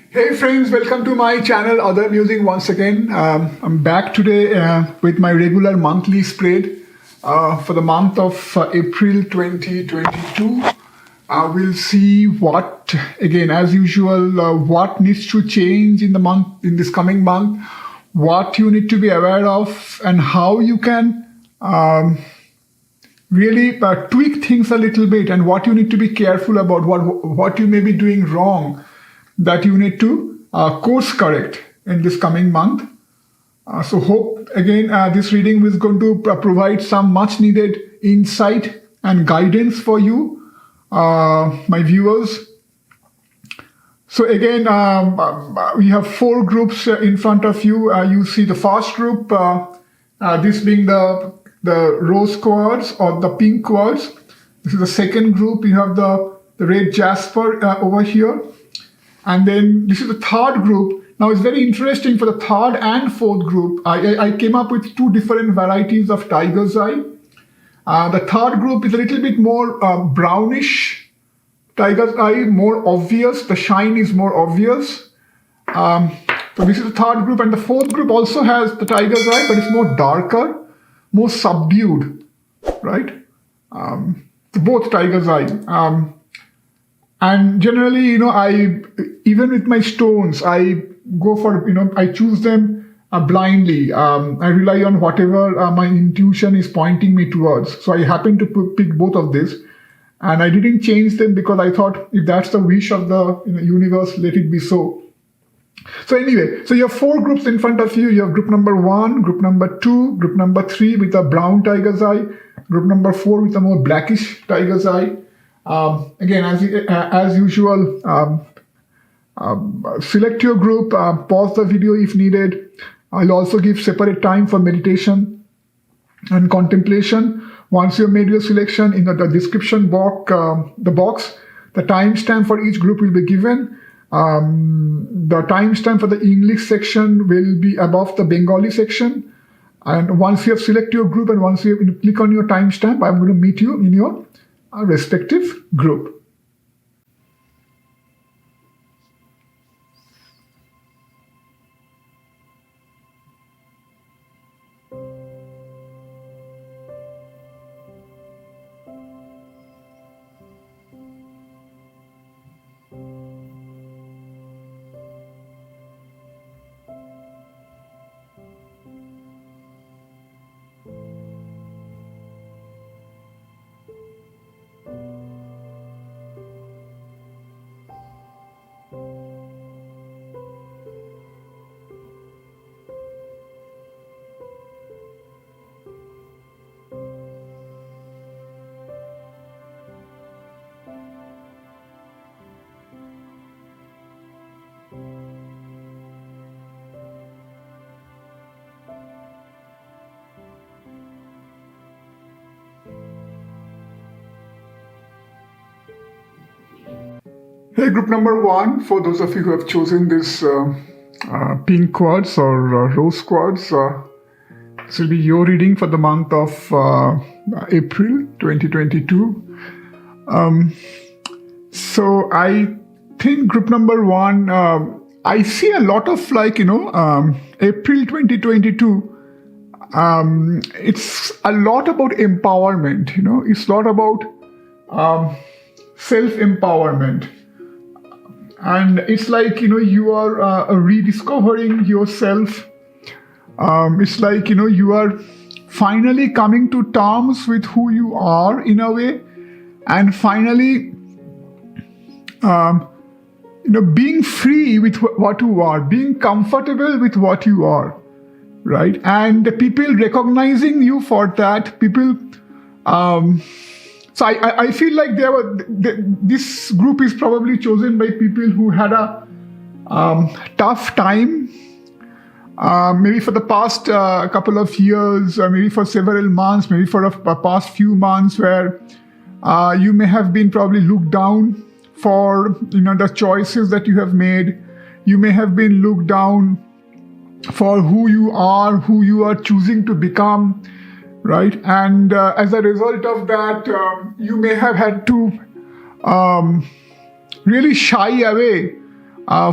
Hey friends, welcome to my channel Other Musing once again. I'm back today with my regular monthly spread for the month of April 2022. We'll see what, again as usual, what needs to change in this coming month, what you need to be aware of, and how you can really tweak things a little bit, and what you need to be careful about, what you may be doing wrong that you need to course correct in this coming month. So hope again this reading is going to provide some much needed insight and guidance for you, my viewers. So again, we have 4 groups in front of you. You see the first group, this being the rose quartz or the pink quartz. This is the second group. You have the red jasper over here. And then this is the third group. Now it's very interesting for the third and fourth group. I came up with 2 different varieties of tiger's eye. The third group is a little bit more brownish tiger's eye, more obvious. The shine is more obvious. So this is the third group, and the fourth group also has the tiger's eye, but it's more darker, more subdued, right? Both tiger's eye. And generally, even with my stones, I go for, I choose them blindly. I rely on whatever my intuition is pointing me towards. So I happen to pick both of these. And I didn't change them because I thought if that's the wish of the universe, let it be so. So anyway, so you have 4 groups in front of you. You have group number 1, group number 2, group number 3 with a brown tiger's eye, group number 4 with a more blackish tiger's eye. Again, as usual, select your group, pause the video if needed. I'll also give separate time for meditation and contemplation. Once you've made your selection, in the description box, the timestamp for each group will be given. The timestamp for the English section will be above the Bengali section. And once you have selected your group and once you click on your timestamp, I'm going to meet you in your respective group. Hey, group number 1, for those of you who have chosen this pink quartz or rose quartz, this will be your reading for the month of April 2022. So I think group number 1, I see a lot of April 2022. It's a lot about empowerment, it's a lot about self-empowerment. And it's like, you are rediscovering yourself. It's like, you are finally coming to terms with who you are in a way. And finally, being free with what you are, being comfortable with what you are, right? And the people recognizing you for that, people... So I feel like this group is probably chosen by people who had a tough time, maybe for the past couple of years, or maybe for several months, maybe for the past few months, where you may have been probably looked down for the choices that you have made. You may have been looked down for who you are choosing to become. Right, and as a result of that, you may have had to really shy away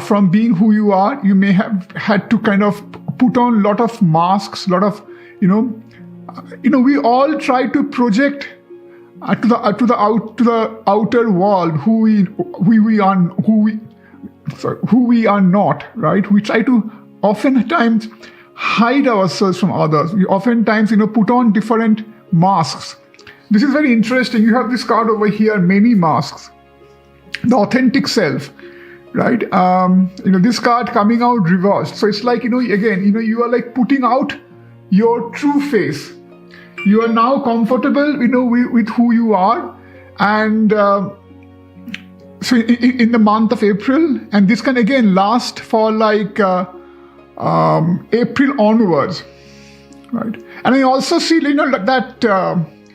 from being who you are. You may have had to kind of put on a lot of masks, lot of, we all try to project to the outer world who we are not, right? We try to oftentimes hide ourselves from others. We oftentimes, put on different masks. This is very interesting. You have this card over here, many masks. The authentic self, right? This card coming out reversed. So it's like, again, you are like putting out your true face. You are now comfortable, with who you are. And so in the month of April, and this can again last for like April onwards, right? And I also see, that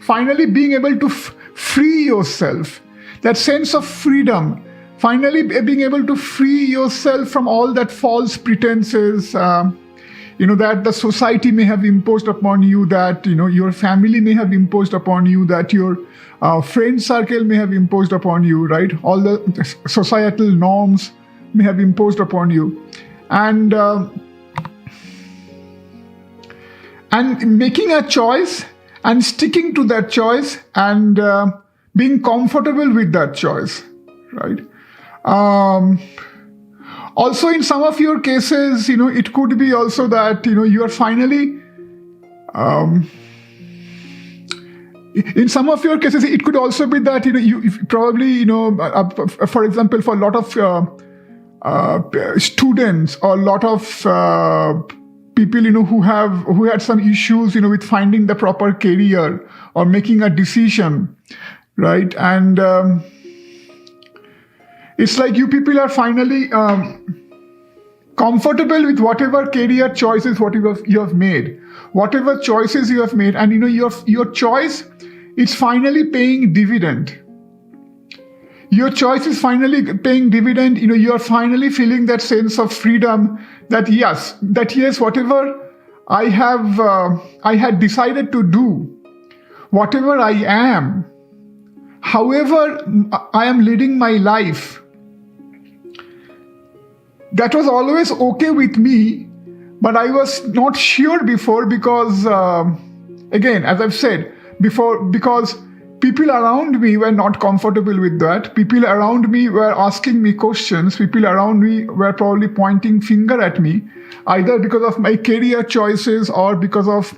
finally being able to free yourself, that sense of freedom, finally being able to free yourself from all that false pretenses, that the society may have imposed upon you, that, your family may have imposed upon you, that your friend circle may have imposed upon you, right? All the societal norms may have imposed upon you. And making a choice and sticking to that choice and being comfortable with that choice, right? Also, in some of your cases, it could be also that, you are finally, in some of your cases, it could also be that, you probably, for example, for a lot of students or a lot of people, who had some issues, with finding the proper career or making a decision, right? And it's like you people are finally comfortable with whatever career choices, whatever you have made, whatever choices you have made, and your choice is finally paying dividend. Your choice is finally paying dividend. You are finally feeling that sense of freedom. That yes, whatever I had decided to do, whatever I am, however I am leading my life, that was always okay with me, but I was not sure before because, again, as I've said before, because people around me were not comfortable with that. People around me were asking me questions. People around me were probably pointing finger at me, either because of my career choices or because of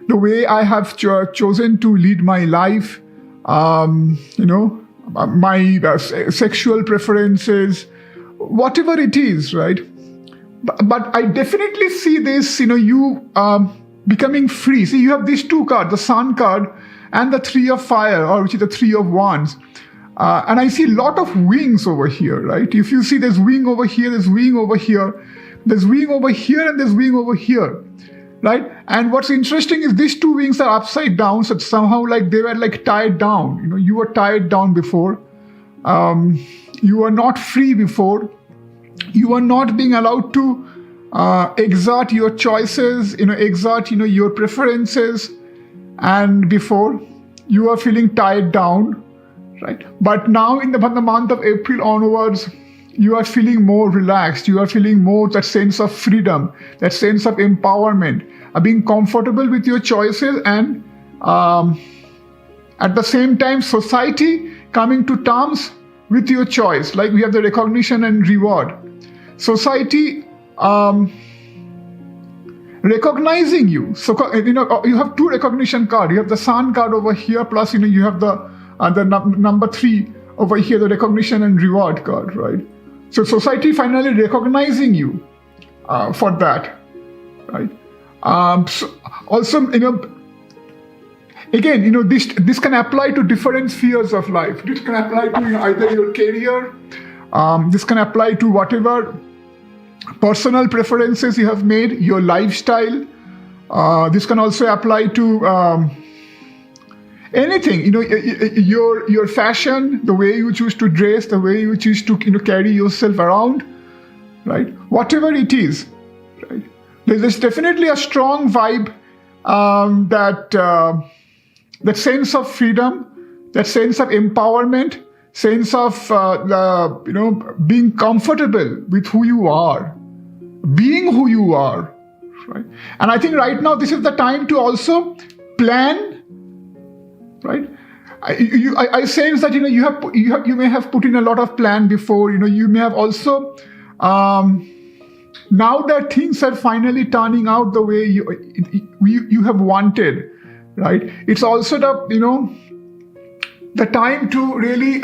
the way I have chosen to lead my life, my sexual preferences, whatever it is, right? But I definitely see this, you becoming free. See, you have these two cards, the Sun card and the Three of Fire, or which is the Three of Wands. And I see a lot of wings over here, right? If you see there's wing over here, there's wing over here, there's wing over here, and there's wing over here, right? And what's interesting is these two wings are upside down, so somehow like they were like tied down. You were tied down before. You were not free before. You were not being allowed to exert your choices, exert, your preferences. And before, you are feeling tied down, right? But now in the month of April onwards, you are feeling more relaxed. You are feeling more that sense of freedom, that sense of empowerment, being comfortable with your choices, and at the same time, society coming to terms with your choice. Like we have the recognition and reward. Society recognizing you. So, you have two recognition cards. You have the Sun card over here, plus, you have the number 3 over here, the recognition and reward card, right? So society finally recognizing you for that, right? So also, again, this can apply to different spheres of life. This can apply to either your career, this can apply to whatever personal preferences you have made, your lifestyle. This can also apply to anything, your fashion, the way you choose to dress, the way you choose to carry yourself around, right? Whatever it is, right? There's definitely a strong vibe that sense of freedom, that sense of empowerment, sense of being comfortable with who you are, being who you are, right? And I think right now this is the time to also plan, right? I sense that you may have put in a lot of plan before. You may have also now that things are finally turning out the way you have wanted, right? It's also the time to really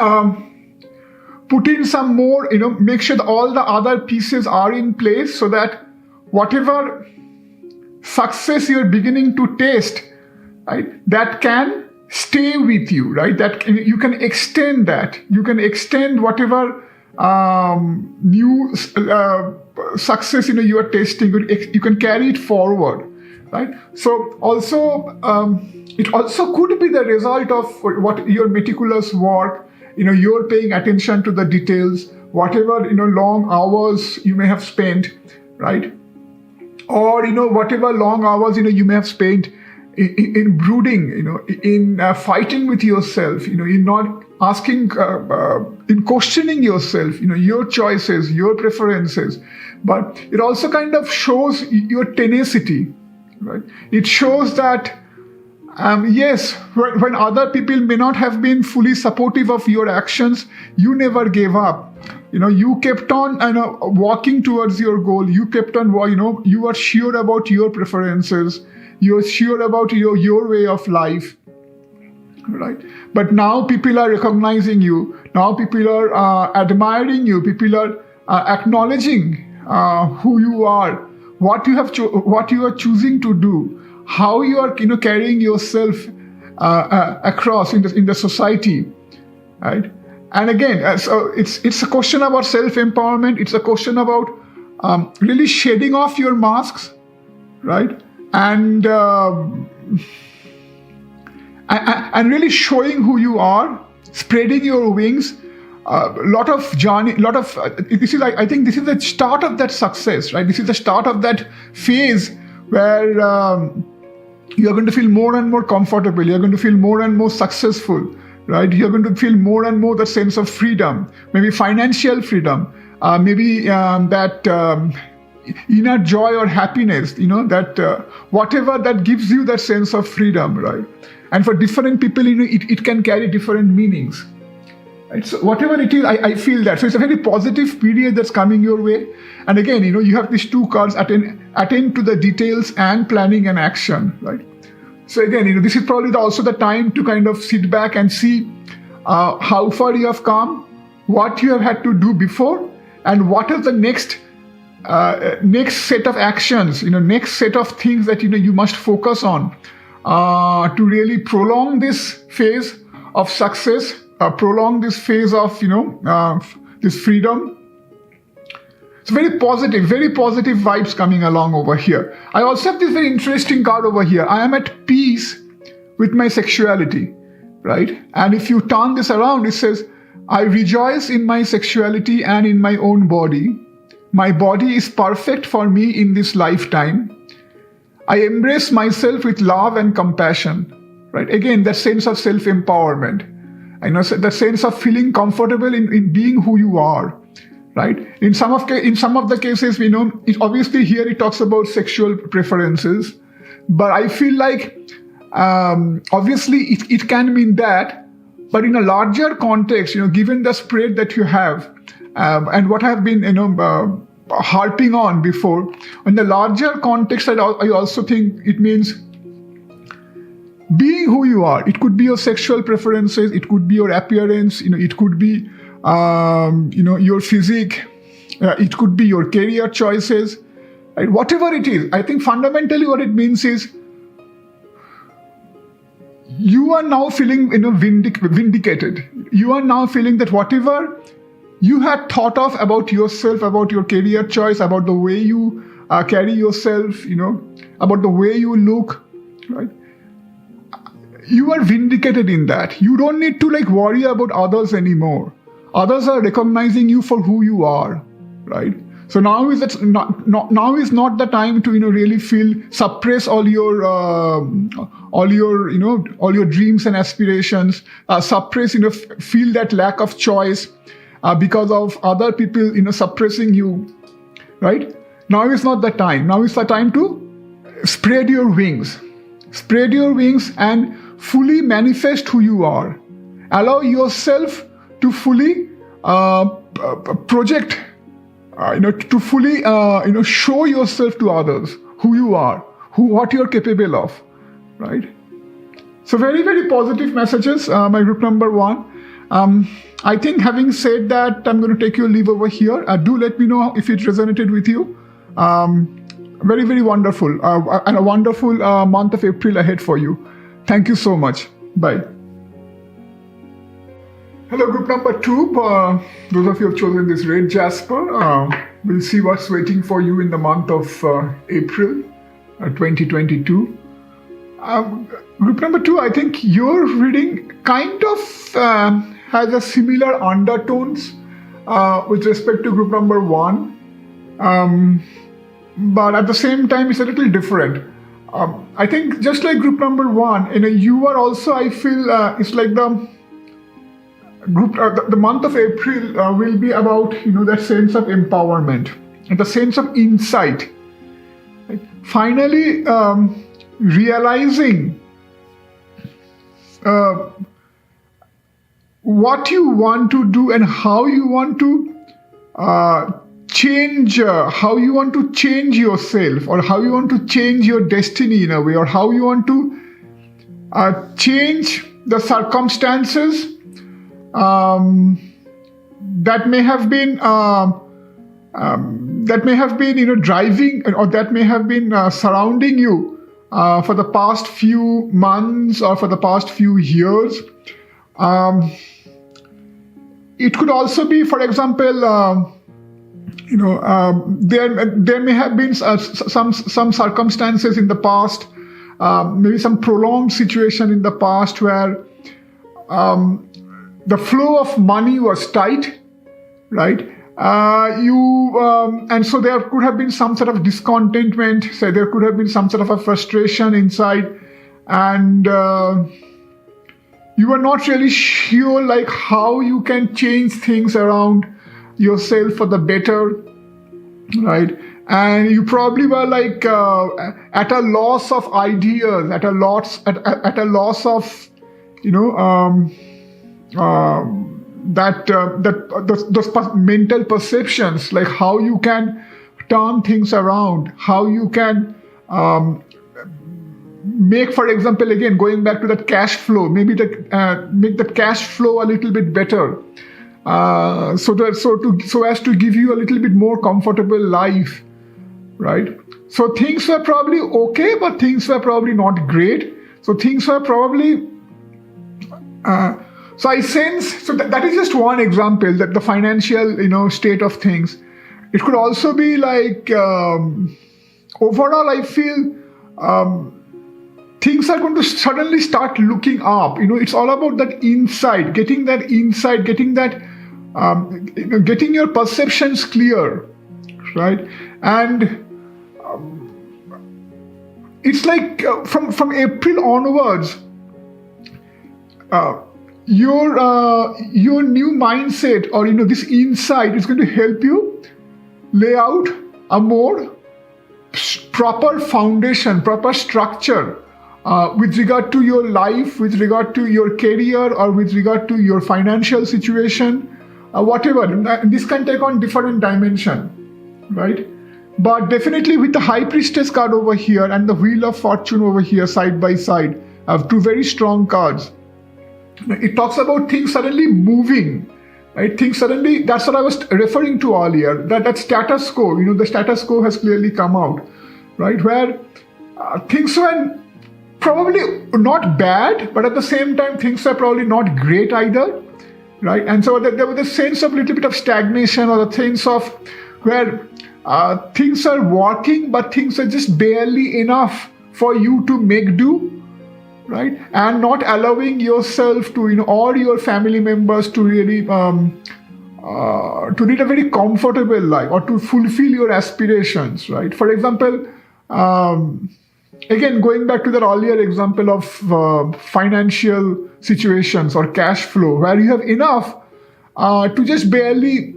put in some more, make sure that all the other pieces are in place so that whatever success you're beginning to taste, right, that can stay with you, right? That you can extend that. You can extend whatever new success you are tasting. You can carry it forward, right? So also it also could be the result of what your meticulous work. You're paying attention to the details, whatever long hours you may have spent, right? Or whatever long hours you may have spent in brooding, in fighting with yourself, in not asking, in questioning yourself, your choices, your preferences. But it also kind of shows your tenacity, right? It shows that, yes, when other people may not have been fully supportive of your actions, you never gave up. You kept on walking towards your goal. You kept on, you were sure about your preferences. You're sure about your way of life, right? But now people are recognizing you. Now people are admiring you. People are acknowledging who you are, what you are choosing to do, how you are carrying yourself across in the society, right? And again, so it's a question about self-empowerment. It's a question about really shedding off your masks, right? And really showing who you are, spreading your wings. I think this is the start of that success, right? This is the start of that phase where you're going to feel more and more comfortable. You're going to feel more and more successful, right? You're going to feel more and more the sense of freedom, maybe financial freedom, maybe that inner joy or happiness, that whatever that gives you that sense of freedom, right? And for different people, it can carry different meanings, right? So whatever it is, I feel that. So it's a very positive period that's coming your way. And again, you have these two cards, attend to the details and planning and action, right? So again, this is probably also the time to kind of sit back and see how far you have come, what you have had to do before, and what is the next set of actions, next set of things that you must focus on to really prolong this phase of success, prolong this phase of this freedom. It's very positive vibes coming along over here. I also have this very interesting card over here. I am at peace with my sexuality, right? And if you turn this around, it says, I rejoice in my sexuality and in my own body. My body is perfect for me in this lifetime. I embrace myself with love and compassion, right? Again, that sense of self-empowerment. That sense of feeling comfortable in being who you are, right? In some of the cases, it obviously here it talks about sexual preferences, but I feel like obviously it can mean that, but in a larger context, given the spread that you have, and what I've been, harping on before, in the larger context, I also think it means being who you are. It could be your sexual preferences, it could be your appearance, it could be, your physique, it could be your career choices, right? Whatever it is, I think fundamentally what it means is you are now feeling, vindicated. You are now feeling that whatever you had thought of about yourself, about your career choice, about the way you carry yourself, about the way you look, right? You are vindicated in that. You don't need to worry about others anymore. Others are recognizing you for who you are, right? So now is not the time to really suppress all your dreams and aspirations, suppress feel that lack of choice because of other people suppressing you, right? Now is not the time. Now is the time to spread your wings and fully manifest who you are. Allow yourself to fully project, to fully show yourself to others who you are, what you're capable of, right? So very, very positive messages, my group number 1. I think having said that, I'm going to take your leave over here. Do let me know if it resonated with you. Very, very wonderful, and a wonderful month of April ahead for you. Thank you so much. Bye. Hello, group number 2. Those of you who have chosen this red jasper, we'll see what's waiting for you in the month of April 2022. Group number 2, I think your reading kind of has a similar undertones with respect to group number 1. But at the same time, it's a little different. I think just like group number 1, you are also, I feel, it's like the month of April will be about, that sense of empowerment and the sense of insight. Right? Finally, realizing what you want to do and how you want to change yourself, or how you want to change your destiny in a way, or how you want to change the circumstances that may have been driving, or that may have been surrounding you for the past few months or for the past few years. It could also be, for example, there may have been some circumstances in the past, maybe some prolonged situation in the past where the flow of money was tight, right? And so there could have been some sort of discontentment. So there could have been some sort of a frustration inside, and you were not really sure like how you can change things around yourself for the better, right? And you probably were like at a loss of ideas, at a loss of those mental perceptions, like how you can turn things around, how you can make, for example, again going back to that cash flow, maybe make the cash flow a little bit better, so as to give you a little bit more comfortable life, right? So things were probably okay, but things were probably not great. So things were probably so I sense, so that is just one example, that the financial state of things. It could also be like overall I feel things are going to suddenly start looking up. It's all about that insight, getting that, getting your perceptions clear, right? And it's like from April onwards, your new mindset, or this insight is going to help you lay out a more proper foundation, proper structure with regard to your life, with regard to your career, or with regard to your financial situation, whatever. This can take on different dimension, right? But definitely with the High Priestess card over here and the Wheel of Fortune over here side by side, I have two very strong cards. It talks about things suddenly moving, right? Things suddenly, that's what I was referring to earlier, that status quo, the status quo has clearly come out, right? Where things were probably not bad, but at the same time, things were probably not great either, right? And so there was a sense of little bit of stagnation, or a sense of where things are working, but things are just barely enough for you to make do, right? And not allowing yourself to, or your family members to really to lead a very comfortable life or to fulfill your aspirations, right? For example, again, going back to that earlier example of financial situations or cash flow, where you have enough to just barely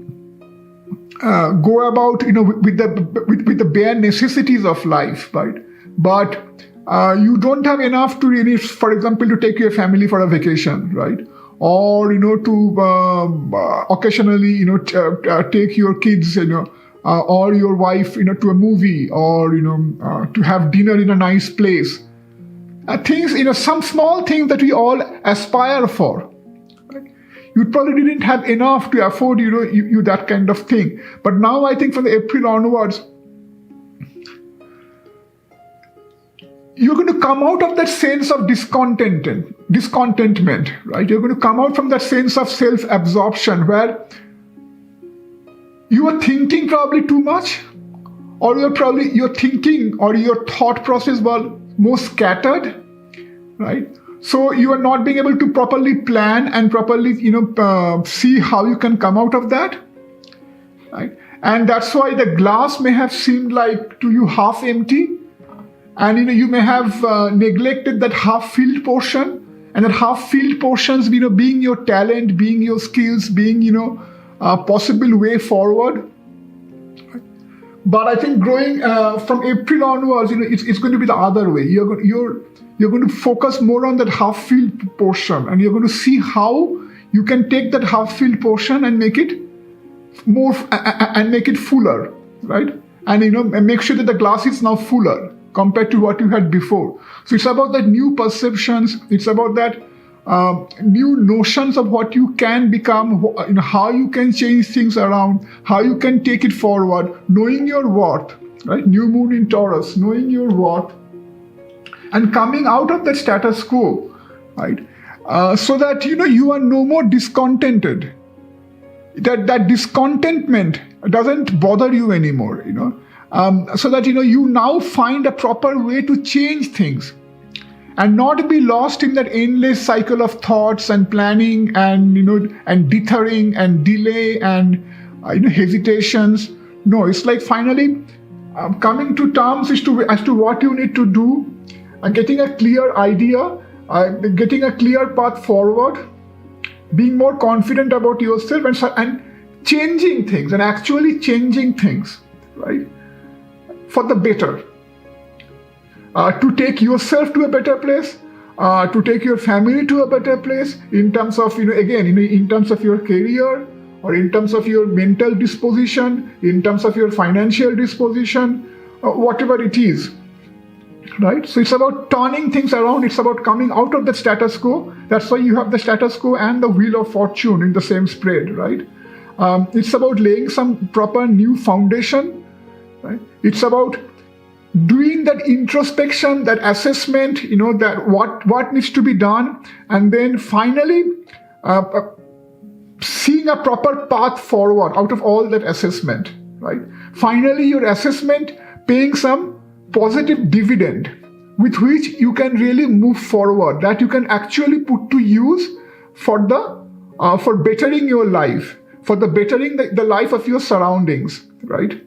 go about, with the bare necessities of life, right? But you don't have enough to really, for example, to take your family for a vacation, right? Or to occasionally take your kids, or your wife, to a movie, or to have dinner in a nice place. Things, some small things that we all aspire for. Right? You probably didn't have enough to afford, you that kind of thing. But now I think from the April onwards, you're going to come out of that sense of discontentment, right? You're going to come out from that sense of self-absorption where you are thinking probably too much, or your thinking or your thought process was more scattered, right? So you are not being able to properly plan and properly, see how you can come out of that, right? And that's why the glass may have seemed like to you half empty. And you may have neglected that half-filled portion, and that half-filled portions, being your talent, being your skills, being a possible way forward. But I think growing from April onwards, it's going to be the other way. You're going to focus more on that half-filled portion, and you're going to see how you can take that half-filled portion and make it more and make it fuller, right? And make sure that the glass is now fuller compared to what you had before. So it's about that new perceptions. It's about that new notions of what you can become, how you can change things around, how you can take it forward, knowing your worth, right? New moon in Taurus, knowing your worth, and coming out of that status quo, right? So that, you are no more discontented. That discontentment doesn't bother you anymore, so that you now find a proper way to change things and not be lost in that endless cycle of thoughts and planning and and dithering and delay and hesitations. No, it's like finally coming to terms as to what you need to do, getting a clear idea, getting a clear path forward, being more confident about yourself, and changing things, and actually changing things, right? For the better, to take yourself to a better place, to take your family to a better place in terms of, in terms of your career, or in terms of your mental disposition, in terms of your financial disposition, whatever it is, right? So it's about turning things around. It's about coming out of the status quo. That's why you have the status quo and the wheel of fortune in the same spread, right? It's about laying some proper new foundation. Right? It's about doing that introspection, that assessment, that what needs to be done, and then finally seeing a proper path forward out of all that assessment, right? Finally, your assessment paying some positive dividend with which you can really move forward, that you can actually put to use for bettering your life, for the bettering the life of your surroundings, right?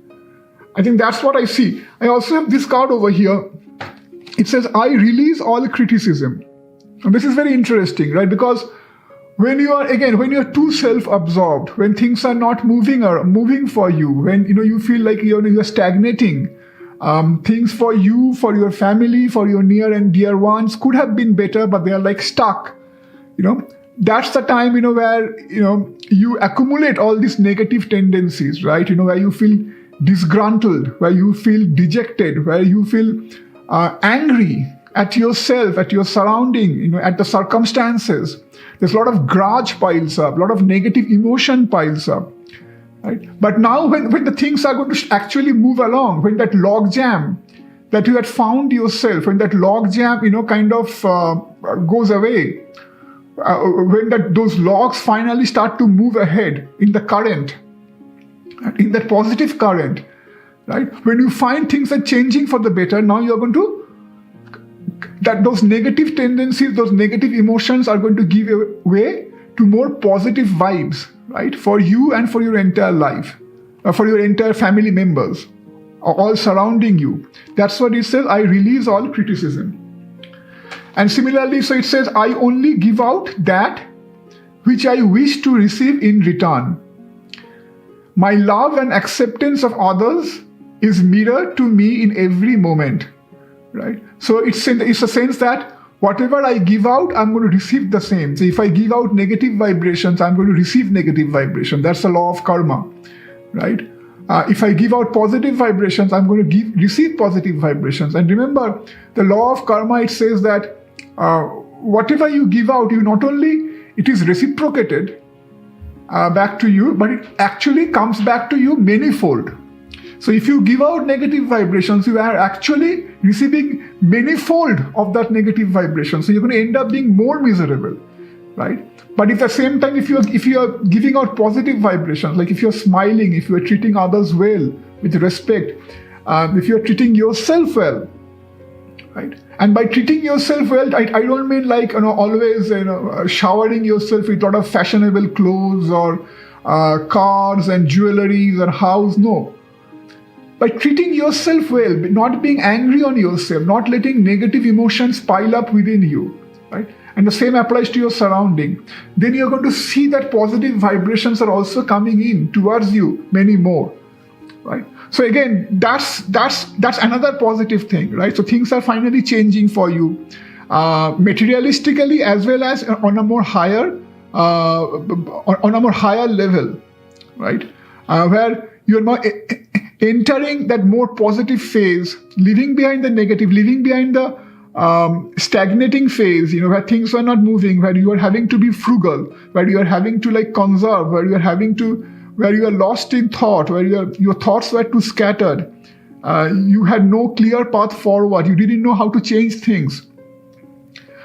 I think that's what I see. I also have this card over here. It says, I release all criticism. And this is very interesting, right? Because when you're too self-absorbed, when things are not moving for you, when you feel like you're stagnating, things for you, for your family, for your near and dear ones could have been better, but they are like stuck. That's the time where you accumulate all these negative tendencies, right? Where you feel disgruntled, where you feel dejected, where you feel angry at yourself, at your surrounding, at the circumstances. There's a lot of grudge piles up, a lot of negative emotion piles up, right? But now when the things are going to actually move along, when that log jam that you had found yourself, when that log jam, kind of goes away, when those logs finally start to move ahead in the current, in that positive current, right? When you find things are changing for the better, now you're going to, those negative tendencies, those negative emotions are going to give way to more positive vibes, right? For you and for your entire life, for your entire family members, all surrounding you. That's what it says, I release all criticism. And similarly, so it says, I only give out that which I wish to receive in return. My love and acceptance of others is mirrored to me in every moment, right? So it's a sense that whatever I give out, I'm going to receive the same. So if I give out negative vibrations, I'm going to receive negative vibration. That's the law of karma, right? If I give out positive vibrations, I'm going to receive positive vibrations. And remember, the law of karma, it says that whatever you give out, you not only, it is reciprocated back to you, but it actually comes back to you manifold. So if you give out negative vibrations, you are actually receiving manifold of that negative vibration. So you're going to end up being more miserable, right? But at the same time, if you are giving out positive vibrations, like if you're smiling, if you are treating others well, with respect, if you are treating yourself well, right? And by treating yourself well, I don't mean like always showering yourself with a lot of fashionable clothes or cars and jewelry or house. No. By treating yourself well, not being angry on yourself, not letting negative emotions pile up within you, right? And the same applies to your surrounding. Then you're going to see that positive vibrations are also coming in towards you, many more, right? So again, that's another positive thing, right? So things are finally changing for you, materialistically as well as on a more higher level, right? Where you're not entering that more positive phase, leaving behind the negative, leaving behind the stagnating phase, where things are not moving, where you are having to be frugal, where you are having to conserve, where you are lost in thought, where your thoughts were too scattered. You had no clear path forward. You didn't know how to change things.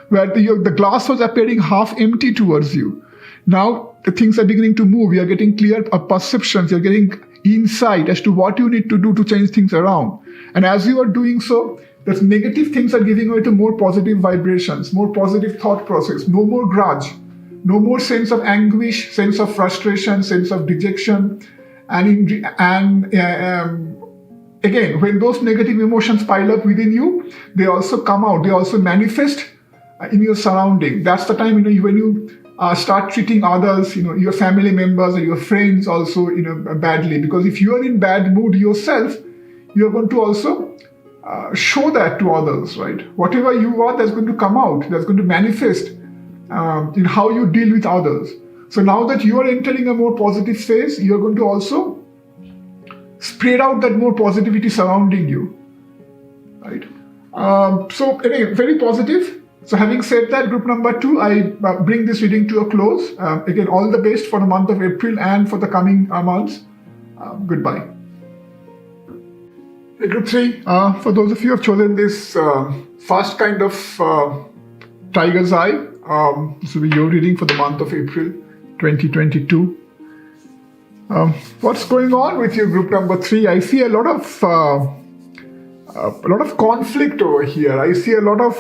Where the glass was appearing half empty towards you. Now the things are beginning to move. You are getting clear perceptions. You're getting insight as to what you need to do to change things around. And as you are doing so, those negative things are giving way to more positive vibrations, more positive thought process, no more grudge, no more sense of anguish, sense of frustration, sense of dejection. And again, when those negative emotions pile up within you, they also come out, they also manifest in your surrounding. That's the time when you start treating others, your family members or your friends also, badly. Because if you are in bad mood yourself, you are going to also show that to others, right? Whatever you are, that's going to come out. That's going to manifest in how you deal with others. So now that you are entering a more positive phase, you are going to also spread out that more positivity surrounding you, right? So anyway, very positive. So having said that, group number 2, I bring this reading to a close. Again, all the best for the month of April and for the coming months. Goodbye. Group 3, for those of you who have chosen this first kind of tiger's eye, this will be your reading for the month of April 2022. What's going on with you, group number 3? I see a lot of conflict over here. I see a lot of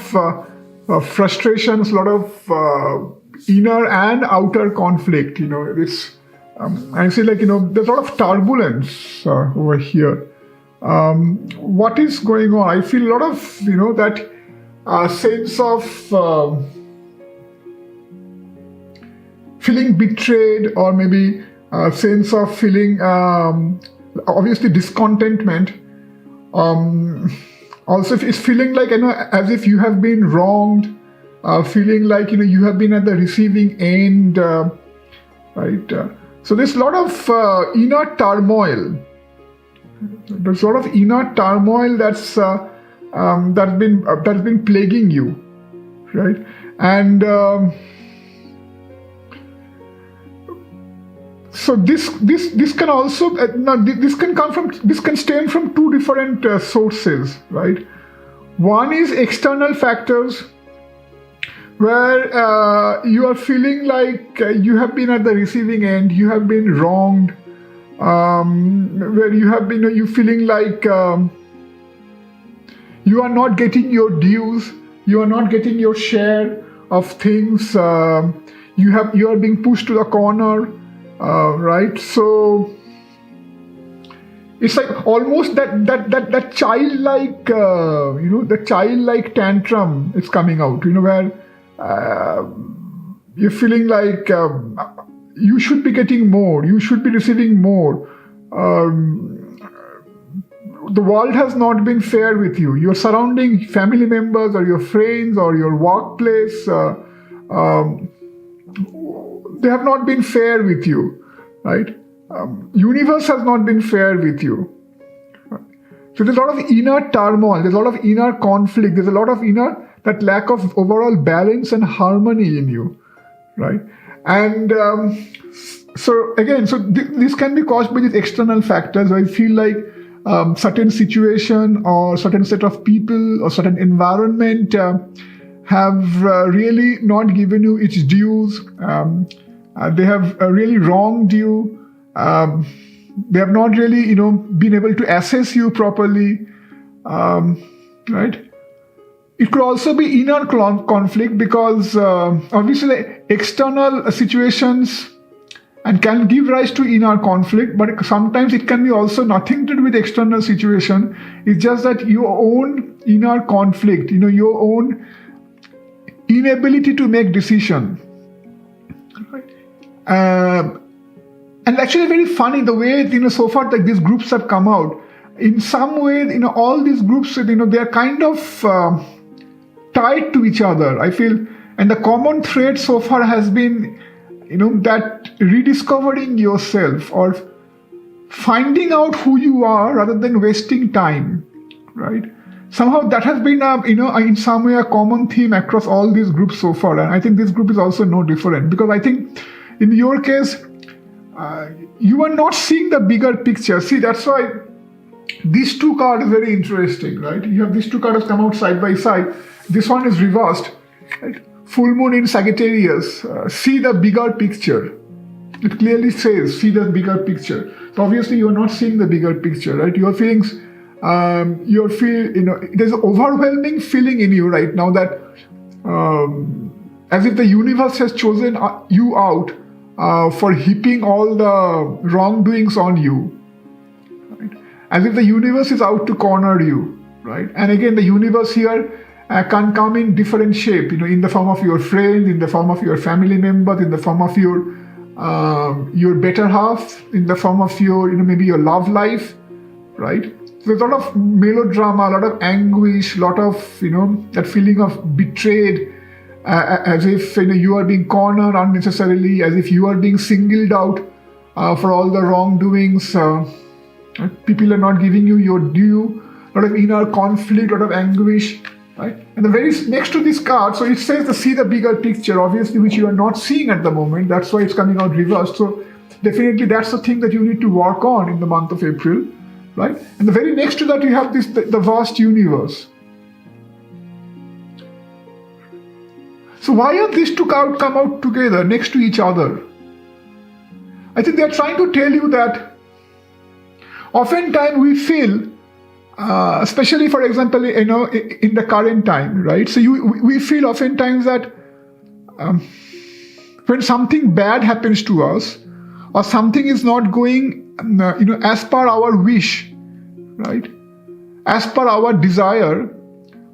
frustrations, a lot of inner and outer conflict. I see there's a lot of turbulence over here. What is going on? I feel a lot of that sense of feeling betrayed, or maybe a sense of feeling obviously discontentment. Also, it's feeling like as if you have been wronged, feeling like you have been at the receiving end, right? So there's a lot of inner turmoil. There's a lot of inner turmoil that's been plaguing you, right? And so this can also this can stem from two different sources, right? One is external factors, where you are feeling like you have been at the receiving end, you have been wronged, where you feeling like you are not getting your dues, you are not getting your share of things, you are being pushed to the corner. right? So it's like almost that childlike, the childlike tantrum is coming out, where you're feeling like you should be getting more, you should be receiving more. The world has not been fair with you. Your surrounding family members or your friends or your workplace, they have not been fair with you, right? Universe has not been fair with you. So there's a lot of inner turmoil, there's a lot of inner conflict, there's a lot of that lack of overall balance and harmony in you, right? And this can be caused by these external factors. I feel like certain situation or certain set of people or certain environment have really not given you its dues. They have really wronged you. They have not really, been able to assess you properly, right? It could also be inner conflict because obviously external situations and can give rise to inner conflict, but sometimes it can be also nothing to do with external situation. It's just that your own inner conflict, your own inability to make decision. And actually very funny the way, so far like these groups have come out. In some way, all these groups, they're kind of tied to each other, I feel. And the common thread so far has been, that rediscovering yourself or finding out who you are rather than wasting time, right? Somehow that has been, in some way a common theme across all these groups so far. And I think this group is also no different, because I think in your case, you are not seeing the bigger picture. See, that's why these two cards are very interesting, right? You have these two cards come out side by side. This one is reversed, right? Full moon in Sagittarius. See the bigger picture. It clearly says, see the bigger picture. So obviously you are not seeing the bigger picture, right? Your feelings, there's an overwhelming feeling in you right now that as if the universe has chosen you out for heaping all the wrongdoings on you, right? As if the universe is out to corner you, right? And again, the universe here can come in different shape, in the form of your friend, in the form of your family members, in the form of your better half, in the form of your, maybe your love life, right? So there's a lot of melodrama, a lot of anguish, a lot of, that feeling of betrayed, as if you are being cornered unnecessarily, as if you are being singled out for all the wrongdoings. People are not giving you your due, a lot of inner conflict, a lot of anguish, right? And the very next to this card, so it says to see the bigger picture, obviously, which you are not seeing at the moment. That's why it's coming out reversed. So definitely that's the thing that you need to work on in the month of April, right? And the very next to that, you have the vast universe. So why are these two cards come out together next to each other? I think they are trying to tell you that oftentimes we feel, especially for example, in the current time, right? So we feel oftentimes that when something bad happens to us, or something is not going, as per our wish, right? As per our desire,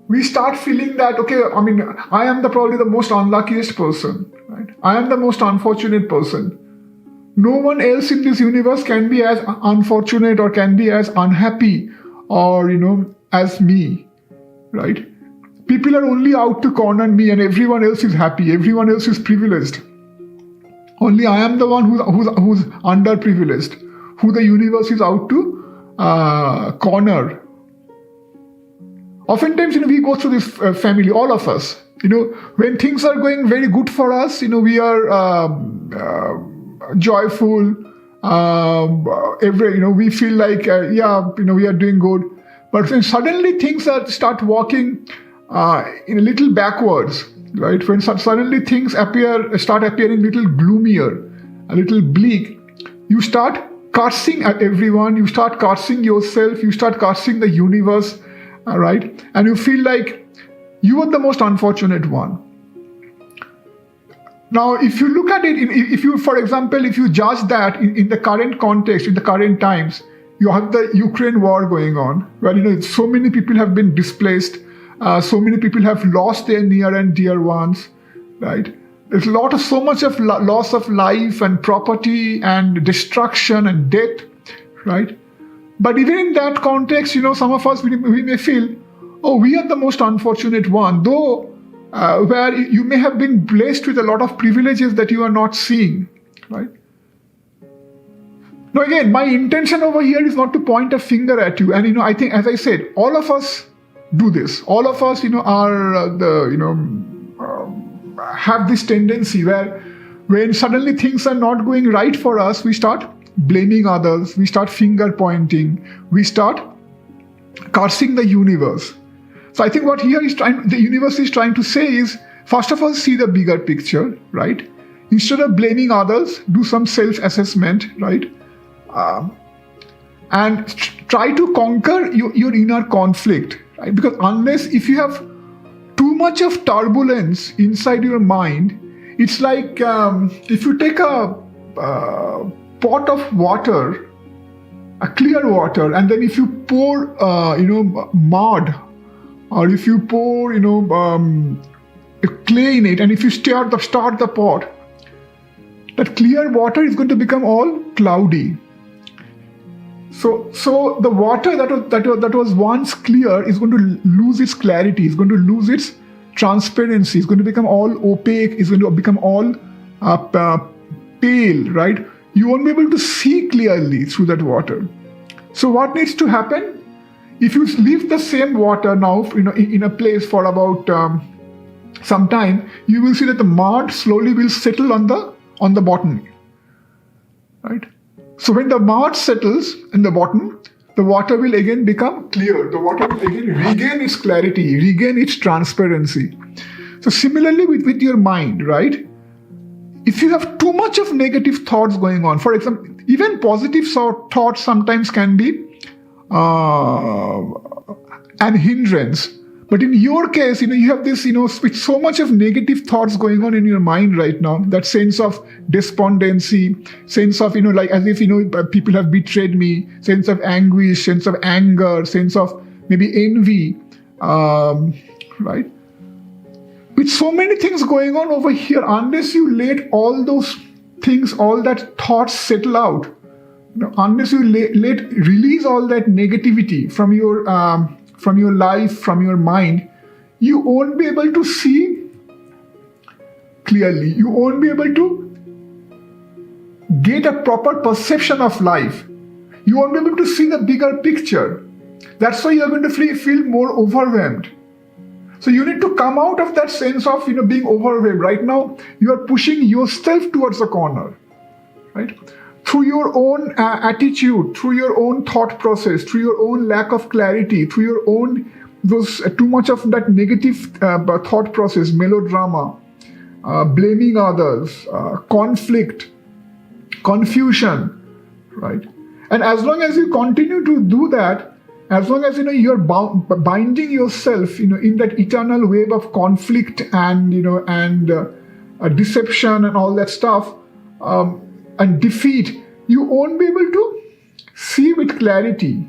we start feeling that, okay, I am probably the most unluckiest person, right? I am the most unfortunate person. No one else in this universe can be as unfortunate or can be as unhappy or, as me, right? People are only out to corner me and everyone else is happy. Everyone else is privileged. Only I am the one who's underprivileged, who the universe is out to corner. Oftentimes, we go through this family, all of us. When things are going very good for us, we are joyful. We feel like, we are doing good. But when suddenly things start walking in a little backwards, right? When suddenly things start appearing a little gloomier, a little bleak, you start cursing at everyone. You start cursing yourself. You start cursing the universe. Right? And you feel like you are the most unfortunate one. Now, if you look at it, if you, for example, if you judge that in the current context, in the current times, you have the Ukraine war going on, where so many people have been displaced, so many people have lost their near and dear ones, right? There's so much of loss of life and property and destruction and death, right? But even in that context, some of us, we may feel, oh, we are the most unfortunate one, though where you may have been blessed with a lot of privileges that you are not seeing, right? Now, again, my intention over here is not to point a finger at you. And, I think, as I said, all of us do this. All of us, have this tendency where when suddenly things are not going right for us, we start blaming others, we start finger pointing, we start cursing the universe. So I think what the universe is trying to say is, first of all, see the bigger picture, right? Instead of blaming others, do some self-assessment, right? And try to conquer your inner conflict, right? Because if you have too much of turbulence inside your mind, it's like if you take a pot of water, a clear water, and then if you pour, mud, or if you pour, clay in it, and if you start the pot, that clear water is going to become all cloudy. So the water that was once clear is going to lose its clarity, is going to lose its transparency, is going to become all opaque, is going to become all pale, right? You won't be able to see clearly through that water. So what needs to happen? If you leave the same water now, in a place for about some time, you will see that the mud slowly will settle on the bottom, right? So when the mud settles in the bottom, the water will again become clear. The water will again regain its clarity, regain its transparency. So similarly with your mind, right? If you have too much of negative thoughts going on, for example, even positive thoughts sometimes can be an hindrance. But in your case, you have this, with so much of negative thoughts going on in your mind right now, that sense of despondency, sense of, like as if, people have betrayed me, sense of anguish, sense of anger, sense of maybe envy, right? With so many things going on over here, unless you let all those things, all that thoughts settle out, unless you release all that negativity from your life, from your mind, you won't be able to see clearly. You won't be able to get a proper perception of life. You won't be able to see the bigger picture. That's why you're going to feel more overwhelmed. So you need to come out of that sense of being overwhelmed. Right now, you are pushing yourself towards a corner, right? Through your own attitude, through your own thought process, through your own lack of clarity, through your own too much of that negative thought process, melodrama, blaming others, conflict, confusion, right? And as long as you continue to do that, as long as you're binding yourself, in that eternal web of conflict and deception and all that stuff, and defeat, you won't be able to see with clarity.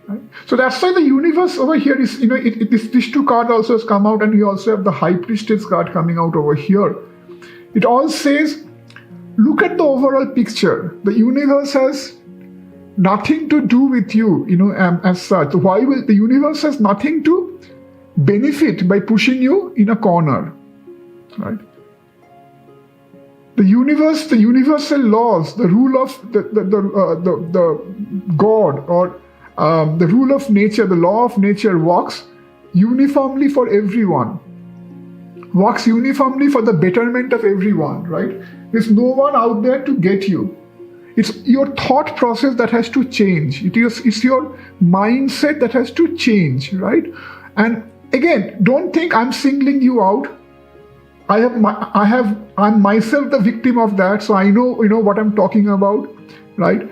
Right? So that's why the universe over here is, these two cards also has come out, and you also have the High Priestess card coming out over here. It all says, look at the overall picture. The universe has nothing to do with you, as such. Why will the universe has nothing to benefit by pushing you in a corner, right? The universe, the universal laws, the rule of the God, or the rule of nature, the law of nature works uniformly for everyone. Works uniformly for the betterment of everyone, right? There's no one out there to get you. It's your thought process that has to change. It's your mindset that has to change, right? And again, don't think I'm singling you out. I'm myself the victim of that, so I know what I'm talking about, right?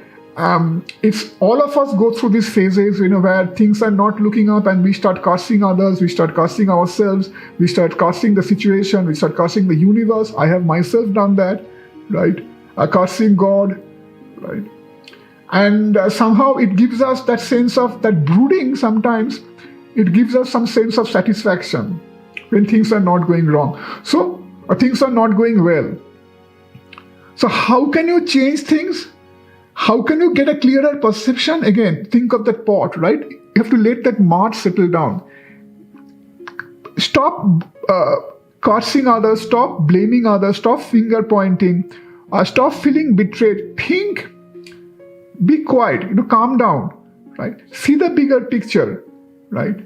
it's all of us go through these phases, where things are not looking up and we start cursing others, we start cursing ourselves, we start cursing the situation, we start cursing the universe. I have myself done that, right? Cursing God, right? And somehow it gives us that sense of that brooding. Sometimes it gives us some sense of satisfaction when things are not going wrong. So things are not going well. So how can you change things? How can you get a clearer perception? Again, think of that pot, right? You have to let that mud settle down. Stop cursing others, stop blaming others, stop finger pointing, stop feeling betrayed. Think, be quiet, calm down, right? See the bigger picture, right?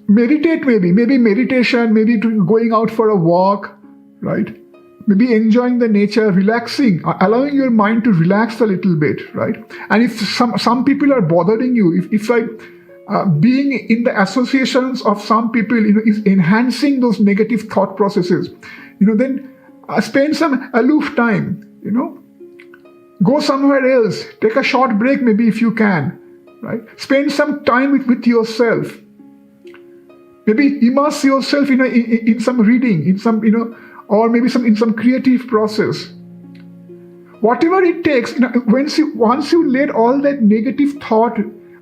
Meditate, maybe meditation, maybe going out for a walk, right? Maybe enjoying the nature, relaxing, allowing your mind to relax a little bit, right? And if some people are bothering you, if like being in the associations of some people, is enhancing those negative thought processes, then spend some aloof time, go somewhere else, take a short break, maybe if you can, right? Spend some time with yourself. Maybe immerse yourself in some reading, in some, or maybe in some creative process. Whatever it takes, once you let all that negative thought,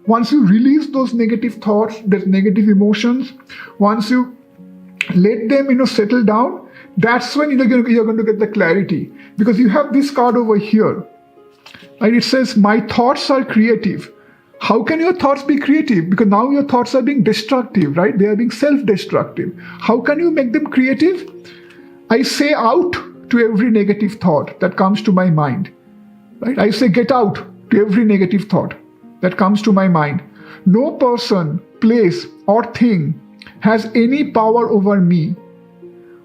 once you release those negative thoughts, those negative emotions, once you let them, settle down, that's when you're going to get the clarity. Because you have this card over here, and it says, my thoughts are creative. How can your thoughts be creative? Because now your thoughts are being destructive, right? They are being self-destructive. How can you make them creative? I say out to every negative thought that comes to my mind, right? I say get out to every negative thought that comes to my mind. No person, place, or thing has any power over me,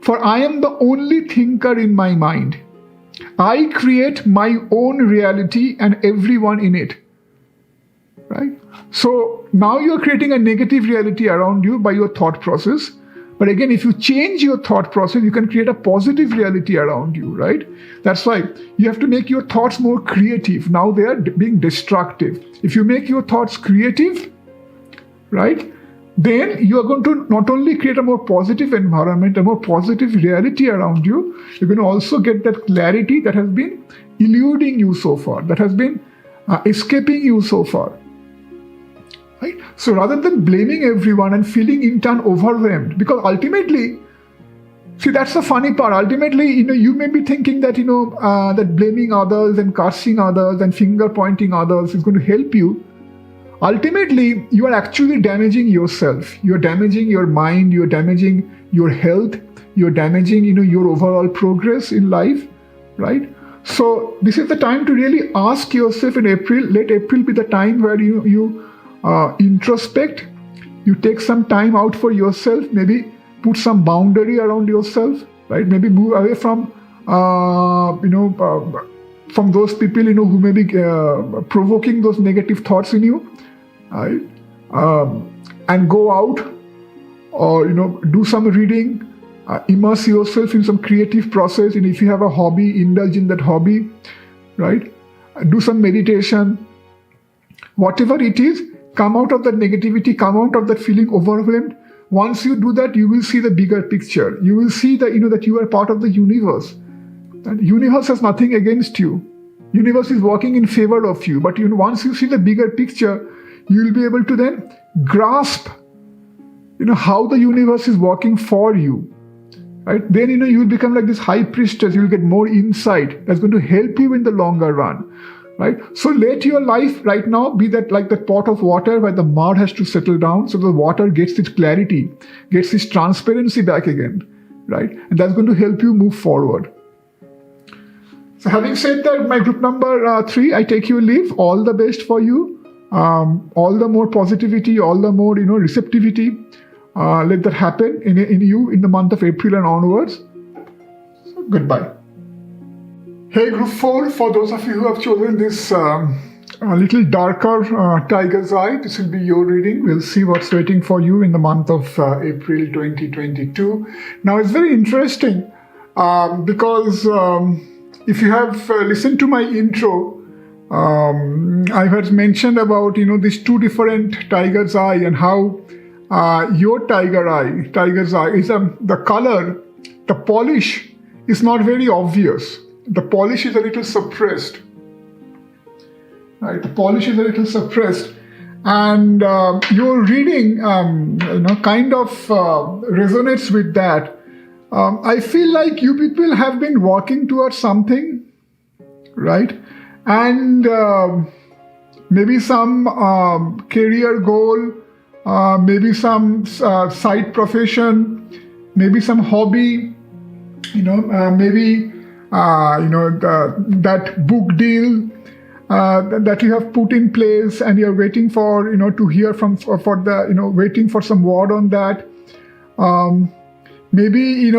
for I am the only thinker in my mind. I create my own reality and everyone in it, right? So now you're creating a negative reality around you by your thought process. But again, if you change your thought process, you can create a positive reality around you, right? That's why you have to make your thoughts more creative. Now they are being destructive. If you make your thoughts creative, right, then you are going to not only create a more positive environment, a more positive reality around you, you're going to also get that clarity that has been eluding you so far, that has been escaping you so far. Right? So rather than blaming everyone and feeling in turn overwhelmed, because ultimately, see, that's the funny part. Ultimately, you may be thinking that, that blaming others and cursing others and finger pointing others is going to help you. Ultimately, you are actually damaging yourself. You're damaging your mind. You're damaging your health. You're damaging, your overall progress in life, right? So this is the time to really ask yourself in April. Let April be the time where you introspect, you take some time out for yourself, maybe put some boundary around yourself, right? Maybe move away from those people, who may be provoking those negative thoughts in you, right? And go out or, do some reading, immerse yourself in some creative process. And if you have a hobby, indulge in that hobby, right? Do some meditation, whatever it is. Come out of that negativity, come out of that feeling overwhelmed. Once you do that, you will see the bigger picture. You will see that, that you are part of the universe. And universe has nothing against you. Universe is working in favor of you. But once you see the bigger picture, you will be able to then grasp, how the universe is working for you. Right? Then, you will become like this high priestess. You will get more insight that's going to help you in the longer run. Right? So let your life right now be like that pot of water where the mud has to settle down so the water gets its clarity, gets its transparency back again, right? And that's going to help you move forward. So having said that, my group number 3, I take your leave. All the best for you. All the more positivity, all the more, receptivity. Let that happen in you in the month of April and onwards. So goodbye. Hey, Group 4, for those of you who have chosen this a little darker tiger's eye, this will be your reading. We'll see what's waiting for you in the month of April 2022. Now, it's very interesting because if you have listened to my intro, I had mentioned about, these two different tiger's eye, and how your tiger's eye is the color, the polish is not very obvious. The polish is a little suppressed. Right? The polish is a little suppressed. And your reading, kind of resonates with that. I feel like you people have been working towards something, right? And maybe some career goal, maybe some side profession, maybe some hobby, maybe that book deal that you have put in place, and you're waiting for to hear from for the waiting for some word on that. Maybe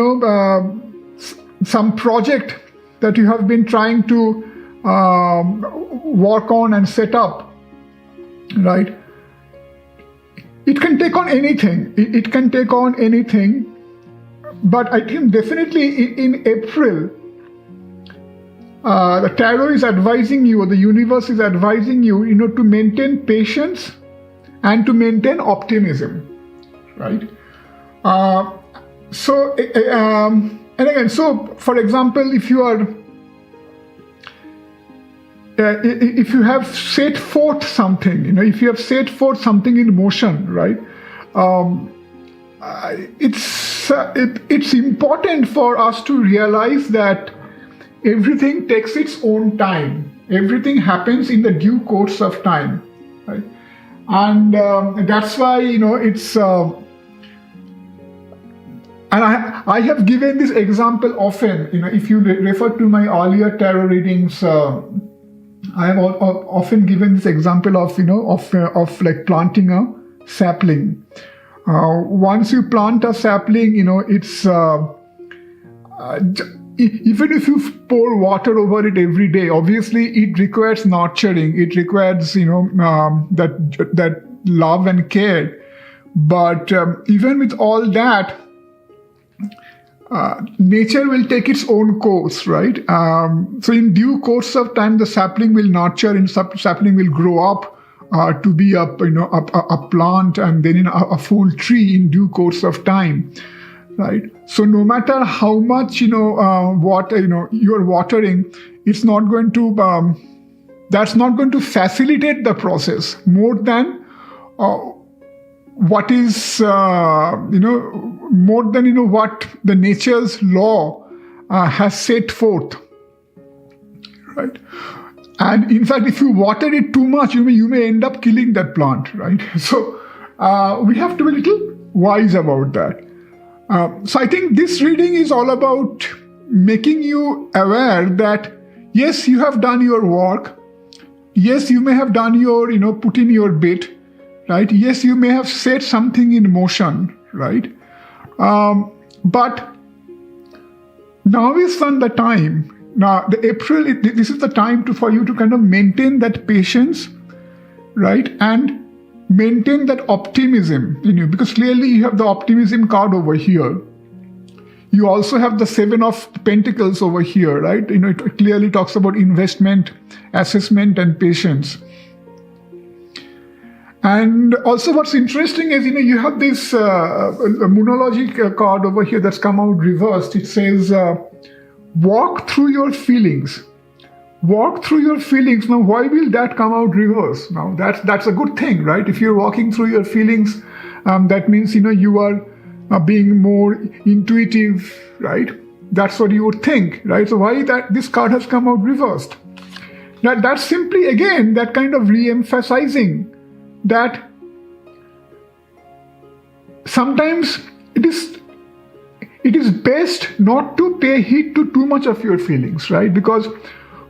some project that you have been trying to work on and set up, right? It can take on anything. It can take on anything. But I think definitely in April, the tarot is advising you, or the universe is advising you, to maintain patience and to maintain optimism, right? And again, so for example, if you are, if you have set forth something, if you have set forth something in motion, right? It's important for us to realize that everything takes its own time. Everything happens in the due course of time, right? And that's why it's. And I have given this example often. If you refer to my earlier tarot readings, I have often given this example of of like planting a sapling. Once you plant a sapling, it's even if you pour water over it every day, obviously it requires nurturing. It requires that love and care. But even with all that, nature will take its own course, right? So in due course of time, the sapling will nurture, and sapling will grow up to be a plant, and then a full tree in due course of time, right? So no matter how much water you are watering, it's not going to that's not going to facilitate the process more than what is more than what the nature's law has set forth, right? And in fact, if you water it too much, you may end up killing that plant, right? So we have to be a little wise about that. So I think this reading is all about making you aware that yes, you have done your work. Yes, you may have done your put in your bit, right? Yes, you may have set something in motion, right? But now is not the time. Now, the April, this is the time for you to kind of maintain that patience, right? And maintain that optimism in you, because clearly you have the optimism card over here. You also have the 7 of Pentacles over here, right? It clearly talks about investment, assessment, and patience. And also what's interesting is, you have this moonology card over here that's come out reversed. It says, walk through your feelings. Walk through your feelings. Now, why will that come out reversed? Now, that's a good thing, right? If you're walking through your feelings, that means, you are being more intuitive, right? That's what you would think, right? So why this card has come out reversed? That's simply, again, that kind of re-emphasizing that sometimes it is best not to pay heed to too much of your feelings, right? Because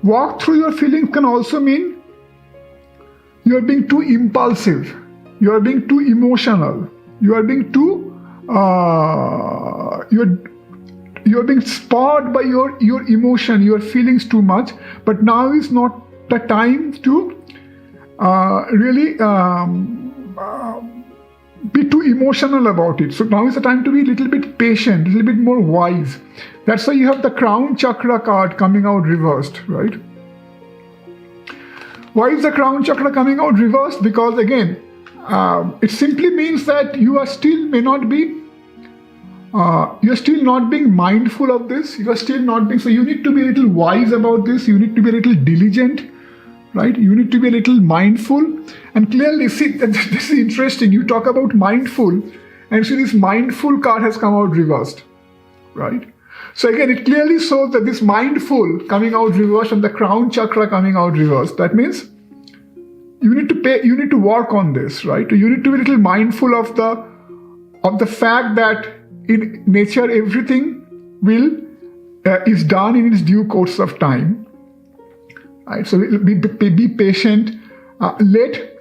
walk through your feelings can also mean you are being too impulsive, you are being too emotional, you are being too you're being spurred by your emotion, your feelings too much. But now is not the time to really be too emotional about it. So now is the time to be a little bit patient, a little bit more wise. That's why you have the crown chakra card coming out reversed, right? Why is the crown chakra coming out reversed? Because again, it simply means that you're still not being mindful of this. So you need to be a little wise about this. You need to be a little diligent, right? You need to be a little mindful. And clearly, see, this is interesting. You talk about mindful, and see this mindful card has come out reversed, right? So again, it clearly shows that this mindful coming out reversed and the crown chakra coming out reversed. That means you need to work on this, right? You need to be a little mindful of the fact that in nature everything is done in its due course of time, right? So be patient. Let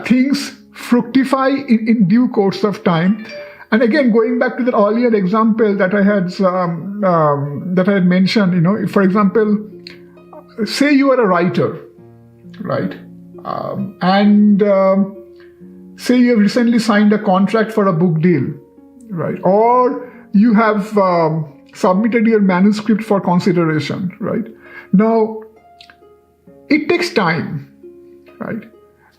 things fructify in due course of time. And again, going back to the earlier example that I had mentioned, for example, say you are a writer, right? And say you have recently signed a contract for a book deal, right? Or you have submitted your manuscript for consideration, right? Now, it takes time, right?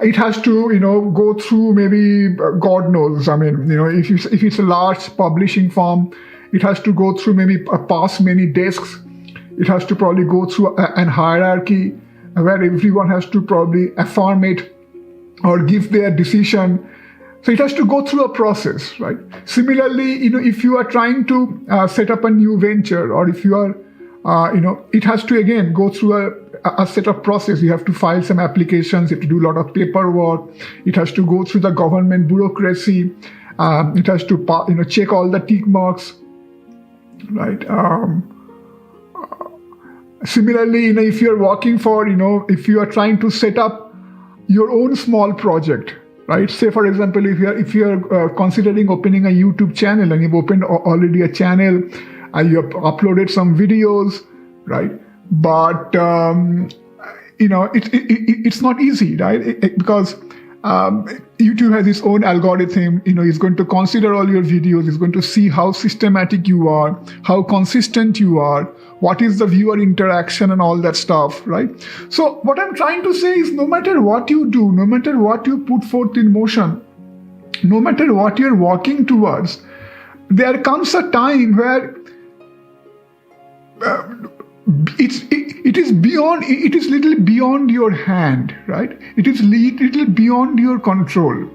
It has to, go through maybe, God knows, if it's a large publishing firm, it has to go through maybe past many desks. It has to probably go through an hierarchy where everyone has to probably affirm it or give their decision. So it has to go through a process, right? Similarly, if you are trying to set up a new venture, or if you are, it has to again go through a set of process. You have to file some applications. You have to do a lot of paperwork. It has to go through the government bureaucracy. It has to, check all the tick marks, right? Similarly, if you're working for, if you are trying to set up your own small project, right? Say, for example, if you're considering opening a YouTube channel and you've opened already a channel, you have uploaded some videos, right? But it's not easy, right? Because YouTube has its own algorithm. It's going to consider all your videos. It's going to see how systematic you are, how consistent you are, what is the viewer interaction and all that stuff, right? So what I'm trying to say is, no matter what you do, no matter what you put forth in motion, no matter what you're working towards, there comes a time where it is little beyond your hand, right? It is little beyond your control,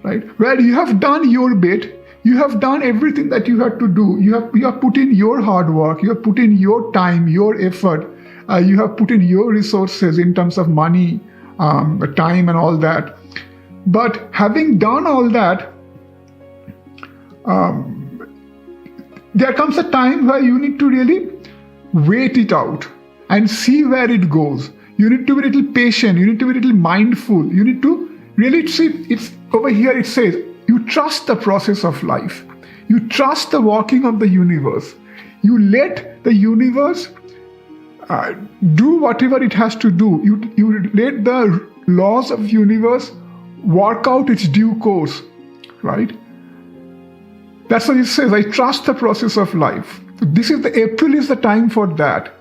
right? Where you have done your bit, you have done everything that you had to do. You have put in your hard work, you have put in your time, your effort, you have put in your resources in terms of money, time and all that. But having done all that, there comes a time where you need to really wait it out and see where it goes. You need to be a little patient. You need to be a little mindful. You need to really see. It's over here. It says you trust the process of life. You trust the working of the universe. You let the universe do whatever it has to do. You let the laws of the universe work out its due course, right? That's what it says. I trust the process of life. April is the time for that,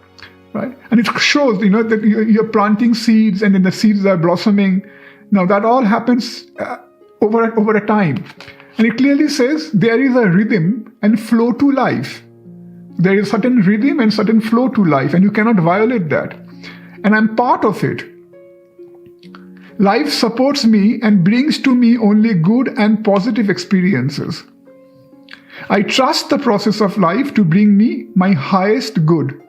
right? And it shows, that you're planting seeds and then the seeds are blossoming. Now that all happens over a time. And it clearly says there is a rhythm and flow to life. There is certain rhythm and certain flow to life, and you cannot violate that. And I'm part of it. Life supports me and brings to me only good and positive experiences. I trust the process of life to bring me my highest good,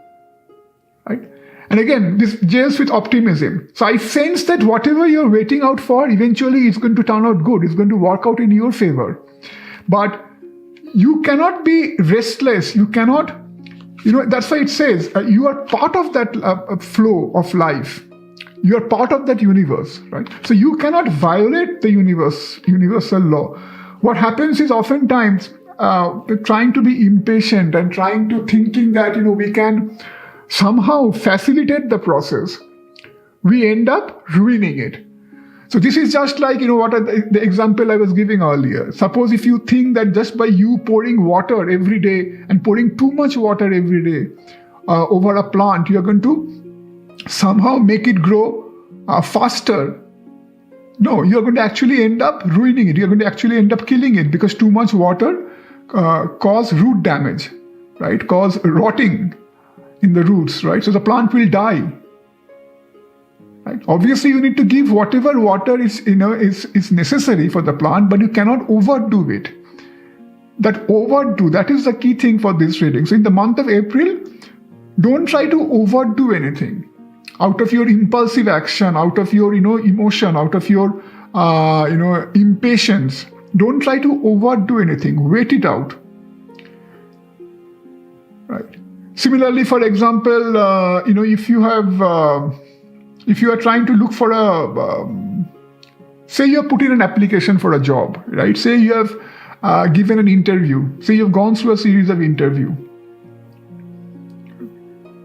right? And again, this deals with optimism. So I sense that whatever you're waiting out for, eventually it's going to turn out good. It's going to work out in your favor. But you cannot be restless. You cannot, that's why it says you are part of that flow of life. You are part of that universe, right? So you cannot violate the universal law. What happens is oftentimes, trying to be impatient and trying to thinking that we can somehow facilitate the process, we end up ruining it. So this is just like the example I was giving earlier. Suppose if you think that just by you pouring water every day and pouring too much water every day over a plant, you're going to somehow make it grow faster, no, you're going to actually end up ruining it. You're going to actually end up killing it because too much water cause root damage, right? Cause rotting in the roots, right? So the plant will die. Right? Obviously, you need to give whatever water is necessary for the plant, but you cannot overdo it. That is the key thing for this reading. So in the month of April, don't try to overdo anything. Out of your impulsive action, out of your emotion, out of your impatience, don't try to overdo anything. Wait it out. Right. Similarly, for example, if you are trying to look for say you have put in an application for a job, right? Say you have given an interview. Say you've gone through a series of interview,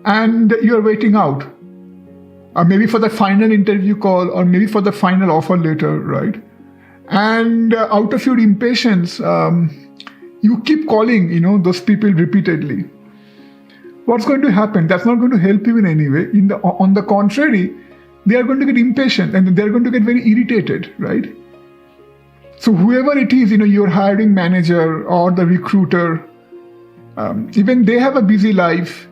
and you are waiting out. Maybe for the final interview call or maybe for the final offer letter, right? And out of your impatience, you keep calling, those people repeatedly. What's going to happen? That's not going to help you in any way. On the contrary, they are going to get impatient and they're going to get very irritated, right? So whoever it is, your hiring manager or the recruiter, even they have a busy life.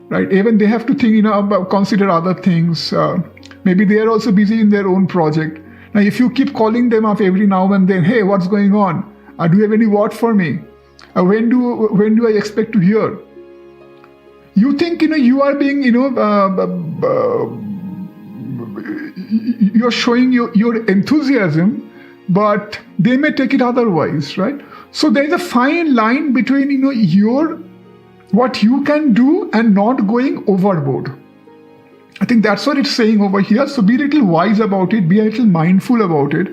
Right? Even they have to think, consider other things. Maybe they are also busy in their own project. Now, if you keep calling them up every now and then, hey, what's going on? Do you have any word for me? When do I expect to hear? You think, you are being, you're showing your enthusiasm, but they may take it otherwise, right? So there is a fine line between, what you can do and not going overboard. I think that's what it's saying over here. So be a little wise about it, be a little mindful about it,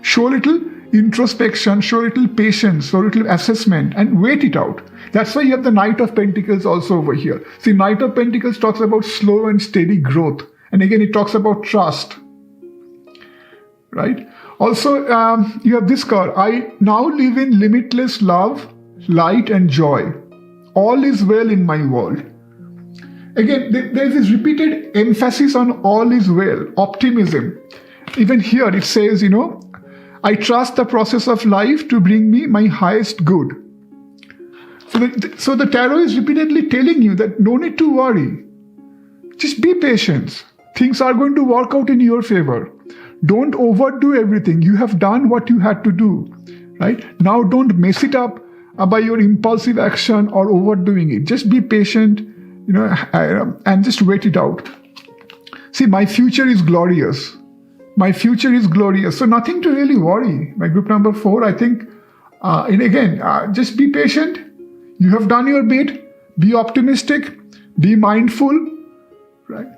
show a little introspection, show a little patience, show a little assessment, and wait it out. That's why you have the Knight of Pentacles also over here. See, Knight of Pentacles talks about slow and steady growth. And again, it talks about trust. Right? Also, you have this card. I now live in limitless love, light, and joy. All is well in my world. Again, there is this repeated emphasis on all is well, optimism. Even here it says, I trust the process of life to bring me my highest good. So the tarot is repeatedly telling you that no need to worry. Just be patient. Things are going to work out in your favor. Don't overdo everything. You have done what you had to do. Right? Now don't mess it up by your impulsive action or overdoing it. Just be patient, and just wait it out. See, my future is glorious. My future is glorious. So nothing to really worry. My group number 4, I think, and again, just be patient. You have done your bit. Be optimistic. Be mindful, right?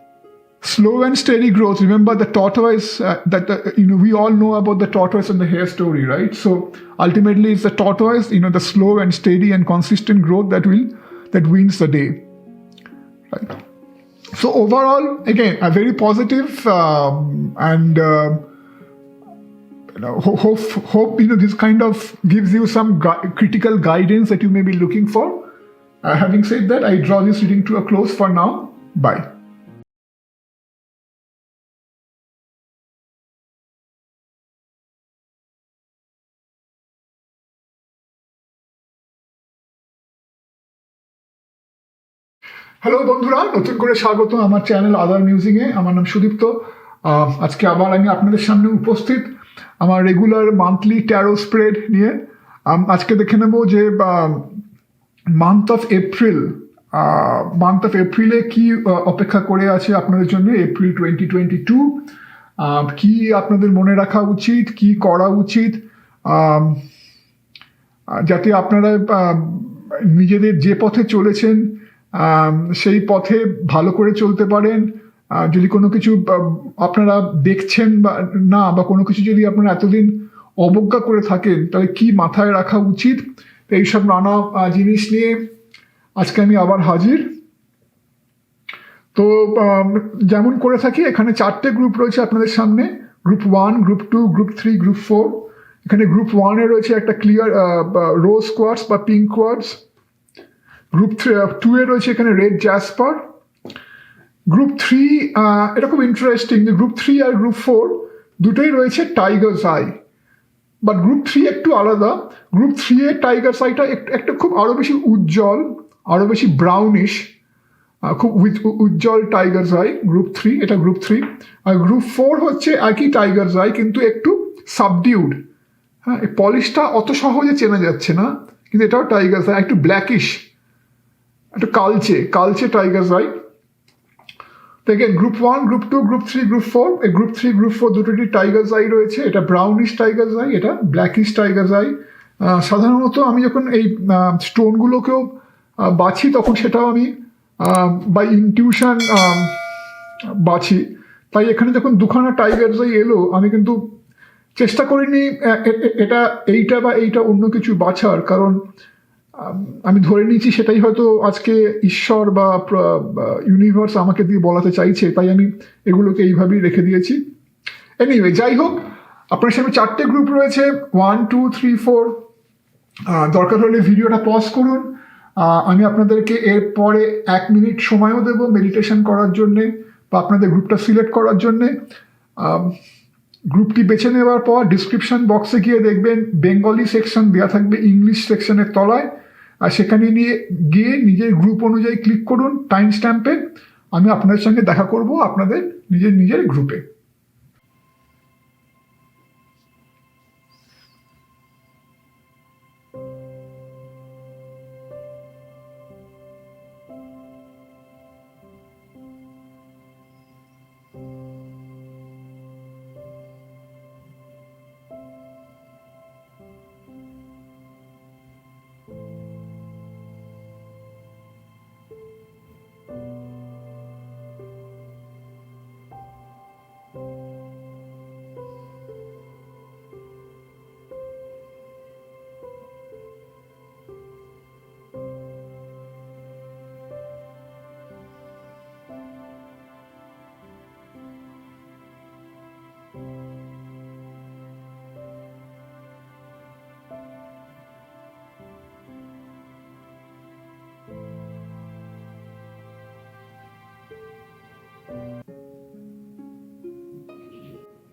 Slow and steady growth. Remember the tortoise we all know about the tortoise and the hare story, right? So ultimately it's the tortoise, the slow and steady and consistent growth that wins the day. Right? So overall, again, a very positive and hope this kind of gives you some critical guidance that you may be looking for. Having said that, I draw this reading to a close for now. Bye. Hello বন্ধুরা, নতুন করে স্বাগত আমার channel আদার মিউজিংয়ে। আমার নাম সুদীপ্ত। আজকে আবার আমি আপনাদের সামনে উপস্থিত আমার রেগুলার মান্থলি ট্যারো স্প্রেড নিয়ে। আজকে দেখে নেব যে মান্থ অফ এপ্রিলে কি অপেক্ষা করে আছে আপনাদের জন্য। এপ্রিল 2022 কি আপনাদের মনে রাখা উচিত, কি করা উচিত, যাতে আপনারা নিজেদের যে পথে চলেছেন সেই পথে ভালো করে চলতে পারেন। যদি কোনো কিছু আপনারা দেখছেন বা কোনো কিছু যদি আপনারা এতদিন অবজ্ঞা করে থাকেন, তাহলে কি মাথায় রাখা উচিত, এইসব নানা জিনিস নিয়ে আজকে আমি আবার হাজির। তো যেমন করে থাকি, এখানে 4টে গ্রুপ রয়েছে আপনাদের সামনে। Group 1, group 2, group 3, group 4। এখানে গ্রুপ 1-এ রয়েছে একটা ক্লিয়ার রোজ কোয়ার্টস বা পিঙ্ক কোয়ার্টস। গ্রুপ 2-এ রয়েছে এখানে রেড জ্যাসপার। গ্রুপ 3 এটা খুব ইন্টারেস্টিং যে গ্রুপ 3 আর গ্রুপ 4 দুটোই রয়েছে টাইগার্স আই, বাট গ্রুপ 3 একটু আলাদা। গ্রুপ 3 এর টাইগার্স আইটা একটা খুব আরো বেশি উজ্জ্বল, আরো বেশি ব্রাউনিশ, খুব উজ্জ্বল টাইগার্স আই গ্রুপ 3, এটা গ্রুপ 3। আর গ্রুপ 4 হচ্ছে একই টাইগার্স আই কিন্তু একটু সাবডিউড। হ্যাঁ, এই পলিশটা অত সহজে চেনা যাচ্ছে না, কিন্তু এটাও টাইগার্স আই, একটু ব্ল্যাকিশ, একটু কালচে টাইগার্স আই। থেকে গ্রুপ 1, গ্রুপ 2, গ্রুপ 3, গ্রুপ 4, এই গ্রুপ 3, গ্রুপ 4 দুটোটি টাইগার্স আই রয়েছে। এটা ব্রাউনিশ টাইগার্স আই, এটা ব্ল্যাকিশ টাইগার্স আই। সাধারণত আমি যখন এই স্টোনগুলোকেও বাছি তখন সেটাও আমি বাই ইনটিউশন বাছি। তাই এখানে যখন দুখানা টাইগার্স আই এলো, আমি কিন্তু চেষ্টা করিনি এটা এইটা বা এইটা অন্য কিছু বাছার, কারণ আমি ধরে নিয়েছি সেটাই হয়তো আজকে ঈশ্বর বা ইউনিভার্স আমাকে দিয়ে বলাতে চাইছে, তাই আমি এগুলোকে এইভাবেই রেখে দিয়েছি। এনিওয়ে, যাই হোক, আপনার সামনে 4টে গ্রুপ রয়েছে, 1, 2, 3, 4। দরকার হলে ভিডিওটা পজ করুন, আমি আপনাদেরকে এরপরে 1 মিনিট সময়ও দেবো মেডিটেশন করার জন্যে বা আপনাদের গ্রুপটা সিলেক্ট করার জন্যে। গ্রুপটি বেছে নেওয়ার পর ডিসক্রিপশন বক্সে গিয়ে দেখবেন বেঙ্গলি সেকশন দেওয়া থাকবে ইংলিশ সেকশনের তলায়, আর সেখানে গিয়ে নিজের গ্রুপ অনুযায়ী ক্লিক করুন টাইম স্ট্যাম্পে। আমি আপনাদের সঙ্গে দেখা করব আপনাদের নিজের গ্রুপে।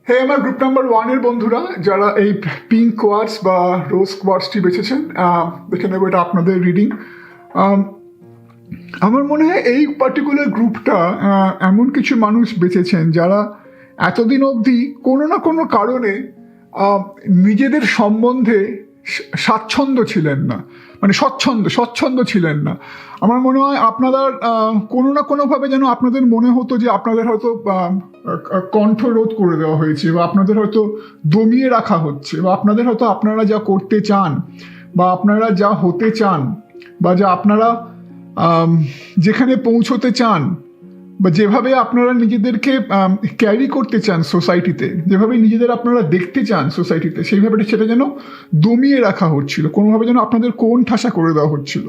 হ্যাঁ, আমার গ্রুপ নাম্বার 1 এর বন্ধুরা যারা এই পিঙ্ক কোয়ার্টস বা রোজ কোয়ার্টসটি বেছেছেন, দেখে নেব এটা আপনাদের রিডিং। আমার মনে হয় এই পার্টিকুলার গ্রুপটা এমন কিছু মানুষ বেছেছেন যারা এতদিন অবধি কোনো না কোনো কারণে নিজেদের সম্বন্ধে স্বাচ্ছন্দ্য ছিলেন না, মানে স্বচ্ছন্দ ছিলেন না। আমার মনে হয় আপনারা কোনো না কোনোভাবে যেন আপনাদের মনে হতো যে আপনাদের হয়তো কণ্ঠরোধ করে দেওয়া হয়েছে, বা আপনাদের হয়তো দমিয়ে রাখা হচ্ছে, বা আপনাদের হয়তো আপনারা যা করতে চান বা আপনারা যা হতে চান বা যা আপনারা যেখানে পৌঁছতে চান বা যেভাবে আপনারা নিজেদেরকে ক্যারি করতে চান সোসাইটিতে, যেভাবে নিজেদের আপনারা দেখতে চান সোসাইটিতে, সেইভাবে সেটা যেন দমিয়ে রাখা হচ্ছিল, কোনোভাবে যেন আপনাদের কোণ ঠাসা করে দেওয়া হচ্ছিল।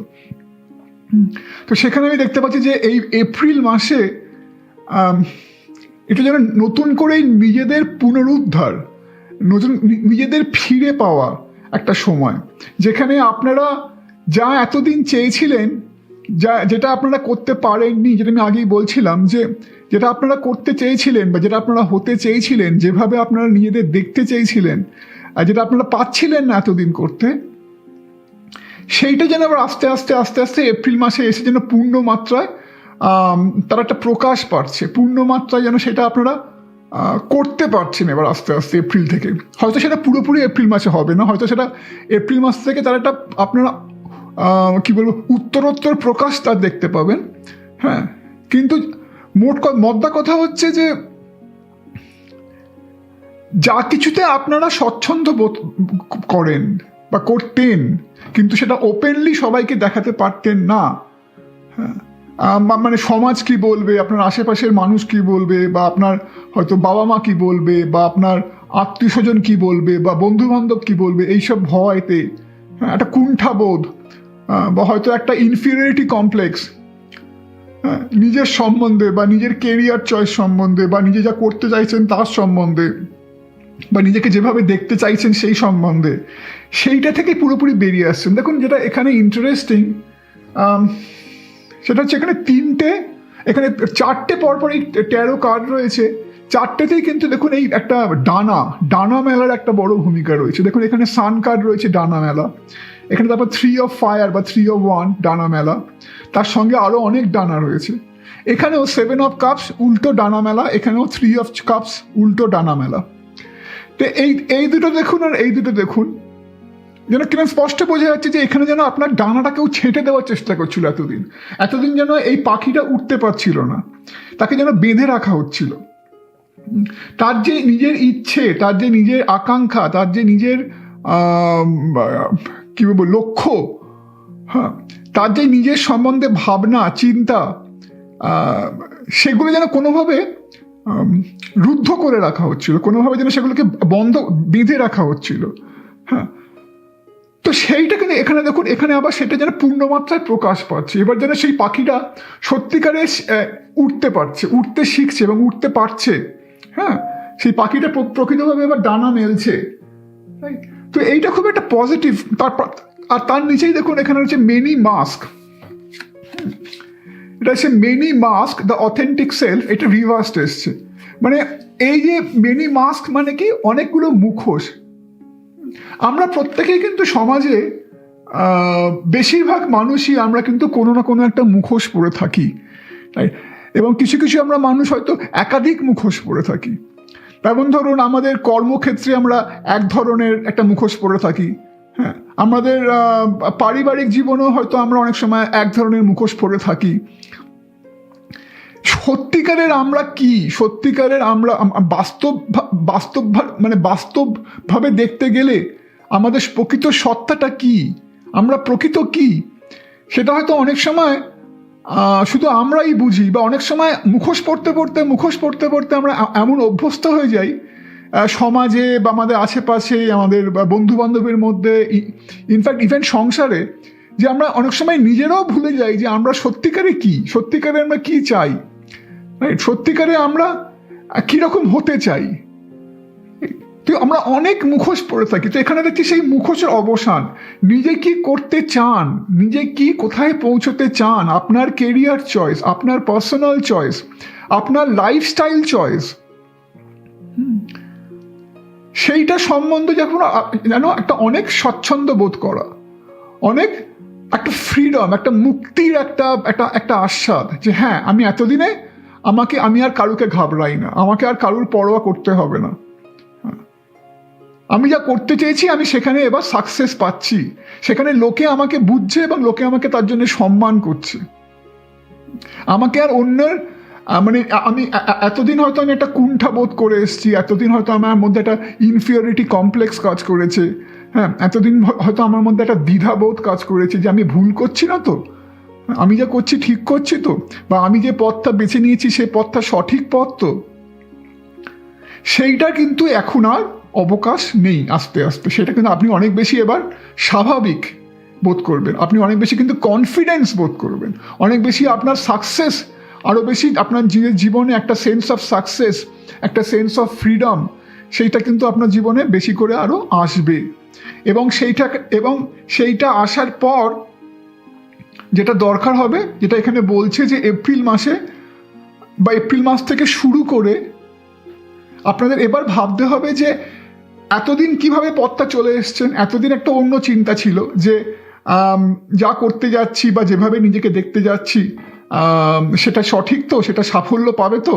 তো সেখানে আমি দেখতে পাচ্ছি যে এই এপ্রিল মাসে এটা যেন নতুন করে নিজেদের পুনরুদ্ধার, নিজেদের ফিরে পাওয়া একটা সময়, যেখানে আপনারা যা এতদিন চেয়েছিলেন, যেটা আপনারা করতে পারেননি, যেটা আমি আগেই বলছিলাম, যে যেটা আপনারা করতে চেয়েছিলেন বা যেটা আপনারা হতে চেয়েছিলেন, যেভাবে আপনারা নিজেদের দেখতে চেয়েছিলেন, আর যেটা আপনারা পাচ্ছিলেন না এতদিন করতে, সেইটা যেন আবার আস্তে আস্তে এপ্রিল মাসে এসে যেন পূর্ণ মাত্রায় তার একটা প্রকাশ পাচ্ছে, পূর্ণ মাত্রায় যেন সেটা আপনারা করতে পারছেন এবার আস্তে আস্তে এপ্রিল থেকে। হয়তো সেটা পুরোপুরি এপ্রিল মাসে হবে না, হয়তো সেটা এপ্রিল মাস থেকে তার একটা আপনারা কি বলবো উত্তরোত্তর প্রকাশ তার দেখতে পাবেন। হ্যাঁ, কিন্তু মোদ্দা কথা হচ্ছে যে যা কিছুতে আপনারা স্বচ্ছন্দ বোধ করেন বা করতেন, কিন্তু সেটা ওপেনলি সবাইকে দেখাতে পারতেন না। হ্যাঁ, মানে সমাজ কি বলবে, আপনার আশেপাশের মানুষ কি বলবে, বা আপনার হয়তো বাবা মা কি বলবে, বা আপনার আত্মীয় স্বজন কি বলবে, বা বন্ধু বান্ধব কি বলবে, এইসব ভয়তে একটা কুণ্ঠাবোধ বা হয়তো একটা ইনফিরিয়রিটি কমপ্লেক্স নিজের সম্বন্ধে বা নিজের কেরিয়ার চয়েস সম্বন্ধে বা নিজে যা করতে চাইছেন তার সম্বন্ধে বা নিজেকে যেভাবে দেখতে চাইছেন সেই সম্বন্ধে, সেইটা থেকে পুরোপুরি বেরিয়ে আসছেন। দেখুন, যেটা এখানে ইন্টারেস্টিং সেটা হচ্ছে এখানে এখানে চারটে পরপরই 13 কার্ড রয়েছে, চারটেতেই কিন্তু দেখুন এই একটা ডানা মেলার একটা বড় ভূমিকা রয়েছে। দেখুন এখানে সান কার্ড রয়েছে, ডানা মেলা। এখানে তারপর 3 অফ ফায়ার বা 3 অফ ওয়ান, ডানা মেলা। তার সঙ্গে আরো অনেক ডানা রয়েছে। এখানেও 7 অফ কাপস, উল্টো ডানা মেলা। এখানেও 3 অফ কাপস, উল্টো ডানা মেলা। তো এই দুটো দেখুন আর এই দুটো দেখুন, যেন কিনা স্পষ্ট বোঝা যাচ্ছে যে এখানে যেন আপনার ডানাটা কেউ ছেঁটে দেওয়ার চেষ্টা করছিল এতদিন যেন এই পাখিটা উঠতে পারছিল না, তাকে যেন বেঁধে রাখা হচ্ছিল। তার যে নিজের ইচ্ছে, তার যে নিজের আকাঙ্ক্ষা, তার যে নিজের কি বলবো লক্ষ্য, হ্যাঁ, তার যে নিজের সম্বন্ধে ভাবনা চিন্তা, সেগুলো যেন কোনোভাবে রুদ্ধ করে রাখা হচ্ছিল, কোনোভাবে যেন সেগুলোকে বেঁধে রাখা হচ্ছিল। হ্যাঁ, তো সেইটা কিন্তু এখানে দেখুন, এখানে আবার সেটা যেন পূর্ণমাত্রায় প্রকাশ পাচ্ছে। এবার যেন সেই পাখিটা সত্যিকারে উঠতে পারছে, উঠতে শিখছে এবং উঠতে পারছে। হ্যাঁ, সেই পাখিটা প্রকৃতভাবে এবার ডানা মেলছে। তো এইটা খুব একটা পজিটিভ। আর তার নিচেই দেখুন এখানে হচ্ছে মেনি মাস্ক। এটা হচ্ছে many mask, the authentic self. এটা রিভার্সড এসছে। মানে এই যে মেনি মাস্ক মানে কি, অনেকগুলো মুখোশ। আমরা প্রত্যেকেই কিন্তু সমাজে বেশিরভাগ মানুষই আমরা কিন্তু কোনো না কোনো একটা মুখোশ পরে থাকি, তাই। এবং কিছু কিছু আমরা মানুষ হয়তো একাধিক মুখোশ পরে থাকি। যেমন ধরুন আমাদের কর্মক্ষেত্রে আমরা এক ধরনের একটা মুখোশ পরে থাকি। হ্যাঁ, আমাদের পারিবারিক জীবনেও হয়তো আমরা অনেক সময় এক ধরনের মুখোশ পরে থাকি। সত্যিকারের আমরা কি, সত্যিকারের আমরা বাস্তবভাবে দেখতে গেলে আমাদের প্রকৃত সত্তাটা কি, আমরা প্রকৃত কি, সেটা হয়তো অনেক সময় শুধু আমরাই বুঝি। বা অনেক সময় মুখোশ পড়তে পড়তে আমরা এমন অভ্যস্ত হয়ে যাই সমাজে বা আমাদের আশেপাশে, আমাদের বন্ধু বান্ধবের মধ্যে, ইনফ্যাক্ট ইভেন সংসারে, যে আমরা অনেক সময় নিজেরাও ভুলে যাই যে আমরা সত্যিকারে কি, সত্যিকারে আমরা কি চাই, রাইট? সত্যিকারে আমরা কিরকম হতে চাই। তো আমরা অনেক মুখোশ পড়ে থাকি। তো এখানে দেখছি সেই মুখোশের অবসান। নিজে কি করতে চান, নিজে কি কোথায় পৌঁছতে চান, আপনার কেরিয়ার চয়েস, আপনার পার্সোনাল চয়েস, আপনার লাইফস্টাইল চয়েস, সেইটা সম্বন্ধে যখন যেন একটা অনেক স্বচ্ছন্দ বোধ করা, অনেক একটা ফ্রিডম, একটা মুক্তির একটা আস্বাদ, যে হ্যাঁ, আমি এতদিনে আমি আর কারুকে ঘাবড়াই না, আমাকে আর কারুর পরোয়া করতে হবে না। আমি যা করতে চেয়েছি আমি সেখানে এবার সাকসেস পাচ্ছি, সেখানে লোকে আমাকে বুঝছে এবং লোকে আমাকে তার জন্য সম্মান করছে। আমাকে আর অন্যের মানে আমি এতদিন হয়তো আমি একটা কুণ্ঠা বোধ করে এসেছি, এতদিন হয়তো আমার মধ্যে একটা ইনফিরিয়রিটি কমপ্লেক্স কাজ করেছে। হ্যাঁ, এতদিন হয়তো আমার মধ্যে একটা দ্বিধাবোধ কাজ করেছে যে আমি ভুল করছি না তো, আমি যা করছি ঠিক করছি তো, বা আমি যে পথটা বেছে নিয়েছি সেই পথটা সঠিক পথ তো। সেইটা কিন্তু এখন আর অবকাশ নেই। আস্তে আস্তে সেটা কিন্তু আপনি অনেক বেশি এবার স্বাভাবিক বোধ করবেন, আপনি অনেক বেশি কিন্তু কনফিডেন্স বোধ করবেন, অনেক বেশি আপনার সাকসেস, আরও বেশি আপনার জীবনে একটা সেন্স অফ সাকসেস, একটা সেন্স অফ ফ্রিডম, সেইটা কিন্তু আপনার জীবনে বেশি করে আরও আসবে। এবং সেইটা আসার পর যেটা দরকার হবে, যেটা এখানে বলছে যে এপ্রিল মাসে বা এপ্রিল মাস থেকে শুরু করে আপনাদের এবার ভাবতে হবে যে এতদিন কিভাবে পথটা চলে এসছেন। এতদিন একটা অন্য চিন্তা ছিল যে যা করতে যাচ্ছি বা যেভাবে নিজেকে দেখতে যাচ্ছি সেটা সঠিক তো, সেটা সাফল্য পাবে তো,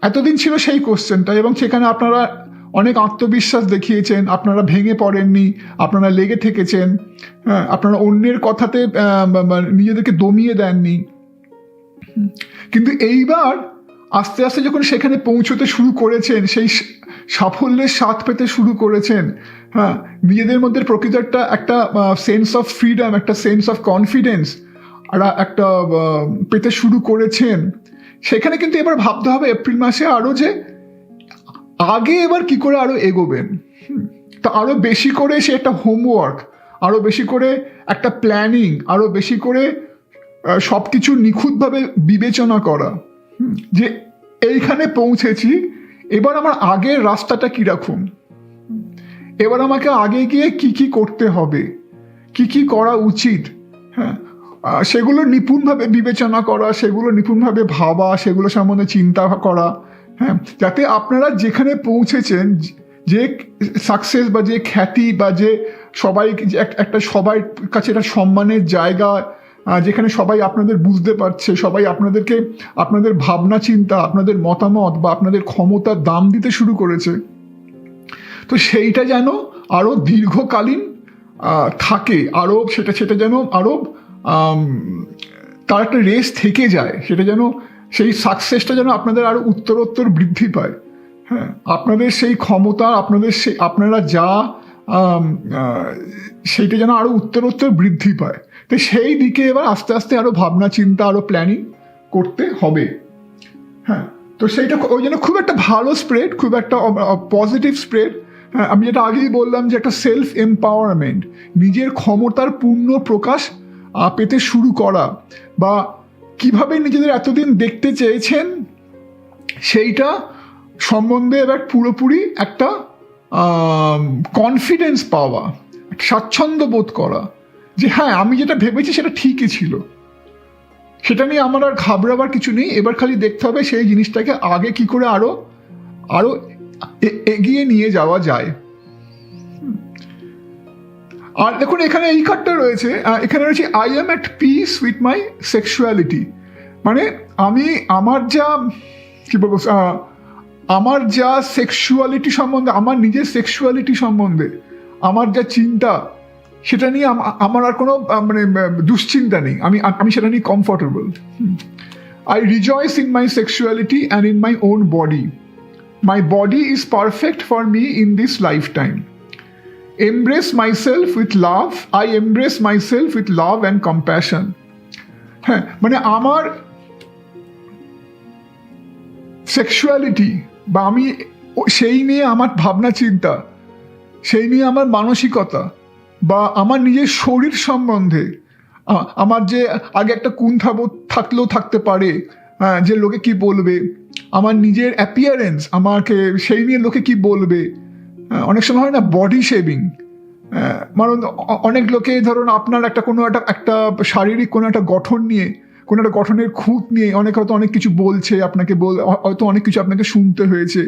এতদিন ছিল সেই কোশ্চেনটা। এবং সেখানে আপনারা অনেক আত্মবিশ্বাস দেখিয়েছেন, আপনারা ভেঙে পড়েননি, আপনারা লেগে থেকেছেন। হ্যাঁ, আপনারা অন্যের কথাতে নিজেদেরকে দমিয়ে দেননি। কিন্তু এইবার আস্তে আস্তে যখন সেখানে পৌঁছতে শুরু করেছেন, সেই সাফল্যের স্বাদ পেতে শুরু করেছেন, হ্যাঁ, নিজেদের মধ্যে প্রকৃত একটা সেন্স অফ ফ্রিডম, একটা সেন্স অফ কনফিডেন্স আর একটা পেতে শুরু করেছেন, সেখানে কিন্তু এবার ভাবতে হবে এপ্রিল মাসে আরও যে আগে এবার কি করে আরও এগোবেন। তো আরও বেশি করে সে একটা হোমওয়ার্ক, আরও বেশি করে একটা প্ল্যানিং, আরও বেশি করে সব কিছু নিখুঁতভাবে বিবেচনা করা, যে এইখানে পৌঁছেছি, এবার আমার আগের রাস্তাটা কীরকম, এবার আমাকে আগে গিয়ে কি কি করতে হবে, কি কি করা উচিত। হ্যাঁ, সেগুলো নিপুণভাবে বিবেচনা করা, সেগুলো নিপুণভাবে ভাবা, সেগুলো সম্বন্ধে চিন্তা করা, হ্যাঁ, যাতে আপনারা যেখানে পৌঁছেছেন, যে সাকসেস বা যে খ্যাতি বা যে সবাই একটা সবার কাছে একটা সম্মানের জায়গা, যেখানে সবাই আপনাদের বুঝতে পারছে, সবাই আপনাদেরকে আপনাদের ভাবনা চিন্তা, আপনাদের মতামত বা আপনাদের ক্ষমতার দাম দিতে শুরু করেছে, তো সেইটা যেন আরও দীর্ঘকালীন থাকে, আরও সেটা যেন আরও তার একটা রেস থেকে যায়, সেটা যেন সেই সাকসেসটা যেন আপনাদের আরও উত্তরোত্তর বৃদ্ধি পায়, হ্যাঁ, আপনাদের সেই ক্ষমতা, আপনারা যা সেইটা যেন আরও উত্তরোত্তর বৃদ্ধি পায়। তো সেই দিকে এবার আস্তে আস্তে আরও ভাবনা চিন্তা, আরও প্ল্যানিং করতে হবে। হ্যাঁ, তো সেইটা ওই জন্য খুব একটা ভালো স্প্রেড, খুব একটা পজিটিভ স্প্রেড। হ্যাঁ, আমি যেটা আগেই বললাম যে একটা সেলফ এম্পাওয়ারমেন্ট, নিজের ক্ষমতার পূর্ণ প্রকাশ পেতে শুরু করা, বা কিভাবে নিজেদের এতদিন দেখতে চেয়েছেন সেইটা সম্বন্ধে এবার পুরোপুরি একটা কনফিডেন্স পাওয়া, স্বাচ্ছন্দ্য বোধ করা যে হ্যাঁ, আমি যেটা ভেবেছি সেটা ঠিকই ছিল, সেটা নিয়ে আমার আর ঘাবড়াবার কিছু নেই। এবার খালি দেখতে হবে সেই জিনিসটাকে আগে কি করে আরো আরো এগিয়ে নিয়ে যাওয়া যায়। আর দেখুন এখানে এই কার্ডটা রয়েছে, এখানে রয়েছে I am at peace with my sexuality. মানে আমি আমার যা কি বলবো, আমার যা সেক্সুয়ালিটি সম্বন্ধে, আমার নিজের সেক্সুয়ালিটি সম্বন্ধে আমার যা চিন্তা, সেটা নিয়ে আমার আর কোনো মানে দুশ্চিন্তা নেই, আমি সেটা নিয়ে comfortable. I rejoice in my sexuality and in my own body. My body is perfect for me in this life time. Embrace myself with love, I embrace myself with love and compassion. হ্যাঁ, মানে আমার sexuality বা আমি সেই নিয়ে আমার ভাবনা চিন্তা, সেই নিয়ে আমার মানসিকতা, বা আমার নিজের শরীর সম্বন্ধে আমার যে আগে একটা কুণ্ঠাবোধ থাকলেও থাকতে পারে, যে লোকে কি বলবে, আমার নিজের অ্যাপিয়ারেন্স, আমাকে সেই নিয়ে লোকে কি বলবে। অনেক সময় হয় না বডি শেভিং, মানে অনেক লোকে ধরুন আপনার একটা কোনো একটা শারীরিক কোনো একটা গঠন নিয়ে, কোনো একটা গঠনের খুঁত নিয়ে অনেক হয়তো অনেক কিছু বলছে আপনাকে, হয়তো অনেক কিছু আপনাকে শুনতে হয়েছে,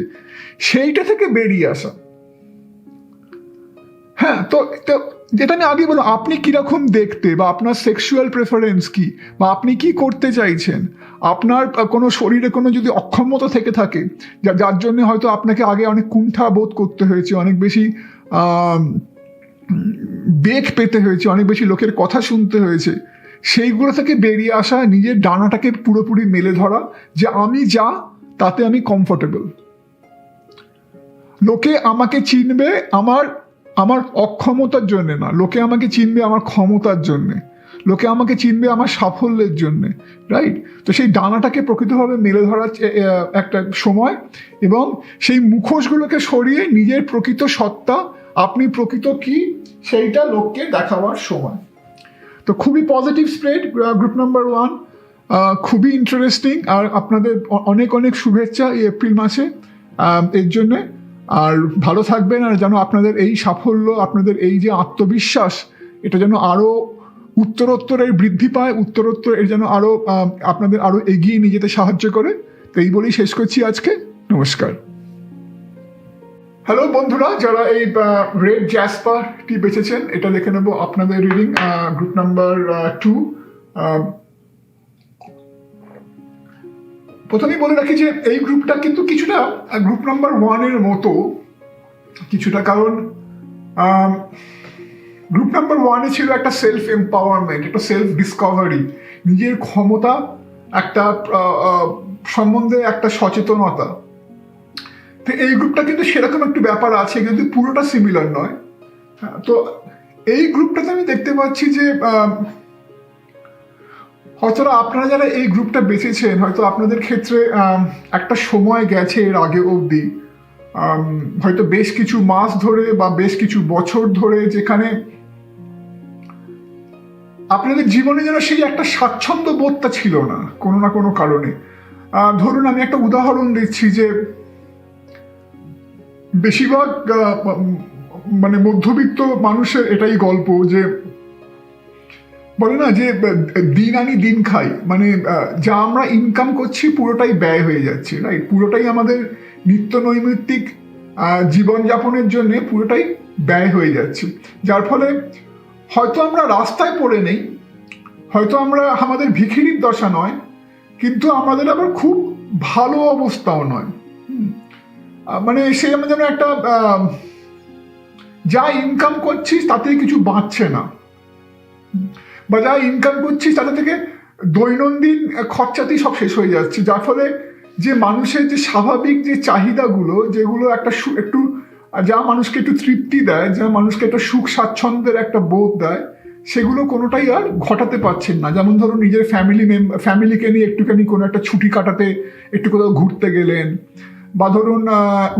সেইটা থেকে বেরিয়ে আসা। হ্যাঁ, তো যেটা আমি আগে বললাম, আপনি কিরকম দেখতে, বা আপনার সেক্সুয়াল প্রেফারেন্স কি, বা আপনি কি করতে চাইছেন, আপনার কোনো শরীরে কোনো যদি অক্ষমতা থেকে থাকে যার জন্য হয়তো আপনাকে আগে অনেক কুণ্ঠা বোধ করতে হয়েছে, অনেক বেশি বেগ পেতে হয়েছে, অনেক বেশি লোকের কথা শুনতে হয়েছে, সেইগুলো থেকে বেরিয়ে আসা, নিজের ডানাটাকে পুরোপুরি মেলে ধরা যে আমি যা তাতে আমি কমফোর্টেবল। লোকে আমাকে চিনবে আমার অক্ষমতার জন্য না, লোকে আমাকে চিনবে আমার ক্ষমতার জন্যে, লোকে আমাকে চিনবে আমার সাফল্যের জন্যে, রাইট? তো সেই ডানাটাকে প্রকৃতভাবে মেলে ধরার একটা সময়, এবং সেই মুখোশগুলোকে সরিয়ে নিজের প্রকৃত সত্তা, আপনি প্রকৃত কি, সেইটা লোককে দেখাবার সময়। তো খুবই পজিটিভ স্প্রেড গ্রুপ নাম্বার 1, খুবই ইন্টারেস্টিং। আর আপনাদের অনেক অনেক শুভেচ্ছা এই এপ্রিল মাসে এর জন্যে। আর ভালো থাকবেন, আর যেন আপনাদের এই সাফল্য, আপনাদের এই যে আত্মবিশ্বাস, এটা যেন আরও উত্তরোত্তর এর বৃদ্ধি পায়, উত্তরোত্তর এর যেন আরও আপনাদের আরও এগিয়ে নিয়ে যেতে সাহায্য করে। তো এই বলেই শেষ করছি আজকে। নমস্কার। হ্যালো বন্ধুরা, যারা এই রেড জ্যাসপারটি বেছেছেন, এটা দেখে নেবো আপনাদের রিডিং গ্রুপ নাম্বার 2। প্রথমেই বলে রাখি যে এই গ্রুপটা কিন্তু কিছুটা গ্রুপ নাম্বার 1-এর মতো কিছুটা, কারণ গ্রুপ নাম্বার 1-এ ছিল একটা সেলফ এম্পাওয়ারমেন্ট, একটা সেলফ ডিসকভারি, নিজের ক্ষমতা একটা সম্বন্ধে একটা সচেতনতা। তো এই গ্রুপটা কিন্তু সেরকম একটু ব্যাপার আছে, কিন্তু পুরোটা সিমিলার নয়। তো এই গ্রুপটাতে আমি দেখতে পাচ্ছি যে হয়তো আপনারা যারা এই গ্রুপটা বেছেছেন, হয়তো আপনাদের ক্ষেত্রে একটা সময় গেছে এর আগে অবধি, হয়তো বেশ কিছু মাস ধরে বা বেশ কিছু বছর ধরে, যেখানে আপনাদের জীবনে যেন সেই একটা স্বাচ্ছন্দ্য বোধটা ছিল না কোনো না কোনো কারণে। ধরুন আমি একটা উদাহরণ দিচ্ছি, যে বেশিরভাগ মানে মধ্যবিত্ত মানুষের এটাই গল্প, যে বলে না যে দিন আনি দিন খাই, মানে যা আমরা ইনকাম করছি পুরোটাই ব্যয় হয়ে যাচ্ছে, রাইট? পুরোটাই আমাদের নিত্য নৈমিত্তিক জীবনযাপনের জন্য পুরোটাই ব্যয় হয়ে যাচ্ছে, যার ফলে হয়তো আমরা রাস্তায় পড়ে নেই, হয়তো আমাদের ভিখিরির দশা নয়, কিন্তু আমাদের আবার খুব ভালো অবস্থাও নয়। মানে সে যেন একটা যা ইনকাম করছিস তাতে কিছু বাঁচছে না, বা যা ইনকাম করছিস তাতে থেকে দৈনন্দিন খরচাতেই সব শেষ হয়ে যাচ্ছে, যার ফলে যে মানুষের যে স্বাভাবিক যে চাহিদাগুলো, যেগুলো একটু যা মানুষকে একটু তৃপ্তি দেয়, যা মানুষকে একটা সুখ স্বাচ্ছন্দ্যের একটা বোধ দেয়, সেগুলো কোনোটাই আর ঘটাতে পারছেন না। যেমন ধরুন নিজের ফ্যামিলিকে নিয়ে একটুখানি কোনো একটা ছুটি কাটাতে একটু কোথাও ঘুরতে গেলেন, বা ধরুন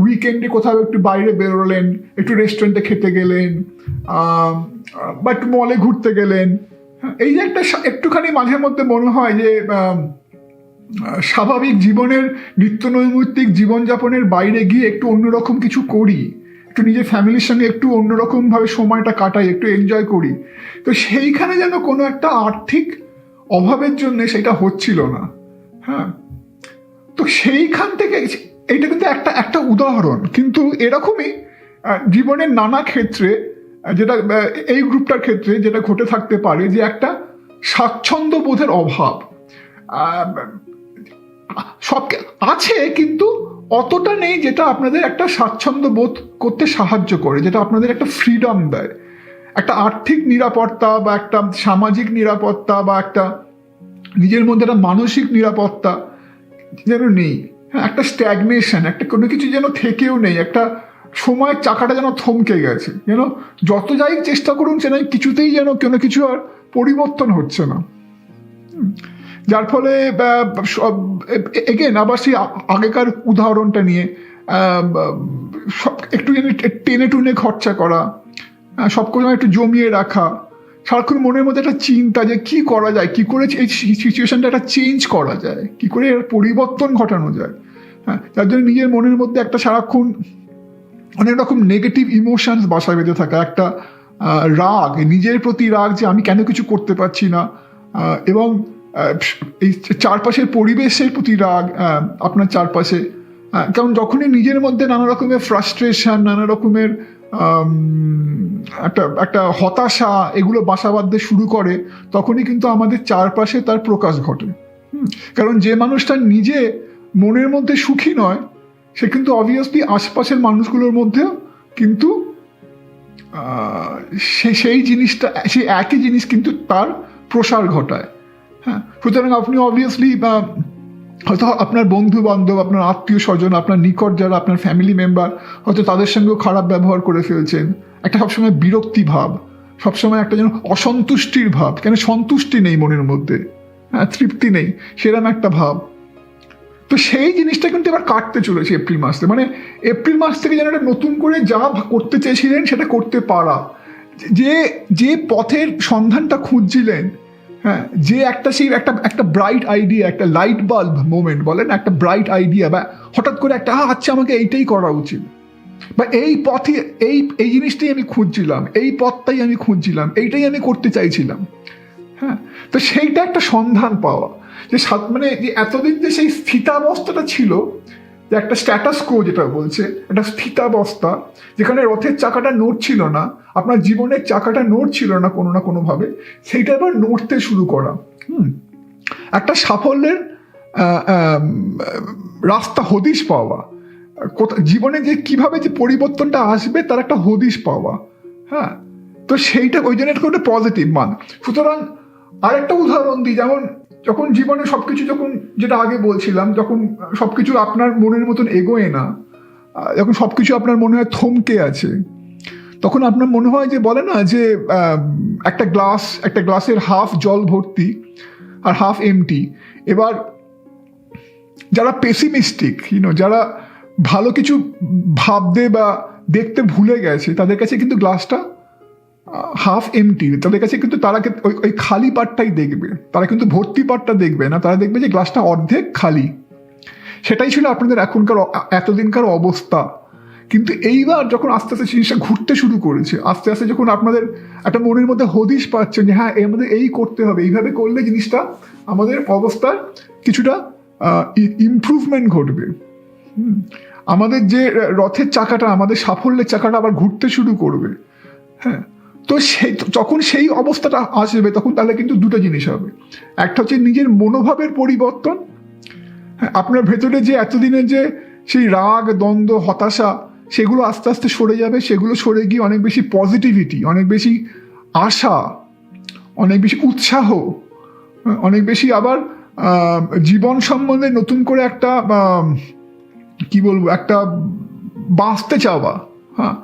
উইকেন্ডে কোথাও একটু বাইরে বেরোলেন, একটু রেস্টুরেন্টে খেতে গেলেন, বা একটু মলে ঘুরতে গেলেন। এই যে একটুখানি মাঝে মধ্যে মনে হয় যে স্বাভাবিক জীবনের নিত্য নৈমিত্তিক জীবনযাপনের বাইরে গিয়ে একটু অন্যরকম কিছু করি, একটু নিজের ফ্যামিলির সঙ্গে একটু অন্যরকমভাবে সময়টা কাটাই, একটু এনজয় করি, তো সেইখানে যেন কোনো একটা আর্থিক অভাবের জন্য সেটা হচ্ছিল না। হ্যাঁ, তো সেইখান থেকে এইটা কিন্তু একটা উদাহরণ, কিন্তু এরকমই জীবনের নানা ক্ষেত্রে, যেটা এই গ্রুপটার ক্ষেত্রে যেটা ঘটে থাকতে পারে, যে একটা স্বাচ্ছন্দ্য বোধের অভাব সব আছে, কিন্তু অতটা নেই যেটা আপনাদের একটা স্বাচ্ছন্দ্য বোধ করতে সাহায্য করে, যেটা আপনাদের একটা ফ্রিডম দেয়, একটা আর্থিক নিরাপত্তা বা একটা সামাজিক নিরাপত্তা বা একটা নিজের মধ্যে একটা মানসিক নিরাপত্তা যেন নেই। হ্যাঁ, একটা স্ট্যাগনেশন, একটা কোনো কিছু যেন থেকেও নেই, একটা সময়ের চাকাটা যেন থমকে গেছে, যেন যত যাই চেষ্টা করুন সেটা কিছুতেই যেন কোনো কিছু আর পরিবর্তন হচ্ছে না। যার ফলে এগেন আবার সেই আগেকার উদাহরণটা নিয়ে একটু টেনে টুনে খরচা করা, সব কিছু একটু জমিয়ে রাখা, সারাক্ষণ মনের মধ্যে একটা চিন্তা যে কি করা যায়, কি করে এই সিচুয়েশনটা একটা চেঞ্জ করা যায়, কি করে এর পরিবর্তন ঘটানো যায়। হ্যাঁ, তার জন্য নিজের মনের মধ্যে একটা সারাক্ষণ অনেক রকম নেগেটিভ ইমোশনস বাসা বেঁধে থাকা, একটা রাগ, নিজের প্রতি রাগ যে আমি কেন কিছু করতে পারছি না, এবং এই চারপাশের পরিবেশের প্রতি রাগ আপনার চারপাশে। কারণ যখনই নিজের মধ্যে নানা রকমের ফ্রাস্ট্রেশন, নানা রকমের একটা হতাশা এগুলো বাসা বাঁধতে শুরু করে, তখনই কিন্তু আমাদের চারপাশে তার প্রকাশ ঘটে। কারণ যে মানুষটা নিজে মনের মধ্যে সুখী নয়, সে কিন্তু অবভিয়াসলি আশপাশের মানুষগুলোর মধ্যেও কিন্তু সেই জিনিসটা, সেই একই জিনিস কিন্তু তার প্রসার ঘটায়। হ্যাঁ, সুতরাং আপনি অবভিয়াসলি হয়তো আপনার বন্ধু বান্ধব, আপনার আত্মীয় স্বজন, আপনার নিকট যারা আপনার ফ্যামিলি মেম্বার, হয়তো তাদের সঙ্গেও খারাপ ব্যবহার করে ফেলছেন, একটা সবসময় বিরক্তি ভাব, সবসময় একটা যেন অসন্তুষ্টির ভাব, কেন সন্তুষ্টি নেই মনের মধ্যে, হ্যাঁ, তৃপ্তি নেই, সেরকম একটা ভাব। তো সেই জিনিসটা কিন্তু এবার কাটতে চলেছে এপ্রিল মাস থেকে, মানে এপ্রিল মাস থেকে যেন একটা নতুন করে যা করতে চেয়েছিলেন সেটা করতে পারা, যে পথের সন্ধানটা খুঁজছিলেন, হ্যাঁ, যে সেই একটা ব্রাইট আইডিয়া, একটা লাইট বাল্ব মোমেন্ট বলেন, একটা ব্রাইট আইডিয়া, বা হঠাৎ করে একটা আচ্ছা আমাকে এইটাই করা উচিত, বা এই পথে এই জিনিসটাই আমি খুঁজছিলাম, এই পথটাই আমি খুঁজছিলাম, এইটাই আমি করতে চাইছিলাম। হ্যাঁ, তো সেইটা একটা সন্ধান পাওয়া, যে মানে যে এতদিন যে সেই স্থিতাবস্থাটা ছিল, যে একটা স্ট্যাটাস কো যেটা বলছে, একটা স্থিতাবস্থা, যেখানে রথের চাকাটা নড়ছিল না, আপনার জীবনের চাকাটা নড়ছিল না কোনো না কোনোভাবে, সেইটা এবার নড়তে শুরু করা। একটা সাফল্যের রাস্তা, হদিশ পাওয়া, জীবনে যে কিভাবে যে পরিবর্তনটা আসবে তার একটা হদিশ পাওয়া। হ্যাঁ, তো সেইটা ওই জন্য একটা পজিটিভ মান। সুতরাং আরেকটা উদাহরণ দিই, যেমন যখন জীবনে সবকিছু, যখন যেটা আগে বলছিলাম, যখন সবকিছু আপনার মনের মতন এগোয় না, যখন সবকিছু আপনার মনে হয় থমকে আছে, তখন আপনার মনে হয় যে বলে না যে একটা গ্লাসের হাফ জল ভর্তি আর হাফ এমটি। এবার যারা পেসিমিস্টিক, যারা ভালো কিছু ভাবতে বা দেখতে ভুলে গেছে, তাদের কাছে কিন্তু গ্লাসটা হাফ এমটি, তাদের কাছে কিন্তু তারা ওই খালি পাটটাই দেখবে, তারা কিন্তু ভর্তি পাটটা দেখবে না, তারা দেখবে যে গ্লাসটা অর্ধেক খালি। সেটাই ছিল আপনাদের এতদিনকার অবস্থা, কিন্তু এইবার যখন আস্তে আস্তে জিনিসটা ঘুরতে শুরু করেছে, আস্তে আস্তে যখন আপনাদের একটা মনের মধ্যে হদিশ পাচ্ছেন যে হ্যাঁ আমাদের এই করতে হবে, এইভাবে করলে জিনিসটা আমাদের অবস্থার কিছুটা ইমপ্রুভমেন্ট ঘটবে, আমাদের যে রথের চাকাটা, আমাদের সাফল্যের চাকাটা আবার ঘুরতে শুরু করবে। হ্যাঁ, তো যখন সেই অবস্থাটা আসবে তখন তাহলে কিন্তু দুটো জিনিস হবে। একটা হচ্ছে নিজের মনোভাবের পরিবর্তন। হ্যাঁ, আপনার ভেতরে যে এতদিনের যে সেই রাগ, দ্বন্দ্ব, হতাশা, সেগুলো আস্তে আস্তে সরে যাবে। সেগুলো সরে গিয়ে অনেক বেশি পজিটিভিটি, অনেক বেশি আশা, অনেক বেশি উৎসাহ, অনেক বেশি আবার জীবন সম্বন্ধে নতুন করে একটা কি বলবো, একটা বাঁচতে চাওয়া, হ্যাঁ,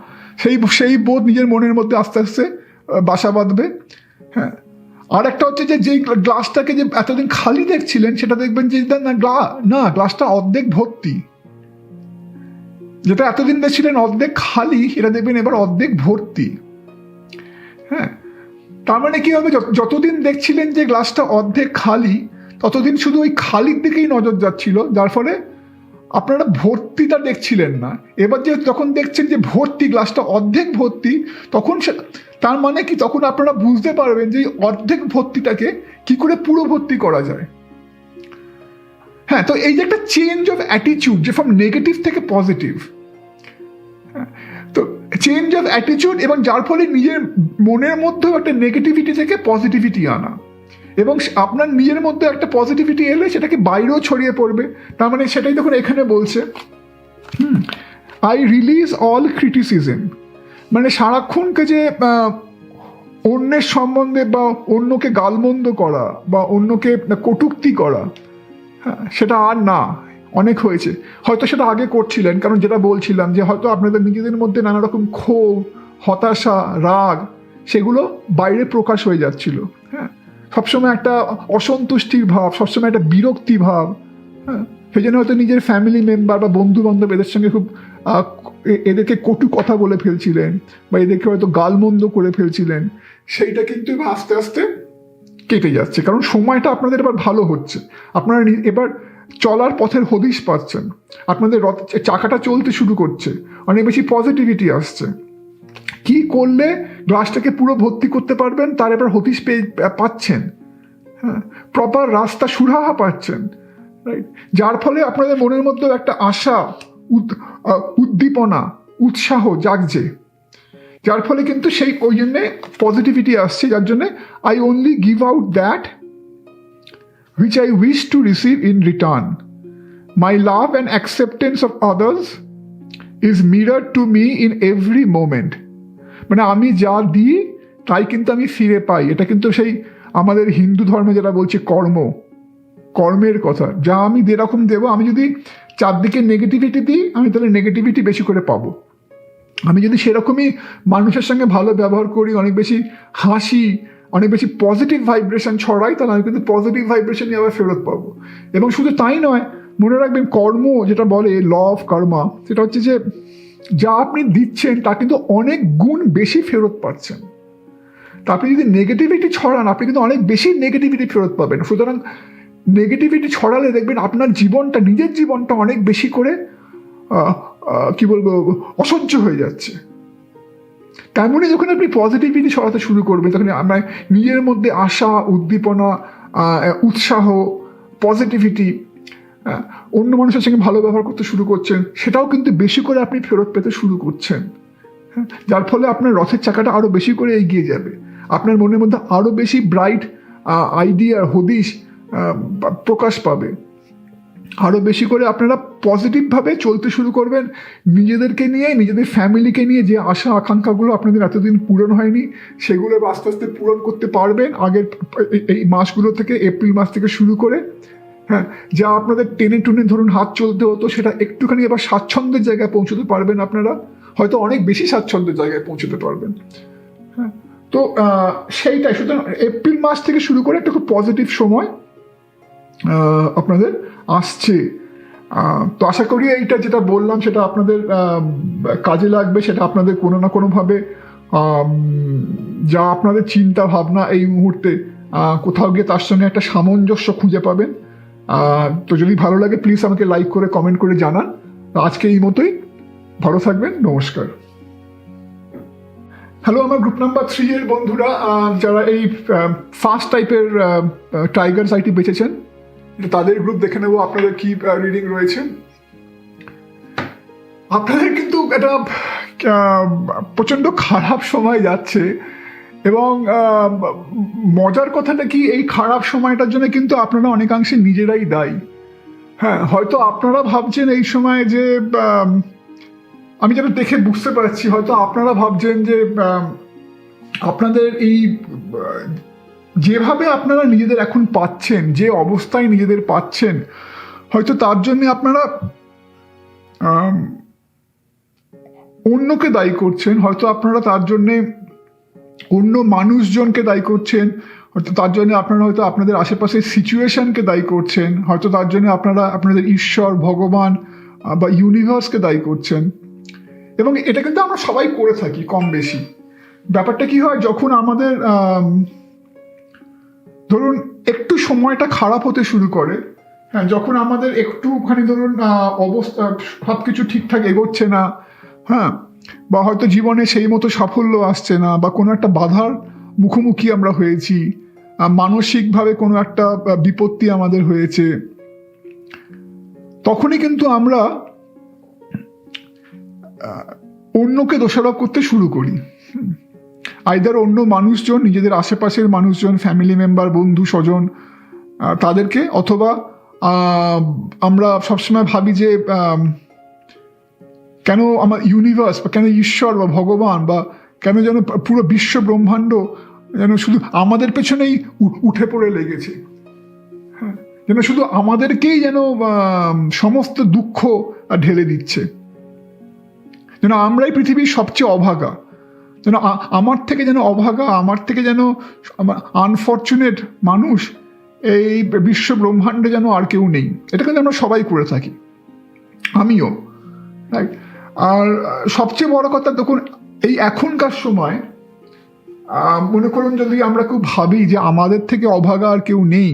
সেই বোধ নিজের মনের মধ্যে আস্তে আস্তে বাসা বাঁধবে। হ্যাঁ, আর একটা হচ্ছে যে যেই গ্লাসটাকে যে এতদিন খালি দেখছিলেন সেটা দেখবেন যে না গ্লাসটা অর্ধেক ভর্তি। যেটা এতদিন দেখছিলেন অর্ধেক খালি, সেটা দেখবেন এবার অর্ধেক ভর্তি। হ্যাঁ, তার মানে কি হবে, যতদিন দেখছিলেন যে গ্লাসটা অর্ধেক খালি ততদিন শুধু ওই খালির দিকেই নজর যাচ্ছিল, যার ফলে আপনারা ভর্তিটা দেখছিলেন না। এবার যে যখন দেখছেন যে ভর্তি, গ্লাসটা অর্ধেক ভর্তি, তখন তার মানে কি, তখন আপনারা বুঝতে পারবেন যে অর্ধেক ভর্তিটাকে কি করে পুরো ভর্তি করা যায়। হ্যাঁ, তো এই যে একটা চেঞ্জ অফ অ্যাটিটিউড, যে ফ্রম নেগেটিভ থেকে পজিটিভ, তো চেঞ্জ অফ অ্যাটিটিউড, এবং যার ফলে নিজের মনের মধ্যেও একটা নেগেটিভিটি থেকে পজিটিভিটি আনা, এবং আপনার নিজের মধ্যে একটা পজিটিভিটি এলে সেটাকে বাইরেও ছড়িয়ে পড়বে। তার মানে সেটাই তখন এখানে বলছে, আই রিলিজ অল ক্রিটিসিজম, মানে সারাক্ষণকে যে অন্যের সম্বন্ধে বা অন্যকে গালমন্দ করা বা অন্যকে কটূক্তি করা, হ্যাঁ, সেটা আর না, অনেক হয়েছে। হয়তো সেটা আগে করছিলেন, কারণ যেটা বলছিলাম যে হয়তো আপনাদের নিজেদের মধ্যে নানা রকম ক্ষোভ, হতাশা, রাগ, সেগুলো বাইরে প্রকাশ হয়ে যাচ্ছিল। হ্যাঁ, সবসময় একটা অসন্তুষ্টির ভাব, সবসময় একটা বিরক্তি ভাব। হ্যাঁ, সেই জন্য হয়তো নিজের ফ্যামিলি মেম্বার বা বন্ধু বান্ধব এদের সঙ্গে খুব এদেরকে কটু কথা বলে ফেলছিলেন বা এদেরকে হয়তো গালমন্দ করে ফেলছিলেন। সেইটা কিন্তু এবার আস্তে আস্তে কেটে যাচ্ছে, কারণ সময়টা আপনাদের এবার ভালো হচ্ছে। আপনারা এবার চলার পথের হদিশ পাচ্ছেন, আপনাদের চাকাটা চলতে শুরু করছে, অনেক বেশি পজিটিভিটি আসছে। কি করলে গ্লাসটাকে পুরো ভর্তি করতে পারবেন তার এবার হদিশ পাচ্ছেন। হ্যাঁ, প্রপার রাস্তা সুরাহা পাচ্ছেন, রাইট? যার ফলে আপনাদের মনের মধ্যে একটা আশা, উদ্দীপনা, উৎসাহ জাগছে, যার ফলে কিন্তু সেই ওই জন্যে পজিটিভিটি আসছে, যার জন্যে I only give out that which I wish to receive in return. My love and acceptance of others is mirrored to me in every moment. মানে আমি যা দিই তাই কিন্তু আমি ফিরে পাই। এটা কিন্তু সেই আমাদের হিন্দু ধর্মে যেটা বলছে কর্মের কথা, যা আমি যেরকম দেবো, আমি যদি চারদিকে নেগেটিভিটি দিই আমি তাহলে নেগেটিভিটি বেশি করে পাবো। আমি যদি সেরকমই মানুষের সঙ্গে ভালো ব্যবহার করি, অনেক বেশি হাসি, অনেক বেশি পজিটিভ ভাইব্রেশন ছড়াই, তাহলে আমি কিন্তু পজিটিভ ভাইব্রেশনই আবার ফেরত পাবো। এবং শুধু তাই নয়, মনে রাখবেন কর্ম যেটা বলে ল অফ কর্মা, সেটা হচ্ছে যে যা আপনি দিচ্ছেন তা কিন্তু অনেক গুণ বেশি ফেরত পাচ্ছেন। তা আপনি যদি নেগেটিভিটি ছড়ান আপনি কিন্তু অনেক বেশি নেগেটিভিটি ফেরত পাবেন। সুতরাং নেগেটিভিটি ছড়ালে দেখবেন আপনার জীবনটা, নিজের জীবনটা অনেক বেশি করে কি বলবো, অসহ্য হয়ে যাচ্ছে। তেমনই যখন আপনি পজিটিভিটি ছড়াতে শুরু করবেন তখন আমরা নিজের মধ্যে আশা, উদ্দীপনা, উৎসাহ, পজিটিভিটি, অন্য মানুষের সঙ্গে ভালো ব্যবহার করতে শুরু করছেন, সেটাও কিন্তু বেশি করে আপনি ফেরত পেতে শুরু করছেন। যার ফলে আপনার রথের চাকাটা আরও বেশি করে এগিয়ে যাবে, আপনার মনের মধ্যে আরও বেশি ব্রাইট আইডিয়া, হদিশ প্রকাশ পাবে, আরও বেশি করে আপনারা পজিটিভভাবে চলতে শুরু করবেন। নিজেদেরকে নিয়ে, নিজেদের ফ্যামিলিকে নিয়ে যে আশা আকাঙ্ক্ষাগুলো আপনাদের এতদিন পূরণ হয়নি সেগুলো আস্তে আস্তে পূরণ করতে পারবেন। আগের এই মাসগুলো থেকে, এপ্রিল মাস থেকে শুরু করে, হ্যাঁ, যা আপনাদের টেনে টুনে ধরুন হাত চলতে হতো সেটা একটুখানি এবার স্বাচ্ছন্দ্যের জায়গায় পৌঁছতে পারবেন। আপনারা হয়তো অনেক বেশি স্বাচ্ছন্দ্যের জায়গায় পৌঁছতে পারবেন। হ্যাঁ, তো সেইটাই। সুতরাং এপ্রিল মাস থেকে শুরু করে একটা খুব পজিটিভ সময় আপনাদের আসছে। তো আশা করি এইটা যেটা বললাম সেটা আপনাদের কাজে লাগবে, সেটা আপনাদের কোনো না কোনোভাবে যা আপনাদের চিন্তা ভাবনা এই মুহূর্তে কোথাও গিয়ে তার সঙ্গে একটা সামঞ্জস্য খুঁজে পাবেন। তো যদি ভালো লাগে প্লিজ আমাকে লাইক করে কমেন্ট করে জানান। আজকে এই মতোই, ভালো থাকবেন, নমস্কার। হ্যালো, আমার গ্রুপ নাম্বার 3 এর বন্ধুরা যারা এই ফার্স্ট টাইপের টাইগার সাইটি বেঁচেছেন, তাদের গ্রুপ দেখে নেবো আপনাদের কি রিডিং রয়েছে। আপনাদের কিন্তু একটা প্রচণ্ড খারাপ সময় যাচ্ছে, এবং মজার কথাটা কি, এই খারাপ সময়টার জন্য কিন্তু আপনারা অনেকাংশে নিজেরাই দায়ী। হ্যাঁ, হয়তো আপনারা ভাবছেন এই সময় যে, আমি যেটা দেখে বুঝতে পারছি, হয়তো আপনারা ভাবছেন যে আপনাদের এই যেভাবে আপনারা নিজেদের এখন পাচ্ছেন, যে অবস্থায় নিজেদের পাচ্ছেন, হয়তো তার জন্য আপনারা অন্যকে দায়ী করছেন, হয়তো আপনারা তার জন্যে অন্য মানুষজনকে দায়ী করছেন, হয়তো তার জন্য আপনারা হয়তো আপনাদের আশেপাশের সিচুয়েশনকে দায়ী করছেন, হয়তো তার জন্য আপনারা আপনাদের ঈশ্বর, ভগবান বা ইউনিভার্সকে দায়ী করছেন। এবং এটা কিন্তু আমরা সবাই করে থাকি কম বেশি। ব্যাপারটা কি হয়, যখন আমাদের ধরুন একটু সময়টা খারাপ হতে শুরু করে, হ্যাঁ, যখন আমাদের একটুখানি ধরুন অবস্থা সব কিছু ঠিকঠাক এগোচ্ছে না, হ্যাঁ, বা হয়তো জীবনে সেই মতো সাফল্য আসছে না, বা কোনো একটা বাধার মুখোমুখি আমরা হয়েছি, মানসিকভাবে কোনো একটা বিপত্তি আমাদের হয়েছে, তখনই কিন্তু আমরা অন্যকে দোষারোপ করতে শুরু করি। আইদার অন্য মানুষজন, নিজেদের আশেপাশের মানুষজন, ফ্যামিলি মেম্বার, বন্ধু স্বজন, তাদেরকে, অথবা আমরা সবসময় ভাবি যে কেন আমার ইউনিভার্স, বা কেন ঈশ্বর বা ভগবান, বা কেন যেন পুরো বিশ্ব ব্রহ্মাণ্ড যেন শুধু আমাদের পেছনেই উঠে পড়ে লেগেছে, হ্যাঁ, যেন শুধু আমাদেরকেই যেন সমস্ত দুঃখ ঢেলে দিচ্ছে, যেন আমরাই পৃথিবীর সবচেয়ে অভাগা, যেন আমার থেকে যেন অভাগা, আমার থেকে যেন আনফর্চুনেট মানুষ এই বিশ্ব ব্রহ্মাণ্ডে যেন আর কেউ নেই। এটা কিন্তু আমরা সবাই করে থাকি, আমিও, রাইট। আর সবচেয়ে বড় কথা, দেখুন এই এখনকার সময় মনে করুন যদি আমরা খুব ভাবি যে আমাদের থেকে অভাগা আর কেউ নেই,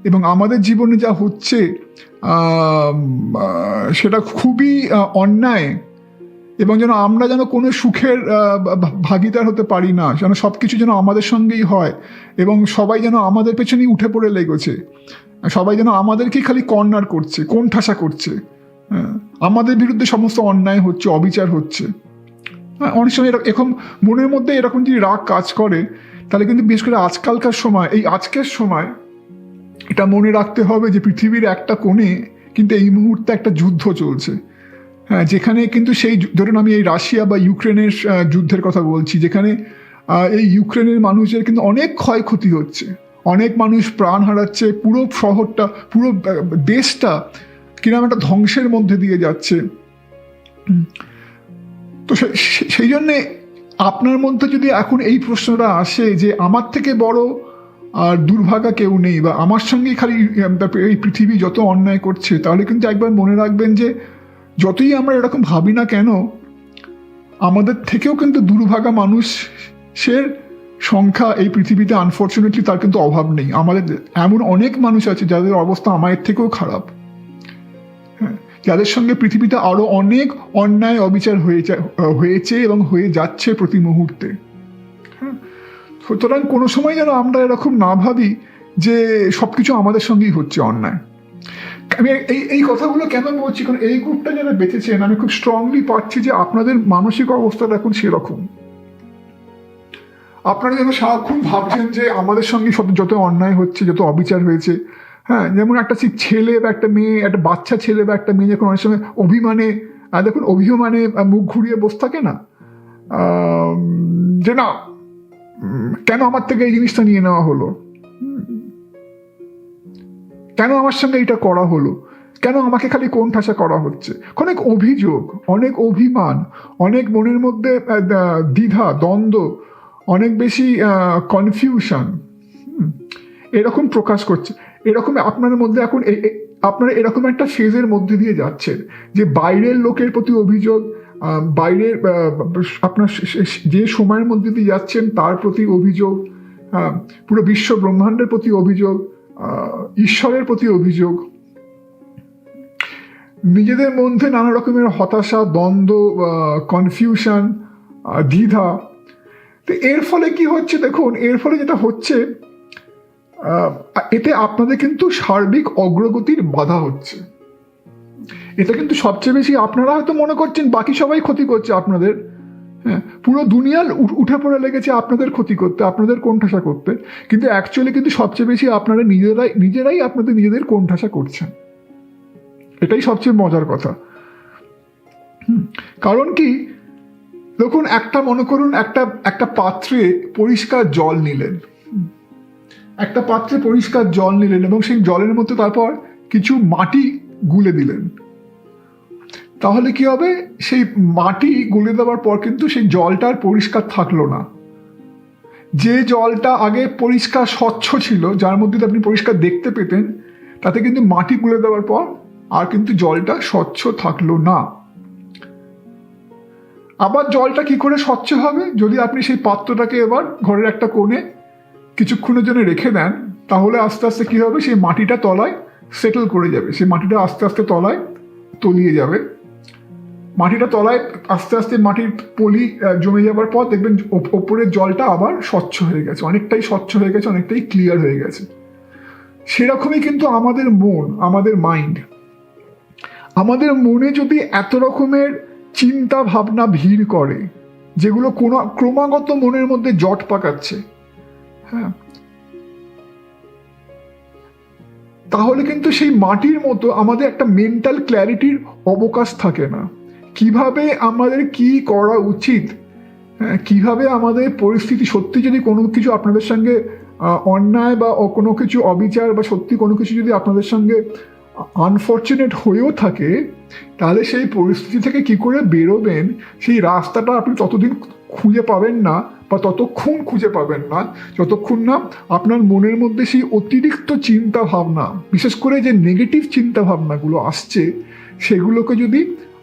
এবং আমাদের জীবনে যা হচ্ছে সেটা খুবই অন্যায়, এবং যেন আমরা যেন কোনো সুখের ভাগিদার হতে পারি না, যেন সব কিছু যেন আমাদের সঙ্গেই হয়, এবং সবাই যেন আমাদের পেছনেই উঠে পড়ে লেগেছে, সবাই যেন আমাদেরকেই খালি কর্নার করছে, কোণঠাসা করছে, হ্যাঁ, আমাদের বিরুদ্ধে সমস্ত অন্যায় হচ্ছে, অবিচার হচ্ছে। হ্যাঁ, অনেক সময় এরকম মনের মধ্যে এরকম যদি রাগ কাজ করে, তাহলে কিন্তু বিশেষ করে আজকালকার সময়, এই আজকের সময় এটা মনে রাখতে হবে যে পৃথিবীর একটা কোণে কিন্তু এই মুহূর্তে একটা যুদ্ধ চলছে। হ্যাঁ, যেখানে কিন্তু সেই, ধরুন আমি এই রাশিয়া বা ইউক্রেনের যুদ্ধের কথা বলছি, যেখানে এই ইউক্রেনের মানুষের কিন্তু অনেক ক্ষয়ক্ষতি হচ্ছে, অনেক মানুষ প্রাণ হারাচ্ছে, পুরো শহরটা, পুরো দেশটা কিরকম একটা ধ্বংসের মধ্যে দিয়ে যাচ্ছে। তো সেই জন্যে আপনার মধ্যে যদি এখন এই প্রশ্নটা আসে যে আমার থেকে বড় আর দুর্ভাগা কেউ নেই, বা আমার সঙ্গেই খালি এই পৃথিবী যত অন্যায় করছে, তাহলে কিন্তু একবার মনে রাখবেন যে যতই আমরা এরকম ভাবি না কেন, আমাদের থেকেও কিন্তু দুর্ভাগা মানুষের সংখ্যা এই পৃথিবীতে আনফর্চুনেটলি তার কিন্তু অভাব নেই। আমাদের এমন অনেক মানুষ আছে যাদের অবস্থা আমাদের থেকেও খারাপ, হ্যাঁ, যাদের সঙ্গে পৃথিবীতে আরো অনেক অন্যায় অবিচার হয়েছে এবং হয়ে যাচ্ছে প্রতি মুহূর্তে। হ্যাঁ, সুতরাং কোনো সময় যেন আমরা এরকম না ভাবি যে সবকিছু আমাদের সঙ্গেই হচ্ছে অন্যায়। আমি এই কথাগুলো কেন বলছি, কারণ এই গ্রুপটা যারা বেঁচেছেন, আমি খুব স্ট্রংলি পাচ্ছি যে আপনাদের মানসিক অবস্থাটা এখন সেরকম। আপনারা যেন সারাক্ষণ ভাবছেন যে আমাদের সঙ্গে যত অন্যায় হচ্ছে, যত অবিচার হয়েছে, হ্যাঁ, যেমন একটা ছেলে বা একটা মেয়ে, একটা বাচ্চা ছেলে বা একটা মেয়ে যখন অনেক সময় অভিমানে, দেখুন অভিমানে মুখ ঘুরিয়ে বসে থাকে না, যে না কেন আমার থেকে এই জিনিসটা নিয়ে নেওয়া হলো, কেন আমার সঙ্গে এটা করা হলো, কেন আমাকে খালি কোণঠাসা করা হচ্ছে, অনেক অভিযোগ, অনেক অভিমান, অনেক মনের মধ্যে দ্বিধা, দ্বন্দ্ব, অনেক বেশি কনফিউশন এরকম প্রকাশ করছে। এরকম আপনার মধ্যে এখন আপনারা এরকম একটা ফেজের মধ্যে দিয়ে যাচ্ছেন যে বাইরের লোকের প্রতি অভিযোগ, বাইরের আপনার যে সময়ের মধ্যে দিয়ে যাচ্ছেন তার প্রতি অভিযোগ, পুরো বিশ্ব ব্রহ্মাণ্ডের প্রতি অভিযোগ, ঈশ্বরের প্রতি অভিযোগ। নিজেদের মধ্যে নানা রকমের হতাশা, দ্বন্দ্ব, কনফিউশন, দ্বিধা। তো এর ফলে কি হচ্ছে দেখুন, এর ফলে যেটা হচ্ছে এতে আপনাদের কিন্তু সার্বিক অগ্রগতির বাধা হচ্ছে। এটা কিন্তু সবচেয়ে বেশি আপনারা হয়তো মনে করছেন বাকি সবাই ক্ষতি করছে আপনাদের, হ্যাঁ, পুরো দুনিয়া উঠে পড়ে লেগেছে আপনাদের ক্ষতি করতে, আপনাদের কোণঠাসা করতে, কিন্তু অ্যাকচুয়ালি কিন্তু সবচেয়ে বেশি আপনারা নিজেরাই আপনাদের নিজেদের কোণঠাসা করছেন। এটাই সবচেয়ে মজার কথা। কারণ কি দেখুন, একটা মনে করুন একটা পাত্রে পরিষ্কার জল নিলেন, একটা পাত্রে পরিষ্কার জল নিলেন এবং সেই জলের মধ্যে তারপর কিছু মাটি গুলে দিলেন। তাহলে কি হবে, সেই মাটি গুলে দেওয়ার পর কিন্তু সেই জলটা আর পরিষ্কার থাকলো না। যে জলটা আগে পরিষ্কার স্বচ্ছ ছিল, যার মধ্যে আপনি পরিষ্কার দেখতে পেতেন, তাতে কিন্তু মাটি গুলে দেওয়ার পর আর কিন্তু জলটা স্বচ্ছ থাকলো না। আবার জলটা কি করে স্বচ্ছ হবে, যদি আপনি সেই পাত্রটাকে এবার ঘরের একটা কোণে কিছুক্ষণের জন্য রেখে দেন, তাহলে আস্তে আস্তে কি হবে, সেই মাটিটা তলায় সেটেল করে যাবে, সেই মাটিটা আস্তে আস্তে তলায় তলিয়ে যাবে। মাটিটা তলায় আস্তে আস্তে মাটির পলি জমে যাবার পর দেখবেন ওপরের জলটা আবার স্বচ্ছ হয়ে গেছে, অনেকটাই স্বচ্ছ হয়ে গেছে, অনেকটাই ক্লিয়ার হয়ে গেছে। সেরকমই কিন্তু আমাদের মন, আমাদের মাইন্ড, আমাদের মনে যদি এত রকমের চিন্তা ভাবনা ভিড় করে, যেগুলো ক্রমাগত মনের মধ্যে জট পাকাচ্ছে, হ্যাঁ, তাহলে কিন্তু সেই মাটির মতো আমাদের একটা মেন্টাল ক্ল্যারিটির অবকাশ থাকে না। কিভাবে আমাদের কি করা উচিত, হ্যাঁ, কিভাবে আমাদের পরিস্থিতি, সত্যি যদি কোনো কিছু আপনাদের সঙ্গে অন্যায় বা কোনো কিছু অবিচার বা সত্যি কোনো কিছু যদি আপনাদের সঙ্গে আনফর্চুনেট হয়েও থাকে, তাহলে সেই পরিস্থিতি থেকে কি করে বেরোবেন, সেই রাস্তাটা আপনি ততদিন খুঁজে পাবেন না বা ততক্ষণ খুঁজে পাবেন না যতক্ষণ না আপনার মনের মধ্যে সেই অতিরিক্ত চিন্তা ভাবনা, বিশেষ করে যে নেগেটিভ চিন্তা ভাবনাগুলো আসছে, সেগুলোকে যদি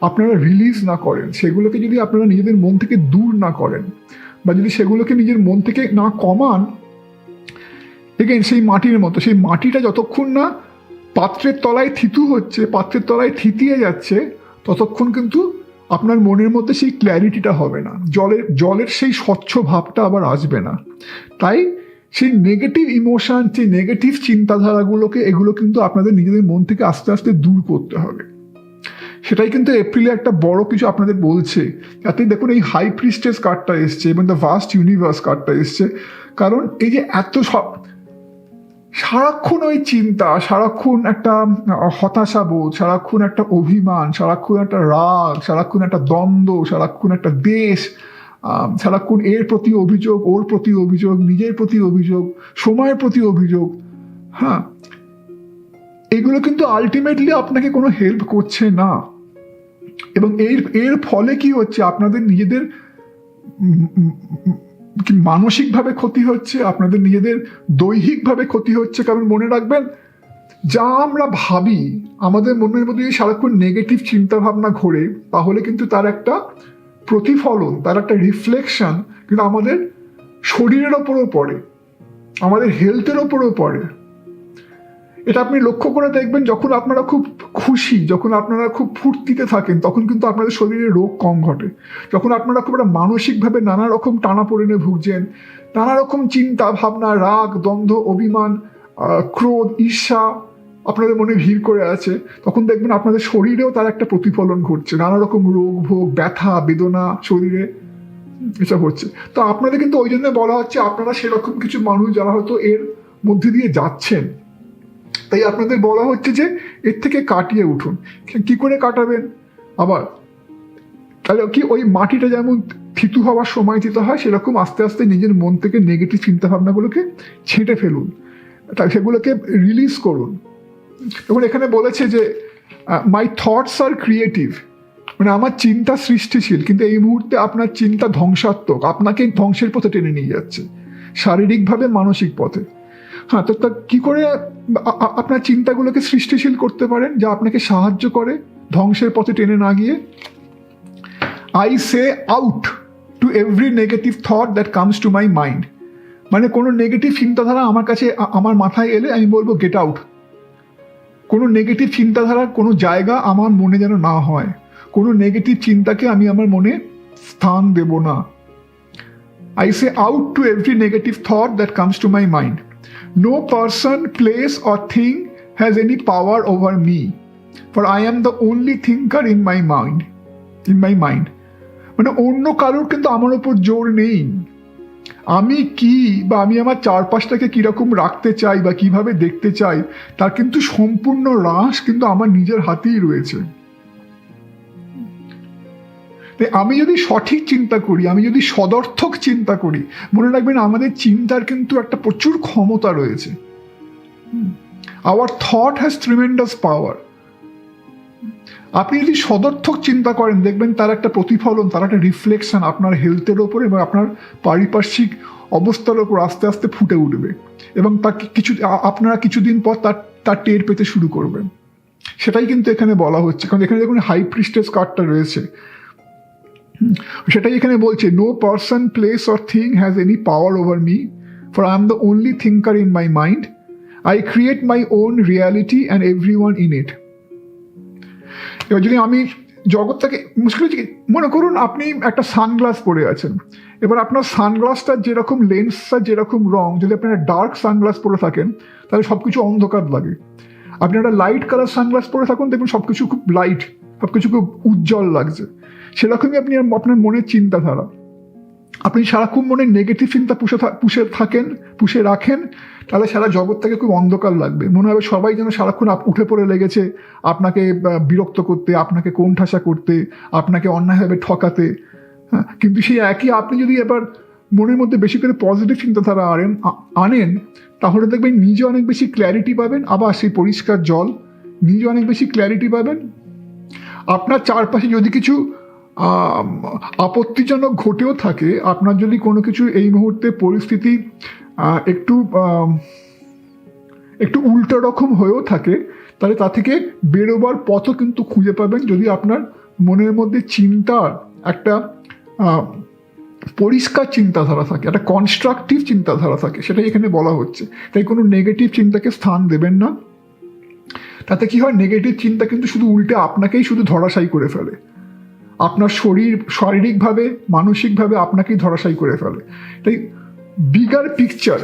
আপনারা রিলিজ না করেন, সেগুলোকে যদি আপনারা নিজেদের মন থেকে দূর না করেন, বা যদি সেগুলোকে নিজের মন থেকে না কমান, এগেইন সেই মাটির মতো, সেই মাটিটা যতক্ষণ না পাত্রের তলায় থিতু হচ্ছে, পাত্রের তলায় থিতিয়ে যাচ্ছে, ততক্ষণ কিন্তু আপনার মনের মধ্যে সেই ক্ল্যারিটিটা হবে না, জলের সেই স্বচ্ছ ভাবটা আবার আসবে না। তাই সেই নেগেটিভ ইমোশন, সেই নেগেটিভ চিন্তাধারাগুলোকে, এগুলো কিন্তু আপনাদের নিজেদের মন থেকে আস্তে আস্তে দূর করতে হবে। সেটাই কিন্তু এপ্রিলে একটা বড় কিছু আপনাদের বলছে। যাতে দেখুন এই হাই প্রিস্টেস কার্ডটা এসছে এবং দ্য ভাস্ট ইউনিভার্স কার্ডটা এসছে, কারণ এই যে এত সারাক্ষণ ওই চিন্তা, সারাক্ষণ একটা হতাশা বোধ, সারাক্ষণ একটা অভিমান, সারাক্ষণ একটা রাগ, সারাক্ষণ একটা দ্বন্দ্ব, সারাক্ষণ একটা দেশ, সারাক্ষণ এর প্রতি অভিযোগ, ওর প্রতি অভিযোগ, নিজের প্রতি অভিযোগ, সময়ের প্রতি অভিযোগ, হ্যাঁ, এগুলো কিন্তু আলটিমেটলি আপনাকে কোনো হেল্প করছে না। এবং এর ফলে কি হচ্ছে, আপনাদের নিজেদের মানসিকভাবে ক্ষতি হচ্ছে, আপনাদের নিজেদের দৈহিকভাবে ক্ষতি হচ্ছে। কারণ মনে রাখবেন, যা আমরা ভাবি, আমাদের মনের মধ্যে যদি সারাক্ষণ নেগেটিভ চিন্তা ভাবনা ঘোরে, তাহলে কিন্তু তার একটা প্রতিফলন, তার একটা রিফ্লেকশন কিন্তু আমাদের শরীরের ওপরও পড়ে, আমাদের হেলথের ওপরও পড়ে। এটা আপনি লক্ষ্য করে দেখবেন, যখন আপনারা খুব খুশি, যখন আপনারা খুব ফুর্তিতে থাকেন, তখন কিন্তু আপনাদের শরীরে রোগ কম ঘটে। যখন আপনারা খুব একটা মানসিকভাবে নানা রকম টানাপোড়েনে ভুগছেন, নানা রকম চিন্তা ভাবনা, রাগ, দ্বন্দ্ব, অভিমান, ক্রোধ, ঈর্ষা আপনাদের মনে ভিড় করে আছে, তখন দেখবেন আপনাদের শরীরেও তার একটা প্রতিফলন ঘটছে, নানা রকম রোগ ভোগ, ব্যথা, বেদনা শরীরে এসব হচ্ছে। তো আপনাদের কিন্তু ওই জন্য বলা হচ্ছে, আপনারা সেরকম কিছু মানুষ যারা হয়তো এর মধ্যে দিয়ে যাচ্ছেন, তাই আপনাদের বলা হচ্ছে যে এর থেকে কাটিয়ে উঠুন। কি করে কাটাবেন আবার, তাহলে কি ওই মাটিটা যেমন থিতু হওয়ার সময় দিতে হয়, সেরকম আস্তে আস্তে নিজের মন থেকে নেগেটিভ চিন্তা ভাবনাগুলোকে ছেঁটে ফেলুন, তাই সেগুলোকে রিলিজ করুন। এবং এখানে বলেছে যে মাই থটস আর ক্রিয়েটিভ, মানে আমার চিন্তা সৃষ্টিশীল, কিন্তু এই মুহূর্তে আপনার চিন্তা ধ্বংসাত্মক, আপনাকে ধ্বংসের পথে টেনে নিয়ে যাচ্ছে, শারীরিকভাবে, মানসিক পথে। হ্যাঁ, তো তা কী করে আপনার চিন্তাগুলোকে সৃষ্টিশীল করতে পারেন, যা আপনাকে সাহায্য করে ধ্বংসের পথে টেনে না গিয়ে? I say out to every negative thought that comes to my mind, মানে কোনো নেগেটিভ চিন্তাধারা আমার কাছে, আমার মাথায় এলে আমি বলবো গেট আউট, কোনো নেগেটিভ চিন্তাধারার কোনো জায়গা আমার মনে যেন না হয়, কোনো নেগেটিভ চিন্তাকে আমি আমার মনে স্থান দেব না। I say out to every negative thought that comes to my mind. No person, place or thing has any power over me, for I am the only thinker in my mind. মানে অন্য কারোর কিন্তু আমার উপর জোর নেই। আমি কি বা আমি আমার চারপাশটাকে কিরকম রাখতে চাই বা কিভাবে দেখতে চাই তার কিন্তু সম্পূর্ণ হ্রাস কিন্তু আমার নিজের হাতেই রয়েছে। আমি যদি সঠিক চিন্তা করি, আমি যদি সদর্থক চিন্তা করি, মনে রাখবেন আমাদের চিন্তার কিন্তু একটা প্রচুর ক্ষমতা রয়েছে। আওয়ার থট হ্যাজ ট্রিমেন্ডাস পাওয়ার। আপনি যদি সদর্থক চিন্তা করেন দেখবেন তার একটা প্রতিফলন, তার একটা রিফ্লেকশন আপনার হেলথের ওপর এবং আপনার পারিপার্শ্বিক অবস্থার ওপর আস্তে আস্তে ফুটে উঠবে এবং আপনারা কিছুদিন পর তার টের পেতে শুরু করবেন। সেটাই কিন্তু এখানে বলা হচ্ছে, কারণ এখানে দেখুন হাই প্রিস্টেস কার্ডটা রয়েছে, সেটাই এখানে বলছে no person, place or thing has any power over me, for I am the only thinker in my mind. I create my own reality and every one in it. এবার যদি আমি জগৎটাকে মুশকিল হচ্ছে কি, মনে করুন আপনি একটা সানগ্লাস পরে আছেন, এবার আপনার সানগ্লাসটার যেরকম লেন্সটা যেরকম রং, যদি আপনি একটা ডার্ক সানগ্লাস পরে থাকেন তাহলে সব কিছু অন্ধকার লাগে। আপনি একটা লাইট কালার সানগ্লাস পরে থাকুন দেখবেন সব কিছু খুব লাইট, সব কিছু খুব উজ্জ্বল লাগছে। সেরকমই আপনি আপনার মনের চিন্তাধারা, আপনি সারাক্ষণ মনে নেগেটিভ চিন্তা পুষে রাখেন তাহলে সারা জগৎটাকে খুব অন্ধকার লাগবে। মনে হবে সবাই যেন সারাক্ষণ উঠে পড়ে লেগেছে আপনাকে বিরক্ত করতে, আপনাকে কোণঠাসা করতে, আপনাকে অন্যায়ভাবে ঠকাতে। হ্যাঁ, কিন্তু সেই একই আপনি যদি এবার মনের মধ্যে বেশি করে পজিটিভ চিন্তাধারা আনেন তাহলে দেখবেন নিজে অনেক বেশি ক্ল্যারিটি পাবেন। আবার সেই পরিষ্কার জল, নিজে অনেক বেশি ক্ল্যারিটি পাবেন। আপনার চারপাশে যদি কিছু আপত্তিজনক ঘটেও থাকে, আপনার যদি কোনো কিছু এই মুহূর্তে পরিস্থিতি একটু উল্টো রকম হয়েও থাকে তাহলে তা থেকে বেরোবার পথও কিন্তু খুঁজে পাবেন যদি আপনার মনের মধ্যে চিন্তার একটা পরিষ্কার চিন্তাধারা থাকে, একটা কনস্ট্রাকটিভ চিন্তাধারা থাকে। সেটাই এখানে বলা হচ্ছে। তাই কোনো নেগেটিভ চিন্তাকে স্থান দেবেন না। তাতে কি হয়, নেগেটিভ চিন্তা কিন্তু শুধু উল্টে আপনাকেই শুধু ধরাশায়ী করে ফেলে। আপনার শারীরিকভাবে মানসিকভাবে আপনাকেই ধরাশায়ী করে ফেলে। তাই bigger picture,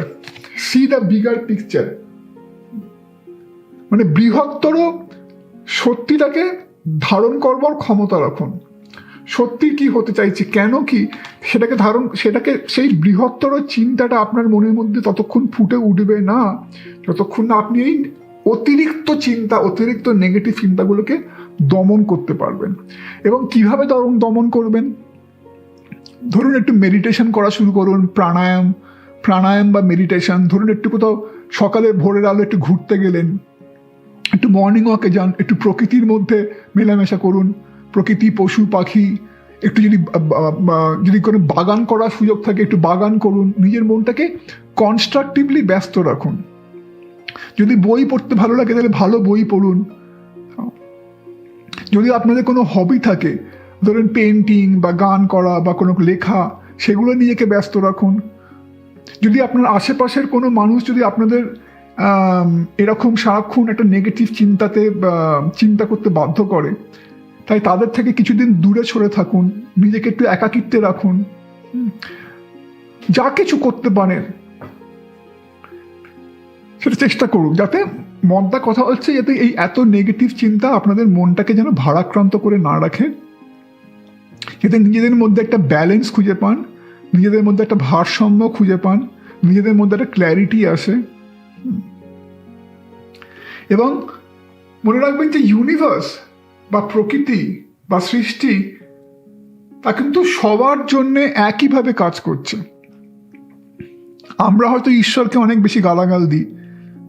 C the bigger picture, মানে বৃহত্তর সত্যিটাকে ধারণ করবার ক্ষমতা রাখুন। সত্যি কি হতে চাইছে, কেন কি, সেটাকে সেই বৃহত্তর চিন্তাটা আপনার মনের মধ্যে ততক্ষণ ফুটে উঠবে না যতক্ষণ না আপনি এই অতিরিক্ত নেগেটিভ চিন্তাগুলোকে দমন করতে পারবেন। এবং কিভাবে দমন করবেন, ধরুন একটু মেডিটেশন করা শুরু করুন, প্রাণায়াম বা মেডিটেশন। ধরুন একটু কোথাও সকালে ভোরের আলো একটু ঘুরতে গেলেন, একটু মর্নিং ওয়াকে যান, একটু প্রকৃতির মধ্যে মেলামেশা করুন, প্রকৃতি, পশু পাখি, একটু যদি কোনো বাগান করার সুযোগ থাকে একটু বাগান করুন। নিজের মনটাকে কনস্ট্রাকটিভলি ব্যস্ত রাখুন। যদি বই পড়তে ভালো লাগে তাহলে ভালো বই পড়ুন। যদি আপনাদের কোনো হবি থাকে, ধরুন পেন্টিং বা গান করা বা কোনো লেখা, সেগুলো নিজেকে ব্যস্ত রাখুন। যদি আপনার আশেপাশের কোনো মানুষ যদি আপনাদের এরকম সারাক্ষণ একটা নেগেটিভ চিন্তা করতে বাধ্য করে, তাই তাদের থেকে কিছুদিন দূরে সরে থাকুন, নিজেকে একটু একাকিত্বে রাখুন। যা কিছু করতে পারেন সেটা চেষ্টা করুন, যাতে মনটা কথা হচ্ছে যাতে এই এত নেগেটিভ চিন্তা আপনাদের মনটাকে যেন ভারাক্রান্ত করে না রাখে, যাতে নিজেদের মধ্যে একটা ব্যালেন্স খুঁজে পান, নিজেদের মধ্যে একটা ভারসাম্য খুঁজে পান, নিজেদের মধ্যে একটা ক্ল্যারিটি আসে। এবং মনে রাখবেন যে ইউনিভার্স বা প্রকৃতি বা সৃষ্টি তা কিন্তু সবার জন্য একইভাবে কাজ করছে। আমরা হয়তো ঈশ্বরকে অনেক বেশি গালাগাল দিই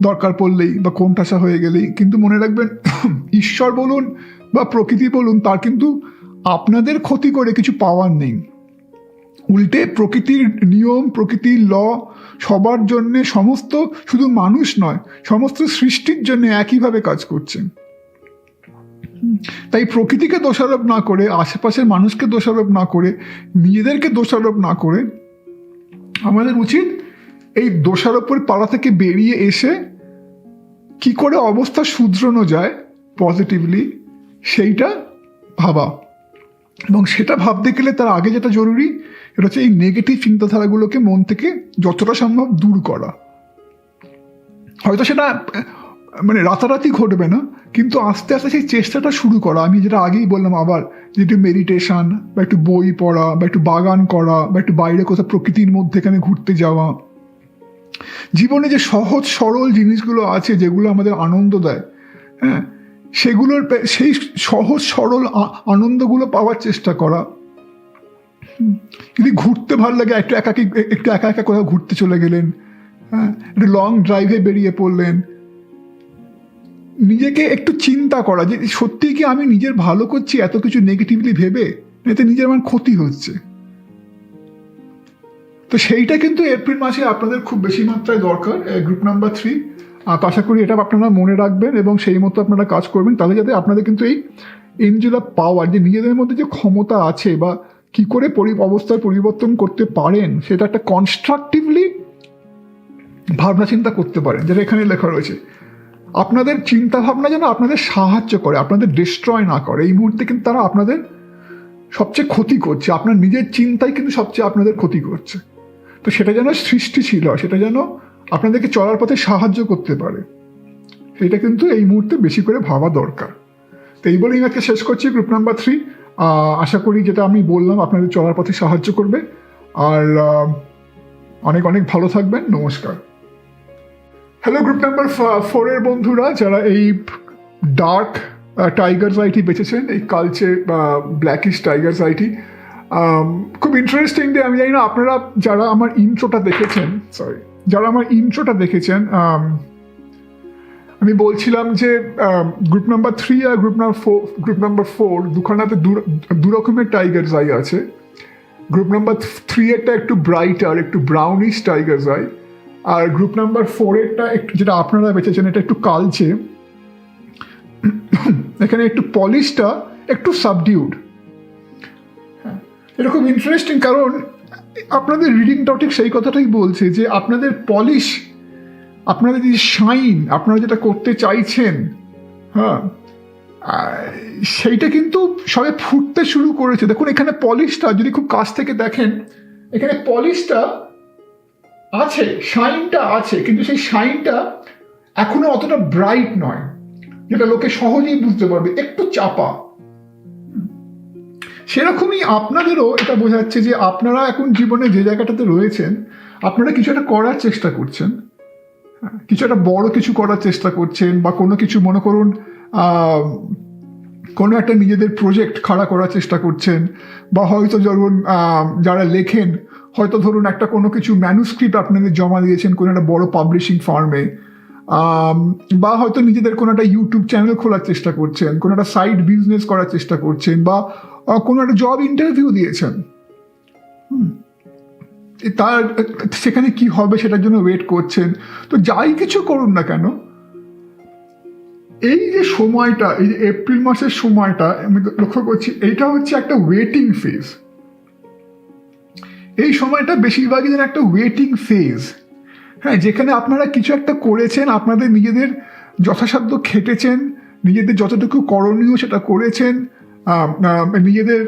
দরকার পড়লেই বা কোণঠাসা হয়ে গেলেই, কিন্তু মনে রাখবেন ঈশ্বর বলুন বা প্রকৃতি বলুন, তার কিন্তু আপনাদের ক্ষতি করে কিছু পাওয়ার নেই। উল্টে প্রকৃতির নিয়ম, প্রকৃতির ল সবার জন্যে, সমস্ত, শুধু মানুষ নয়, সমস্ত সৃষ্টির জন্য একইভাবে কাজ করছে। তাই প্রকৃতিকে দোষারোপ না করে, আশেপাশের মানুষকে দোষারোপ না করে, নিজেদেরকে দোষারোপ না করে আমাদের উচিত এই দোষারোপের পালা থেকে বেরিয়ে এসে কি করে অবস্থা শুধরানো যায় পজিটিভলি সেইটা ভাবা, এবং সেটা ভাবতে গেলে তার আগে যেটা জরুরি এটা হচ্ছে এই নেগেটিভ চিন্তাধারাগুলোকে মন থেকে যতটা সম্ভব দূর করা। হয়তো সেটা মানে রাতারাতি ঘটবে না, কিন্তু আস্তে আস্তে সেই চেষ্টাটা শুরু করা। আমি যেটা আগেই বললাম আবার, যে একটু মেডিটেশন বা একটু বই পড়া বা একটু বাগান করা বা একটু বাইরে কোথাও প্রকৃতির মধ্যে এখানে ঘুরতে যাওয়া, জীবনে যে সহজ সরল জিনিসগুলো আছে যেগুলো আমাদের আনন্দ দেয়, হ্যাঁ, সেগুলোর সেই সহজ সরল আনন্দগুলো পাওয়ার চেষ্টা করা। যদি ঘুরতে ভালো লাগে একটু একা একা কোথাও ঘুরতে চলে গেলেন, হ্যাঁ, একটু লং ড্রাইভে বেরিয়ে পড়লেন। নিজেকে একটু চিন্তা করা যে সত্যিই কি আমি নিজের ভালো করছি এত কিছু নেগেটিভলি ভেবে, এতে নিজের আমার ক্ষতি হচ্ছে। তো সেইটা কিন্তু এপ্রিল মাসে আপনাদের খুব বেশি মাত্রায় দরকার, গ্রুপ নাম্বার 3। তো আশা করি এটা আপনারা মনে রাখবেন এবং সেই মতো আপনারা কাজ করবেন, তাহলে যাতে আপনাদের কিন্তু এই এঞ্জেল অফ পাওয়ার, যে নিজেদের মধ্যে যে ক্ষমতা আছে বা কি করে অবস্থার পরিবর্তন করতে পারেন, সেটা একটা কনস্ট্রাকটিভলি ভাবনা চিন্তা করতে পারেন, যেটা এখানে লেখা রয়েছে। আপনাদের চিন্তা ভাবনা যেন আপনাদের সাহায্য করে, আপনাদের ডিস্ট্রয় না করে। এই মুহূর্তে কিন্তু তারা আপনাদের সবচেয়ে ক্ষতি করছে, আপনার নিজের চিন্তাই কিন্তু সবচেয়ে আপনাদের ক্ষতি করছে। তো সেটা যেন সৃষ্টিশীল হয়, সেটা যেন আপনাদেরকে চলার পথে সাহায্য করতে পারে, সেটা কিন্তু এই মুহূর্তে বেশি করে ভাবা দরকার। তো এই বলেই আজকে শেষ করছি গ্রুপ নাম্বার 3। আশা করি যেটা আমি বললাম আপনাদের চলার পথে সাহায্য করবে। আর অনেক অনেক ভালো থাকবেন। নমস্কার। হ্যালো গ্রুপ নাম্বার 4 এর বন্ধুরা, যারা এই ডার্ক টাইগার আইটি বেঁচেছেন, এই কালচে ব্ল্যাকিশ টাইগার আইটি, খুব ইন্টারেস্টিং। আমি জানি না আপনারা যারা আমার ইন্ট্রোটা দেখেছেন, আমি বলছিলাম যে গ্রুপ নাম্বার 3 আর গ্রুপ নাম্বার 4 দুখানাতে দু রকমের টাইগার আই আছে। গ্রুপ নাম্বার 3 এরটা একটু ব্রাইটার, একটু ব্রাউনিশ টাইগার আই, আর গ্রুপ নাম্বার 4 এরটা একটু, যেটা আপনারা বেঁচেছেন, এটা একটু কালচে। এখানে একটু পলিশটা একটু সাবডিউড। এটা খুব ইন্টারেস্টিং, কারণ আপনাদের রিডিংটাও ঠিক সেই কথাটাই বলছে যে আপনাদের পলিশ, আপনাদের যে শাইন, আপনারা যেটা করতে চাইছেন, হ্যাঁ, সেইটা কিন্তু সবে ফুটতে শুরু করেছে। দেখুন এখানে পলিশটা যদি খুব কাছ থেকে দেখেন, এখানে পলিশটা আছে, শাইনটা আছে, কিন্তু সেই শাইনটা এখনো অতটা ব্রাইট নয়, যেটা লোকে সহজেই বুঝতে পারবে, একটু চাপা। সেরকমই আপনাদেরও এটা বোঝাচ্ছে যে আপনারা এখন জীবনে যে জায়গাটাতে রয়েছেন, আপনারা কিছু একটা করার চেষ্টা করছেন, কিছু একটা বড় কিছু করার চেষ্টা করছেন, বা কোনো কিছু মনে করুন কোনো একটা নিজেদের প্রজেক্ট খাড়া করার চেষ্টা করছেন, বা হয়তো ধরুন যারা লেখেন, হয়তো ধরুন একটা কোনো কিছু ম্যানুস্ক্রিপ্ট আপনাদের জমা দিয়েছেন কোনো একটা বড় পাবলিশিং ফার্মে, বা হয়তো নিজেদের কোনো একটা ইউটিউব চ্যানেল খোলার চেষ্টা করছেন, কোনো একটা সাইড বিজনেস করার চেষ্টা করছেন, বা কোনো একটা জব ইন্টারভিউ দিয়েছেন। তার সেখানে কি হবে সেটার জন্য ওয়েট করছেন। তো যাই কিছু করুন না কেন, এই যে সময়টা, এই যে এপ্রিল মাসের সময়টা আমি লক্ষ্য করছি, এইটা হচ্ছে একটা ওয়েটিং ফেজ। এই সময়টা বেশিরভাগই যেন একটা ওয়েটিং ফেজ, হ্যাঁ, যেখানে আপনারা কিছু একটা করেছেন, আপনাদের নিজেদের যথাসাধ্য খেটেছেন, নিজেদের যতটুকু করণীয় সেটা করেছেন, নিজেদের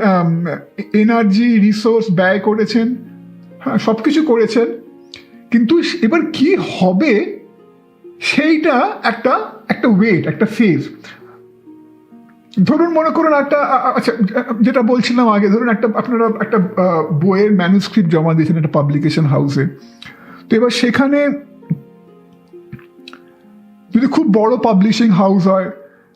এনার্জি রিসোর্স ব্যয় করেছেন, হ্যাঁ, সব কিছু করেছেন, কিন্তু এবার কি হবে সেইটা একটা ওয়েট, একটা ফেজ। ধরুন মনে করুন একটা, আচ্ছা যেটা বলছিলাম আগে, ধরুন আপনারা একটা বইয়ের ম্যানুস্ক্রিপ্ট জমা দিয়েছেন একটা পাবলিকেশন হাউসে। তো এবার সেখানে যদি খুব বড় পাবলিশিং হাউস হয়,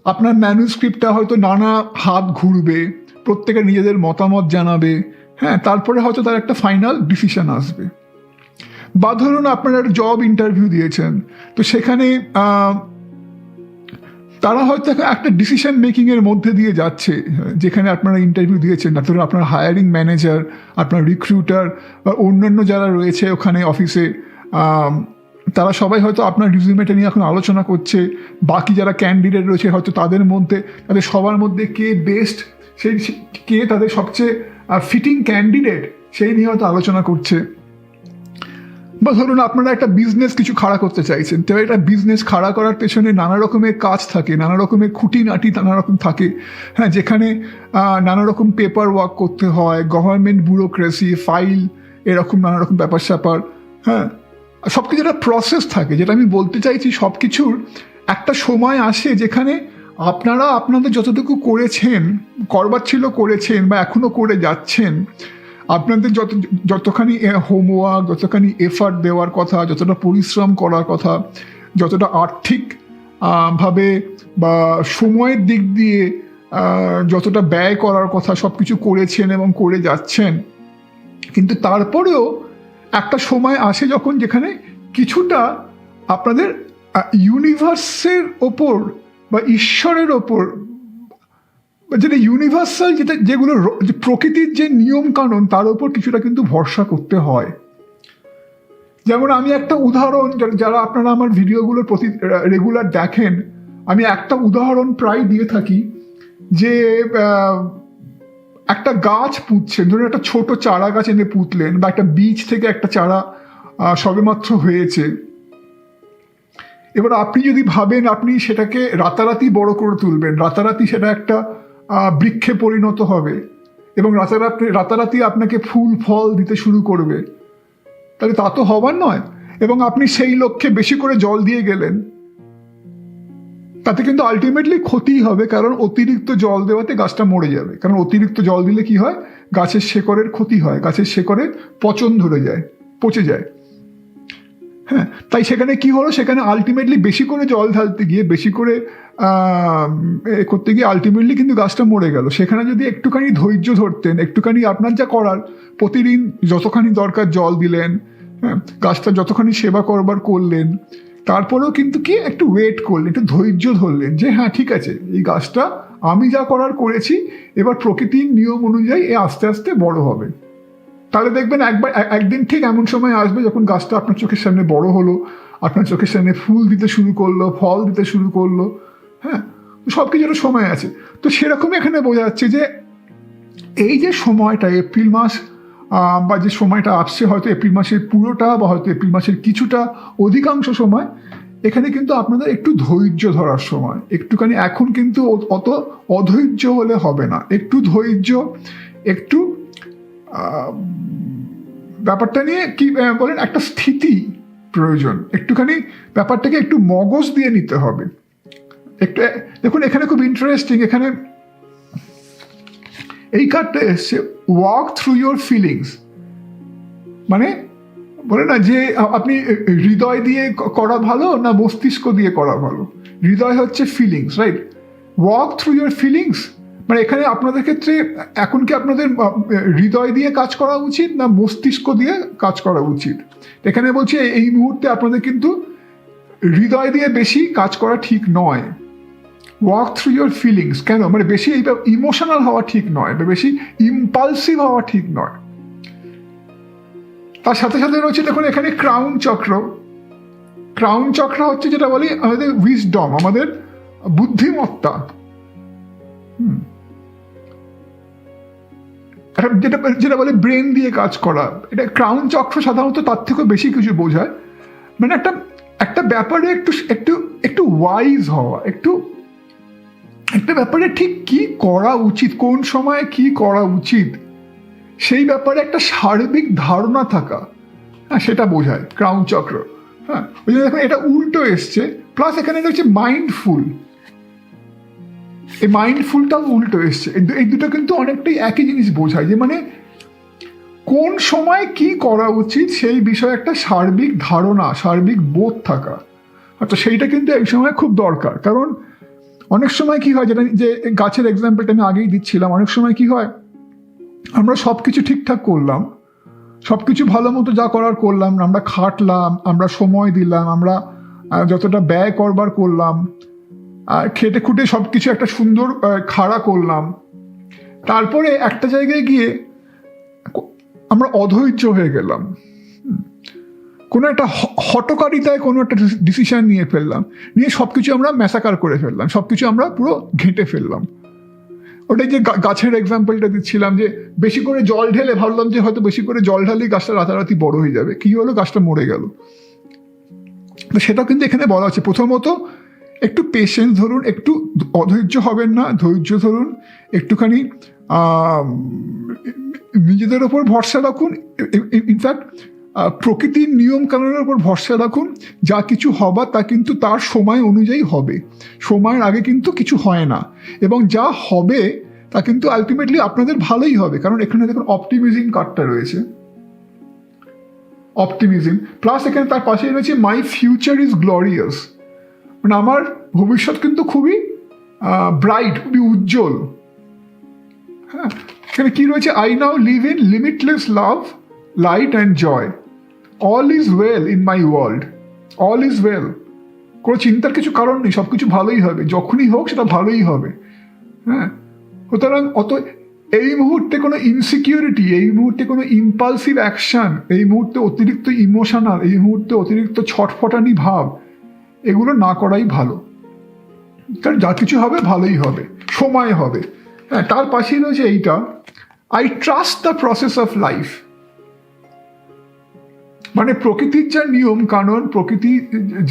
আপনার ম্যানুস্ক্রিপ্টটা হয়তো নানা হাত ঘুরবে, প্রত্যেকে নিজেদের মতামত জানাবে, হ্যাঁ, তারপরে হয়তো তার একটা ফাইনাল ডিসিশন আসবে। বা ধরুন আপনারা একটা জব ইন্টারভিউ দিয়েছেন, তো সেখানে তারা হয়তো একটা ডিসিশন মেকিংয়ের মধ্যে দিয়ে যাচ্ছে, যেখানে আপনারা ইন্টারভিউ দিয়েছেন, না ধরুন আপনার হায়ারিং ম্যানেজার, আপনার রিক্রুটার, বা অন্যান্য যারা রয়েছে ওখানে অফিসে, তারা সবাই হয়তো আপনার রিজিউমেটা নিয়ে এখন আলোচনা করছে। বাকি যারা ক্যান্ডিডেট রয়েছে হয়তো তাদের মধ্যে, তাদের সবার মধ্যে কে বেস্ট, সেই কে তাদের সবচেয়ে ফিটিং ক্যান্ডিডেট, সেই নিয়ে হয়তো আলোচনা করছে। বা ধরুন আপনারা একটা বিজনেস কিছু খাড়া করতে চাইছেন, তবে একটা বিজনেস খাড়া করার পেছনে নানা রকমের কাজ থাকে, নানা রকমের খুঁটিনাটি নানা রকম থাকে, হ্যাঁ, যেখানে নানা রকম পেপার ওয়ার্ক করতে হয়, গভর্নমেন্ট ব্যুরোক্রেসি, ফাইল, এরকম নানা রকম ব্যাপার স্যাপার, হ্যাঁ, সব কিছু একটা প্রসেস থাকে। যেটা আমি বলতে চাইছি, সব কিছুর একটা সময় আসে যেখানে আপনারা আপনাদের যতটুকু করেছেন, করবার ছিল করেছেন, বা এখনো করে যাচ্ছেন, আপনাদের যতখানি হোমওয়ার্ক, যতখানি এফার্ট দেওয়ার কথা, যতটা পরিশ্রম করার কথা, যতটা আর্থিক ভাবে বা সময়ের দিক দিয়ে যতটা ব্যয় করার কথা, সব কিছু করেছেন এবং করে যাচ্ছেন। কিন্তু তারপরেও একটা সময় আসে যখন যেখানে কিছুটা আপনাদের ইউনিভার্সের ওপর বা ঈশ্বরের ওপর, যেটা ইউনিভার্সাল, যেগুলো প্রকৃতির যে নিয়ম কানুন, তার উপর কিছুটা কিন্তু ভরসা করতে হয়। যেমন আমি একটা উদাহরণ, যারা আপনারা আমার ভিডিওগুলোর প্রতি রেগুলার দেখেন, আমি একটা উদাহরণ প্রায় দিয়ে থাকি, যে একটা গাছ পুঁতছেন, ধরুন একটা ছোট চারা গাছ এনে পুঁতলেন, বা একটা বীজ থেকে একটা চারা সবেমাত্র হয়েছে। এবার আপনি যদি ভাবেন আপনি সেটাকে রাতারাতি বড় করে তুলবেন, রাতারাতি সেটা একটা বৃক্ষে পরিণত হবে এবং রাতারাতি আপনাকে ফুল ফল দিতে শুরু করবে, তাহলে তা তো হবার নয়। এবং আপনি সেই লক্ষ্যে বেশি করে জল দিয়ে গেলেন, তাতে কিন্তু আলটিমেটলি ক্ষতিই হবে, কারণ অতিরিক্ত জল দেওয়াতে গাছটা মরে যাবে। কারণ অতিরিক্ত জল দিলে কি হয়, গাছের শেকড়ের ক্ষতি হয়, গাছের শেকড়ে পচন ধরে যায়, পচে যায়। হ্যাঁ, তাই সেখানে কি হলো, সেখানে আলটিমেটলি বেশি করে জল ঢালতে গিয়ে, বেশি করে করতে গিয়ে আলটিমেটলি কিন্তু গাছটা মরে গেল। সেখানে যদি একটুখানি ধৈর্য ধরতেন, একটুখানি আপনার যা করার, প্রতিদিন যতখানি দরকার জল দিলেন, হ্যাঁ, গাছটা যতখানি সেবা করবার করলেন, তারপরেও কিন্তু কি একটু ওয়েট করলেন, একটু ধৈর্য ধরলেন, যে হ্যাঁ ঠিক আছে, এই গাছটা আমি যা করার করেছি, এবার প্রকৃতির নিয়ম অনুযায়ী এ আস্তে আস্তে বড় হবে। তাহলে দেখবেন একদিন ঠিক এমন সময় আসবে যখন গাছটা আপনার চোখের সামনে বড় হলো, আপনার চোখের সামনে ফুল দিতে শুরু করলো, ফল দিতে শুরু করলো। হ্যাঁ, সব কিছুর সময় আছে। তো সেরকমই এখানে বোঝা যাচ্ছে যে এই যে সময়টা, এপ্রিল মাস বা যে সময়টা আসছে, হয়তো এপ্রিল মাসের পুরোটা বা হয়তো এপ্রিল মাসের কিছুটা অধিকাংশ সময়, এখানে কিন্তু আপনাদের একটু ধৈর্য ধরার সময়। একটুখানি এখন কিন্তু অত অধৈর্য হলে হবে না, একটু ধৈর্য, একটু ব্যাপারটা নিয়ে কি বলেন, একটা স্থিতি প্রয়োজন। একটুখানি ব্যাপারটাকে একটু মগজ দিয়ে নিতে হবে। একটু দেখুন, এখানে খুব ইন্টারেস্টিং, এখানে এই কার্ডটা এসছে, ওয়াক থ্রু ইয়োর ফিলিংস। মানে বলে না যে আপনি হৃদয় দিয়ে করা ভালো না মস্তিষ্ক দিয়ে করা ভালো। হৃদয় হচ্ছে feelings, right? Walk through your feelings মানে এখানে আপনাদের ক্ষেত্রে এখন কি আপনাদের হৃদয় দিয়ে কাজ করা উচিত না মস্তিষ্ক দিয়ে কাজ করা উচিত? এখানে বলছি এই মুহূর্তে আপনাদের কিন্তু হৃদয় দিয়ে বেশি কাজ করা ঠিক নয়। ওয়াক থ্রু ইয়োর ফিলিংস, কেন? মানে বেশি ইমোশনাল হওয়া ঠিক নয়, বেশি ইম্পালসিভ হওয়া ঠিক নয়। তার সাথে সাথে রয়েছে দেখুন এখানে ক্রাউন চক্র। ক্রাউন চক্র হচ্ছে যেটা বলি আমাদের উইজডম, আমাদের বুদ্ধিমত্তা। যেটা বলে ব্রেন দিয়ে কাজ করা, এটা ক্রাউন চক্র সাধারণত তার থেকেও বেশি কিছু বোঝায়। মানে একটা ব্যাপারে একটু একটু একটু ওয়াইজ হওয়া, একটা ব্যাপারে ঠিক কি করা উচিত, কোন সময়ে কি করা উচিত, সেই ব্যাপারে একটা সার্বিক ধারণা থাকা, হ্যাঁ, সেটা বোঝায় ক্রাউন চক্র। হ্যাঁ, ওই জন্য দেখুন এটা উল্টো এসছে, প্লাস এখানে হচ্ছে মাইন্ডফুল। এই মাইন্ডফুলটাও উল্টো এসছে। এই দুটো কিন্তু অনেকটাই একই জিনিস বোঝায়, যে মানে কোন সময় কি করা উচিত সেই বিষয়ে একটা সার্বিক ধারণা, সার্বিক বোধ থাকা। আচ্ছা, সেইটা কিন্তু এই সময় খুব দরকার। কারণ অনেক সময় কি হয়, যেটা যে গাছের এক্সাম্পলটা আমি আগেই দিচ্ছিলাম, অনেক সময় কি হয় আমরা সব কিছু ঠিকঠাক করলাম, সব কিছু ভালো মতো যা করার করলাম, আমরা খাটলাম, আমরা সময় দিলাম, আমরা যতটা ব্যয় করবার করলাম, খেটে খুঁটে সব কিছু একটা সুন্দর খাড়া করলাম, তারপরে একটা জায়গায় গিয়ে আমরা অধৈর্য হয়ে গেলাম, কোনো একটা হঠকারিতায় কোনো একটা ডিসিশন নিয়ে ফেললাম, নিয়ে সব কিছু আমরা ম্যাসাকার করে ফেললাম, সব কিছু আমরা পুরো ঘেঁটে ফেললাম। ওটাই যে গাছের এক্সাম্পলটা দিচ্ছিলাম, যে বেশি করে জল ঢেলে ভাবলাম যে হয়তো বেশি করে জল ঢালেই গাছটা রাতারাতি বড় হয়ে যাবে, কি হলো, গাছটা মরে গেল। তো সেটাও কিন্তু এখানে বলা হচ্ছে, প্রথমত একটু পেশেন্স ধরুন, একটু অধৈর্য হবেন না, ধৈর্য ধরুন, একটুখানি নিজেদের ওপর ভরসা রাখুন, ইনফ্যাক্ট প্রকৃতির নিয়ম কানুনের উপর ভরসা রাখুন। যা কিছু হবার তা কিন্তু তার সময় অনুযায়ী হবে, সময়ের আগে কিন্তু কিছু হয় না, এবং যা হবে তা কিন্তু আলটিমেটলি আপনাদের ভালোই হবে। কারণ এখানে দেখুন অপটিমিজম কার্ডটা রয়েছে, অপটিমিজম প্লাস এখানে তার পাশেই রয়েছে মাই ফিউচার ইজ গ্লোরিয়াস, মানে আমার ভবিষ্যৎ কিন্তু খুবই ব্রাইট, খুবই উজ্জ্বল। হ্যাঁ, এখানে কি রয়েছে, I now live in limitless love, light and joy, all is well in my world, all is well, কোনো চিন্তার কিছু কারণ নেই, সব কিছু ভালোই হবে, যখনই হোক সেটা ভালোই হবে। হ্যাঁ, সুতরাং এই মুহূর্তে কোনো ইনসিকিউরিটি, এই মুহূর্তে কোনো ইম্পালসিভ অ্যাকশন, এই মুহূর্তে অতিরিক্ত ইমোশনাল, এই মুহূর্তে অতিরিক্ত ছটফটানি ভাব, এগুলো না করাই ভালো। কারণ যা কিছু হবে ভালোই হবে, সময় হবে। হ্যাঁ, তার পাশেই রয়েছে এইটা, I trust the process of life, মানে প্রকৃতির যা নিয়ম কানুন, প্রকৃতি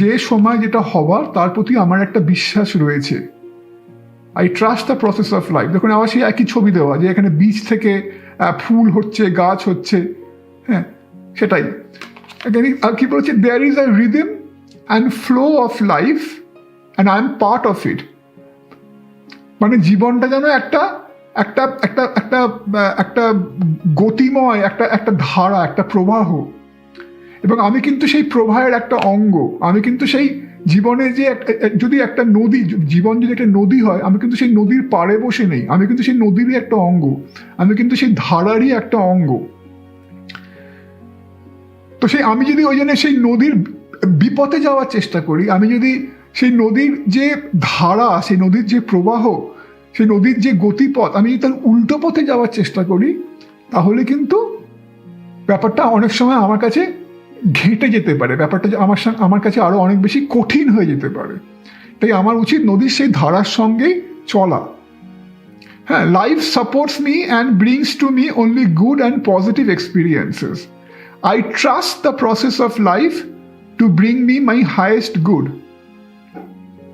যে সময় যেটা হবার তার প্রতি আমার একটা বিশ্বাস রয়েছে। I trust the process of life. দেখুন আবার সেই একই ছবি দেওয়া, যে এখানে বীজ থেকে ফুল হচ্ছে, গাছ হচ্ছে। হ্যাঁ, সেটাই। আর কি বলছে, there is a rhythm and flow of life and I am part of it, মানে জীবনটা যেন একটা একটা একটা একটা একটা গতিময় একটা ধারা, একটা প্রবাহ, এবং আমি কিন্তু সেই প্রবাহের একটা অঙ্গ। আমি কিন্তু সেই জীবনে যে যদি একটা নদী, জীবন যদি একটা নদী হয়, আমি কিন্তু সেই নদীর পাড়ে বসে নেই, আমি কিন্তু সেই নদীরই একটা অঙ্গ, আমি কিন্তু সেই ধারারই একটা অঙ্গ। তো আমি যদি ওই জন্য সেই নদীর বিপথে যাওয়ার চেষ্টা করি, আমি যদি সেই নদীর যে ধারা, সেই নদীর যে প্রবাহ, সেই নদীর যে গতিপথ, আমি যদি তার উল্টো পথে যাওয়ার চেষ্টা করি, তাহলে কিন্তু ব্যাপারটা অনেক সময় আমার কাছে ঘেঁটে যেতে পারে, ব্যাপারটা আমার কাছে আরো অনেক বেশি কঠিন হয়ে যেতে পারে। তাই আমার উচিত নদীর সেই ধারার সঙ্গেই চলা। হ্যাঁ, life supports me and brings to me only good and positive experiences. I trust the process of life to bring me my highest good.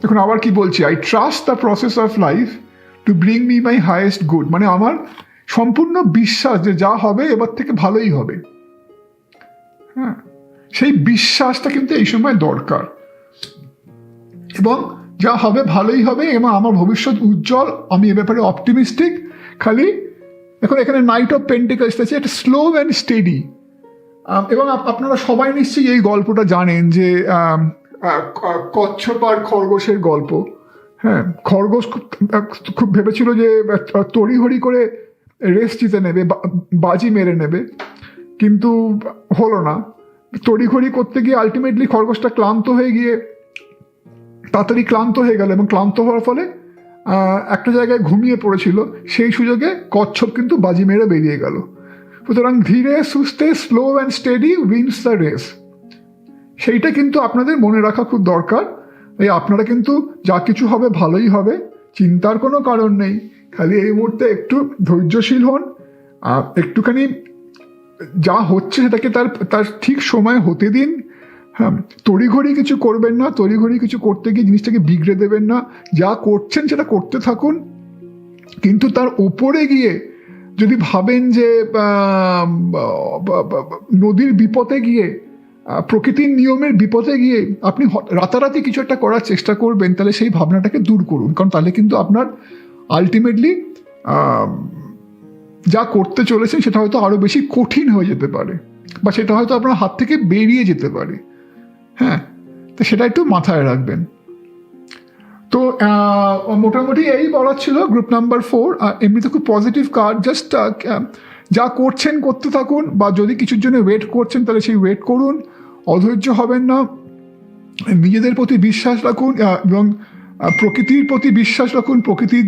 দেখুন আবার কি বলছি, I trust the process of life to bring me my highest good, মানে আমার সম্পূর্ণ বিশ্বাস যে যা হবে এবার থেকে ভালোই হবে। হ্যাঁ, সেই বিশ্বাসটা কিন্তু এই সময় দরকার, এবং যা হবে ভালোই হবে, এবং আমার ভবিষ্যৎ উজ্জ্বল, আমি এ ব্যাপারে অপটিমিস্টিক। খালি এখন এখানে নাইট অফ পেন্টিকলস আছে, এটা স্লো অ্যান্ড স্টেডি। এবং আপনারা সবাই নিশ্চয়ই এই গল্পটা জানেন, যে কচ্ছপ আর খরগোশের গল্প। হ্যাঁ, খরগোশ খুব ভেবেছিল যে তড়িঘড়ি করে রেস জিতে নেবে, বাজি মেরে নেবে, কিন্তু হলো না। তড়িঘড়ি করতে গিয়ে আলটিমেটলি খরগোশটা ক্লান্ত হয়ে গিয়ে তাড়াতাড়ি ক্লান্ত হয়ে গেল, এবং ক্লান্ত হওয়ার ফলে একটা জায়গায় ঘুমিয়ে পড়েছিল। সেই সুযোগে কচ্ছপ কিন্তু বাজি মেরে বেরিয়ে গেল। সুতরাং ধীরে সুস্থে, slow and steady wins the race, সেইটা কিন্তু আপনাদের মনে রাখা খুব দরকার। এই আপনারা কিন্তু যা কিছু হবে ভালোই হবে, চিন্তার কোনো কারণ নেই। খালি এই মুহূর্তে একটু ধৈর্যশীল হন, একটুখানি যা হচ্ছে সেটাকে তার ঠিক সময় হতে দিন। হ্যাঁ, তড়িঘড়ি কিছু করবেন না, তড়িঘড়ি কিছু করতে গিয়ে জিনিসটাকে বিগড়ে দেবেন না। যা করছেন সেটা করতে থাকুন, কিন্তু তার ওপরে গিয়ে যদি ভাবেন যে নদীর বিপথে গিয়ে, প্রকৃতির নিয়মের বিপথে গিয়ে আপনি রাতারাতি কিছু একটা করার চেষ্টা করবেন, তাহলে সেই ভাবনাটাকে দূর করুন। কারণ তাহলে কিন্তু আপনার আলটিমেটলি যা করতে চলেছেন সেটা হয়তো আরো বেশি কঠিন হয়ে যেতে পারে, বা সেটা হয়তো আপনার হাত থেকে বেরিয়ে যেতে পারে। হ্যাঁ, তো সেটা একটু মাথায় রাখবেন। তো মোটামুটি এই বলার ছিল গ্রুপ নাম্বার 4। এমনিতে খুব পজিটিভ কার্ড, জাস্ট যা করছেন করতে থাকুন, বা যদি কিছুর জন্য ওয়েট করছেন তাহলে সেই ওয়েট করুন, অধৈর্য হবেন না, নিজেদের প্রতি বিশ্বাস রাখুন, এবং প্রকৃতির প্রতি বিশ্বাস রাখুন। প্রকৃতির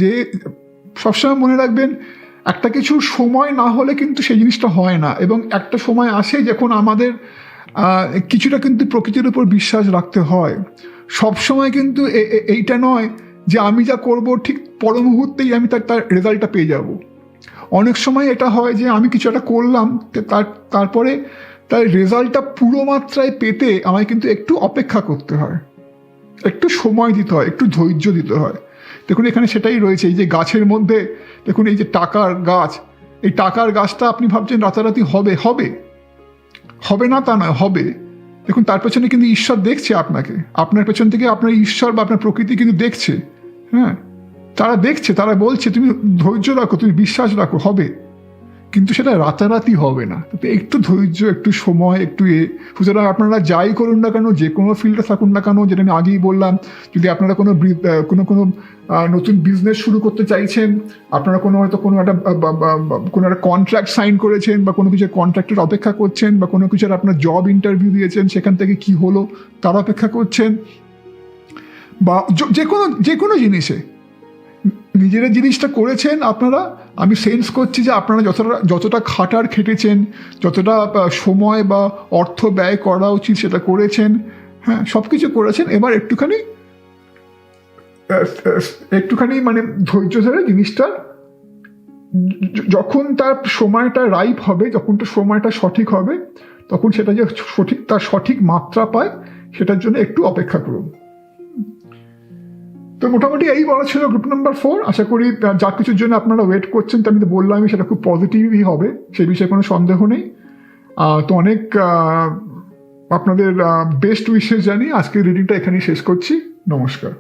যে সবসময় মনে রাখবেন, একটা কিছু সময় না হলে কিন্তু সেই জিনিসটা হয় না, এবং একটা সময় আসে যখন আমাদের কিছুটা কিন্তু প্রকৃতির উপর বিশ্বাস রাখতে হয়। সবসময় কিন্তু এইটা নয় যে আমি যা করব ঠিক পর মুহূর্তেই আমি তার রেজাল্টটা পেয়ে যাব। অনেক সময় এটা হয় যে আমি কিছু একটা করলাম, তারপরে তার রেজাল্টটা পুরো মাত্রায় পেতে আমায় কিন্তু একটু অপেক্ষা করতে হয়, একটু সময় দিতে হয়, একটু ধৈর্য দিতে হয়। দেখুন এখানে সেটাই রয়েছে। এই যে গাছের মধ্যে দেখুন এই যে টাকার গাছ, এই টাকার গাছটা আপনি ভাবছেন রাতারাতি হবে, হবে হবে না তা নয়, হবে। দেখুন তার পেছনে কিন্তু ঈশ্বর দেখছে আপনাকে, আপনার পেছন থেকে আপনার ঈশ্বর বা আপনার প্রকৃতি কিন্তু দেখছে। হ্যাঁ, তারা দেখছে, তারা বলছে তুমি ধৈর্য রাখো, তুমি বিশ্বাস রাখো, হবে। কিন্তু সেটা রাতারাতি হবে না, একটু ধৈর্য, একটু সময়, একটু সুতরাং আপনারা যাই করুন না কেন, যে কোনো ফিল্ডে থাকুন না কেন, যেটা আমি আগেই বললাম, যদি আপনারা কোনো নতুন বিজনেস শুরু করতে চাইছেন, আপনারা কোনো একটা কন্ট্রাক্ট সাইন করেছেন, বা কোনো কিছু কন্ট্রাক্টের অপেক্ষা করছেন, বা কোনো কিছুর আপনার জব ইন্টারভিউ দিয়েছেন, সেখান থেকে কি হলো তার অপেক্ষা করছেন, বা যে কোনো জিনিসে নিজেরা জিনিসটা করেছেন আপনারা, আমি সেন্স করছি যে আপনারা যতটা খেটেছেন, যতটা সময় বা অর্থ ব্যয় করা উচিত সেটা করেছেন। হ্যাঁ, সব কিছু করেছেন। এবার একটুখানি মানে ধৈর্য ধরে জিনিসটা যখন তার সময়টা রাইপ হবে, যখন তার সময়টা সঠিক হবে, তখন সেটা যে তার সঠিক মাত্রা পায়, সেটার জন্য একটু অপেক্ষা করুন। তো মোটামুটি এই বলা ছিল গ্রুপ নাম্বার 4। আশা করি যা কিছুর জন্য আপনারা ওয়েট করছেন, তো আমি তো বললাম সেটা খুব পজিটিভই হবে, সেই বিষয়ে কোনো সন্দেহ নেই। তো অনেক আপনাদের বেস্ট উইশেস জানি। আজকের রিডিংটা এখানেই শেষ করছি। নমস্কার।